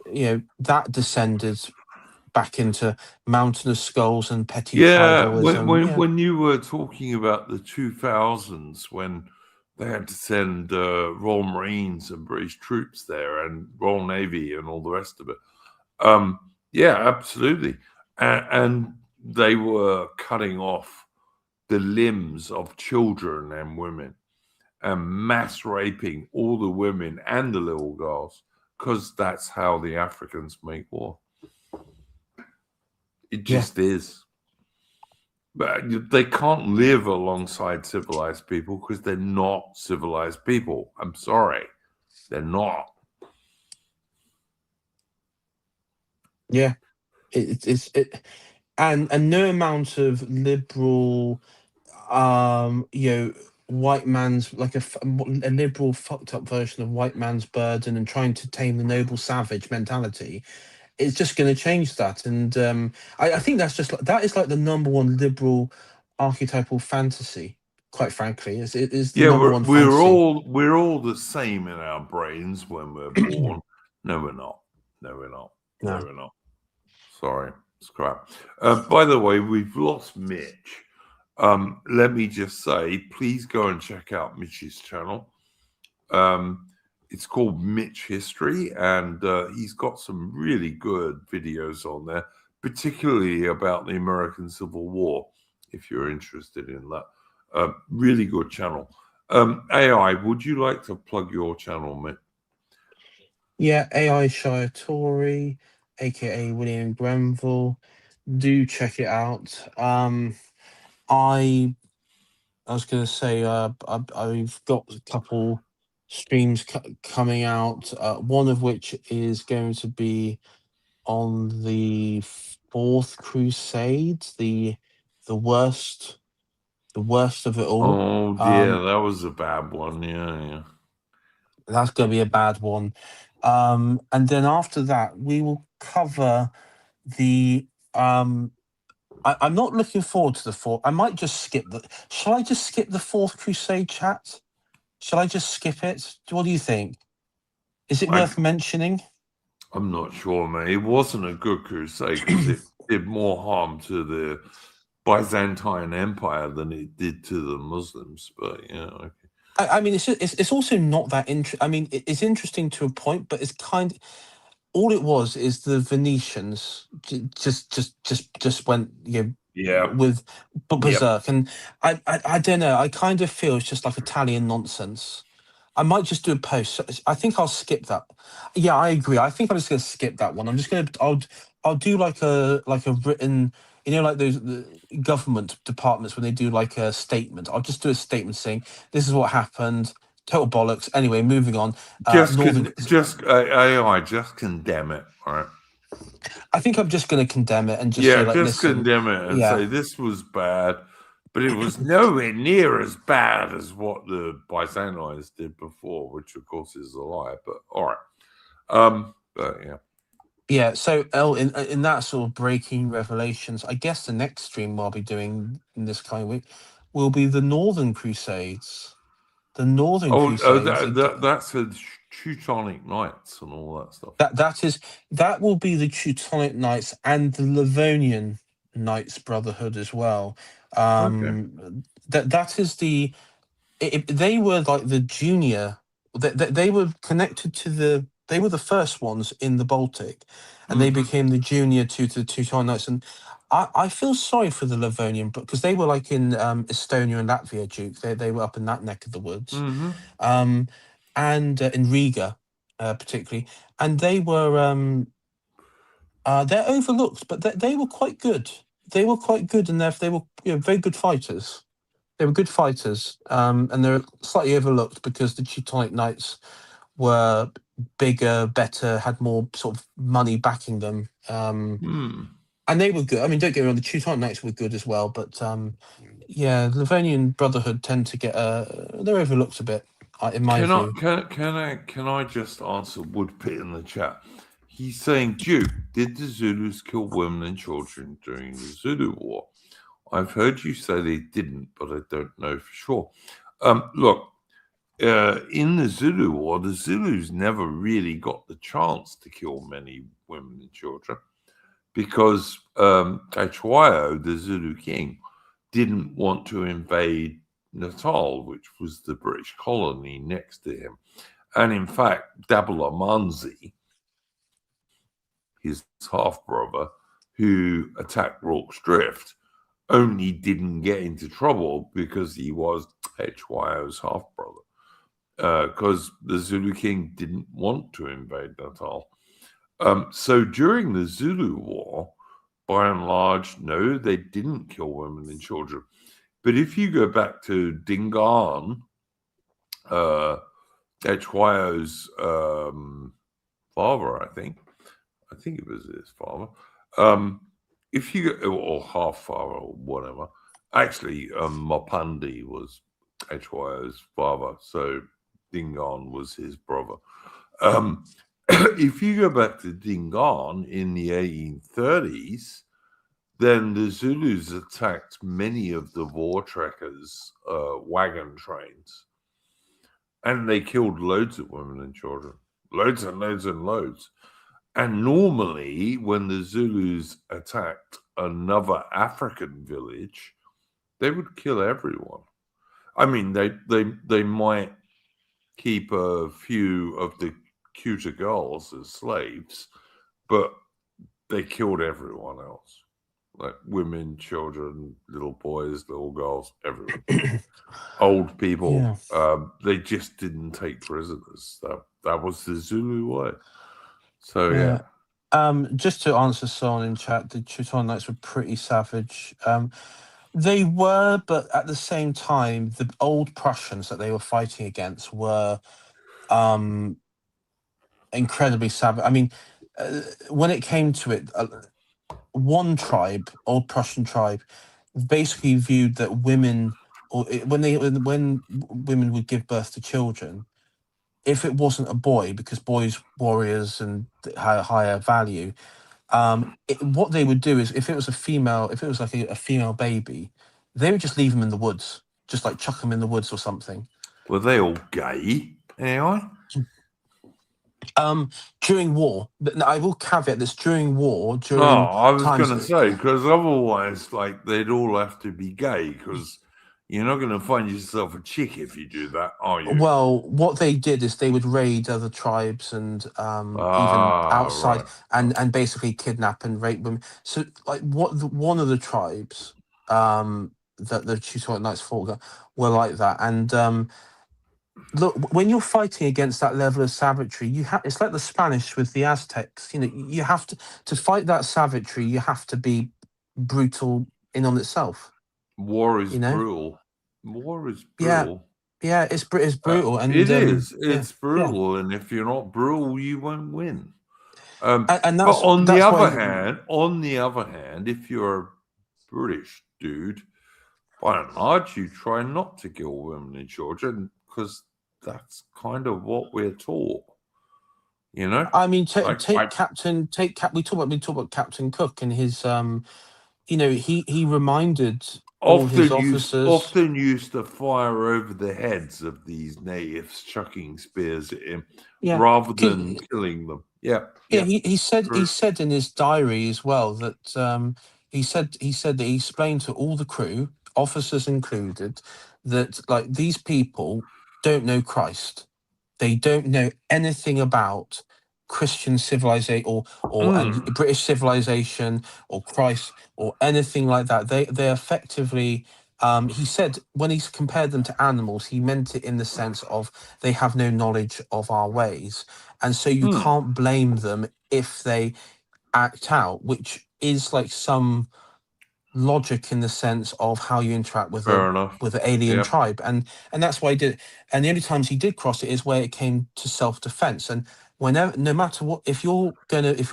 That descended back into mountain of skulls and petty tribalism. When you were talking about the 2000s, when they had to send Royal Marines and British troops there and Royal Navy and all the rest of it, yeah, absolutely. And they were cutting off the limbs of children and women and mass raping all the women and the little girls, because that's how the Africans make war. It just is. But they can't live alongside civilized people because they're not civilized people. I'm sorry. They're not. Yeah. And no amount of liberal, white man's, like a liberal fucked up version of white man's burden and trying to tame the noble savage mentality, it's just going to change that. And I think that is like the number one liberal archetypal fantasy. Quite frankly, it is the number one fantasy. We're all the same in our brains when we're born. No, we're not. No, we're not. No, we're not. Sorry, it's crap. By the way, we've lost Mitch. Let me just say, please go and check out Mitch's channel. It's called Mitch History, and he's got some really good videos on there, particularly about the American Civil War, if you're interested in that. Really good channel. AI, would you like to plug your channel, Mitch? Yeah, AI Shire Tory, aka William Grenville. Do check it out. I was going to say, I've got a couple streams coming out. One of which is going to be on the Fourth Crusade, the worst of it all. Oh dear, that was a bad one. Yeah. That's going to be a bad one. And then after that, we will cover the. I'm not looking forward to the fourth. I might just skip the. Shall I just skip the Fourth Crusade chat? Shall I just skip it? What do you think? Is it worth mentioning? I'm not sure, man. It wasn't a good crusade because it did more harm to the Byzantine Empire than it did to the Muslims. But yeah, okay. I mean, it's also not that interesting. I mean, it's interesting to a point, but it's kind. All it was is the Venetians just went with berserk, and I don't know. I kind of feel it's just like Italian nonsense. I might just do a post. I think I'll skip that. Yeah, I agree. I think I'm just going to skip that one. I'm just going to. I'll do like a written. Like those the government departments when they do like a statement. I'll just do a statement saying this is what happened. Total bollocks. Anyway, moving on. Just AI, just condemn it, all right? I think I'm just going to condemn it and just say, like, just listen, condemn it and say this was bad, but it was nowhere near as bad as what the Byzantines did before, which of course is a lie. But all right, but yeah. Yeah, so in that sort of breaking revelations, I guess the next stream I'll be doing in this kind of week will be the Northern Crusades. The Northern Crusades. That's the Teutonic Knights and all that stuff. That will be the Teutonic Knights and the Livonian Knights Brotherhood as well. That is the. They were like the junior. They were connected to the. They were the first ones in the Baltic, and they became the junior to the Teutonic Knights. And I feel sorry for the Livonian, but because they were like in Estonia and Latvia, Duke. They were up in that neck of the woods, and in Riga, particularly, and they were they're overlooked, but they were quite good. They were quite good, and they were very good fighters. They were good fighters, and they're slightly overlooked because the Teutonic Knights were bigger, better, had more sort of money backing them, and they were good. I mean, don't get me wrong, the Teutonic Knights were good as well, but the Livonian Brotherhood tend to get they're overlooked a bit, in my view. Can I just answer Woodpit in the chat? He's saying, Duke, did the Zulus kill women and children during the Zulu War? I've heard you say they didn't, but I don't know for sure. Look, in the Zulu War, the Zulus never really got the chance to kill many women and children because Cetshwayo, the Zulu king, didn't want to invade Natal, which was the British colony next to him. And in fact, Dabula Manzi, his half-brother, who attacked Rorke's Drift, only didn't get into trouble because he was Cetshwayo's half-brother, because the Zulu king didn't want to invade Natal. So during the Zulu War, by and large, no, they didn't kill women and children. But if you go back to Dingaan, Cetshwayo's father, I think it was his father. If you go, or half father or whatever, actually, Mapandi was Cetshwayo's father, so Dingaan was his brother. If you go back to Dingaan in the 1830s, then the Zulus attacked many of the Voortrekkers' wagon trains, and they killed loads of women and children, loads and loads and loads. And normally, when the Zulus attacked another African village, they would kill everyone. I mean, they might keep a few of the cuter girls as slaves, but they killed everyone else. Like women, children, little boys, little girls, everyone. Old people. Yeah. They just didn't take prisoners. That was the Zulu way. So yeah. Just to answer someone in chat, the Teutonic Knights were pretty savage. They were, but at the same time, the old Prussians that they were fighting against were incredibly savage. I mean, when it came to it, one tribe, Old Prussian tribe, basically viewed that women, or when women would give birth to children, if it wasn't a boy, because boys warriors and higher value, what they would do is if it was a female, if it was like a female baby, they would just leave them in the woods, just like chuck them in the woods or something. Were they all gay, AI? During war, but I will caveat this: during war, No, during I was times. going to say, because otherwise, like, they'd all have to be gay, because you're not going to find yourself a chick if you do that, are you? Well, what they did is they would raid other tribes and even Ah, outside right. and basically kidnap and rape women. So, like, one of the tribes that the Teutonic Knights fought were like that. And look, when you're fighting against that level of savagery, it's like the Spanish with the Aztecs. You know, you have to fight that savagery. You have to be brutal in on itself. War is You know, brutal. War is yeah, brutal. yeah. It's brutal, and It is. yeah, It's yeah. brutal, and if you're not brutal, you won't win. And But that's why. on the other hand, if you're a British dude, by and large, you try not to kill women and children because that's kind of what we're taught. You know, I mean, like we talk about Captain Cook and his you know, he reminded all his officers. often used to fire over the heads of these natives, chucking spears at him Yeah, rather than killing them. Yeah, yeah. yeah. He said in his diary as well that he said that he explained to all the crew, officers included, that like these people don't know Christ. They don't know anything about Christian civilization or and British civilization or Christ or anything like that. They effectively. He said when he compared them to animals, he meant it in the sense of they have no knowledge of our ways, and so you can't blame them if they act out, which is like some logic in the sense of how you interact with Fair enough. an alien Yeah. tribe, and that's why he did it. And the only times he did cross it is where it came to self-defense. And whenever, no matter what, if your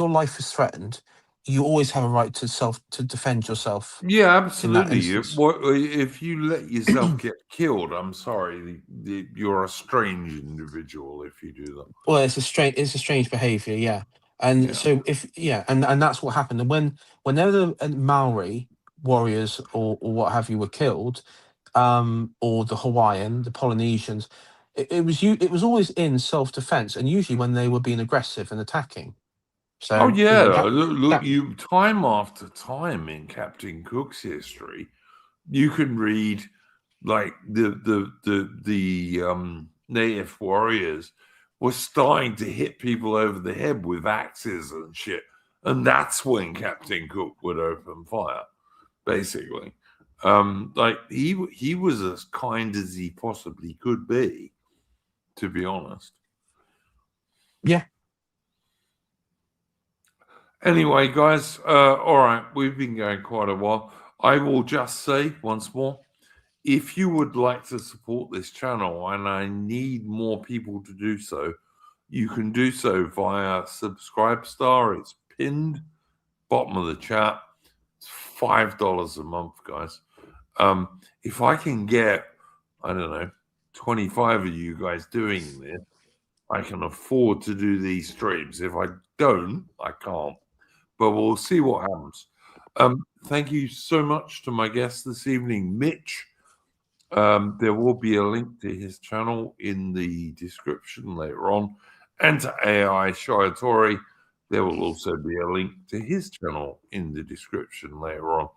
life is threatened, you always have a right to defend yourself Yeah, in that absolutely. instance. If you let yourself get killed, I'm sorry, you're a strange individual if you do that. Well, it's a strange behavior, yeah. And Yeah. so and that's what happened. And whenever the Maori warriors or what have you were killed, or the Hawaiian, the Polynesians, it was always in self-defense, and usually when they were being aggressive and attacking. Oh So yeah, look, that you time after time in Captain Cook's history, you can read like the native warriors were starting to hit people over the head with axes and shit, and that's when Captain Cook would open fire, basically. Like he was as kind as he possibly could be, to be honest. yeah. Anyway, guys, all right, we've been going quite a while. I will just say once more, if you would like to support this channel, and I need more people to do so, you can do so via Subscribestar. It's pinned bottom of the chat. It's $5 a month, guys. If I can get, I don't know, 25 of you guys doing this, I can afford to do these streams. If I don't, I can't. But we'll see what happens. Thank you so much to my guest this evening, Mitch. There will be a link to his channel in the description later on, and to AI Shiatori. There will also be a link to his channel in the description later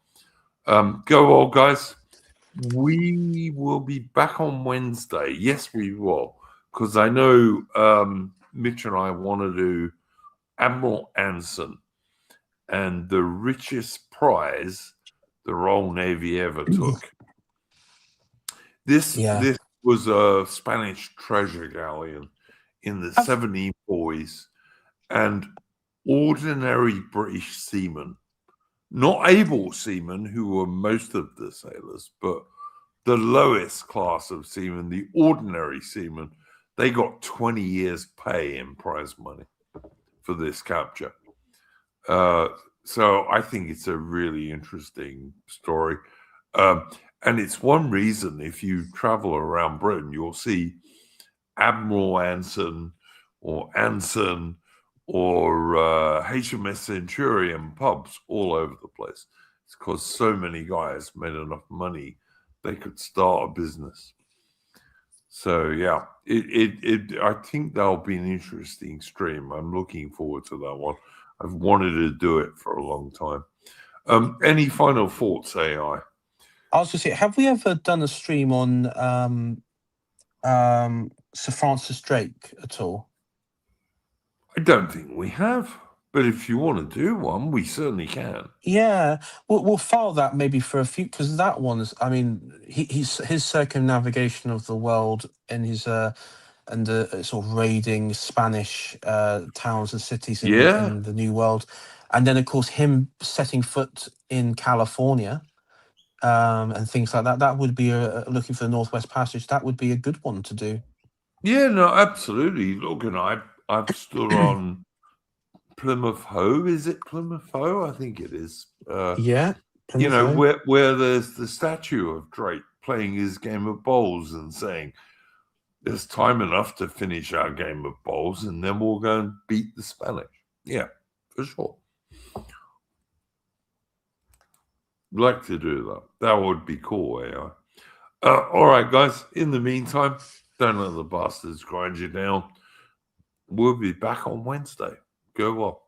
on. Go all, guys. We will be back on Wednesday. Yes, we will, because I know Mitch and I want to do Admiral Anson and the richest prize the Royal Navy ever took. This was a Spanish treasure galleon in the 1740s, and ordinary British seamen, not able seamen who were most of the sailors, but the lowest class of seamen, the ordinary seamen, they got 20 years pay in prize money for this capture. So I think it's a really interesting story. And it's one reason, if you travel around Britain, you'll see Admiral Anson or Anson or HMS Centurion pubs all over the place. It's because so many guys made enough money they could start a business. So yeah, I think that'll be an interesting stream. I'm looking forward to that one. I've wanted to do it for a long time. Any final thoughts, AI? I was going to say, have we ever done a stream on Sir Francis Drake at all? I don't think we have, but if you want to do one, we certainly can. Yeah, we'll file that maybe for a few, because that one is, I mean, his circumnavigation of the world and his and sort of raiding Spanish towns and cities in the New World, and then of course him setting foot in California and things like that. That would be looking for the Northwest Passage. That would be a good one to do. Yeah, no, absolutely. Look, and I've stood on Plymouth Hoe. Is it Plymouth Hoe? I think it is. Yeah, you know, where there's the statue of Drake playing his game of bowls and saying, "There's time enough to finish our game of bowls, and then we'll go and beat the Spanish." Yeah, for sure. Like to do that. That would be cool, AI. All right, guys. In the meantime, don't let the bastards grind you down. We'll be back on Wednesday. Go well.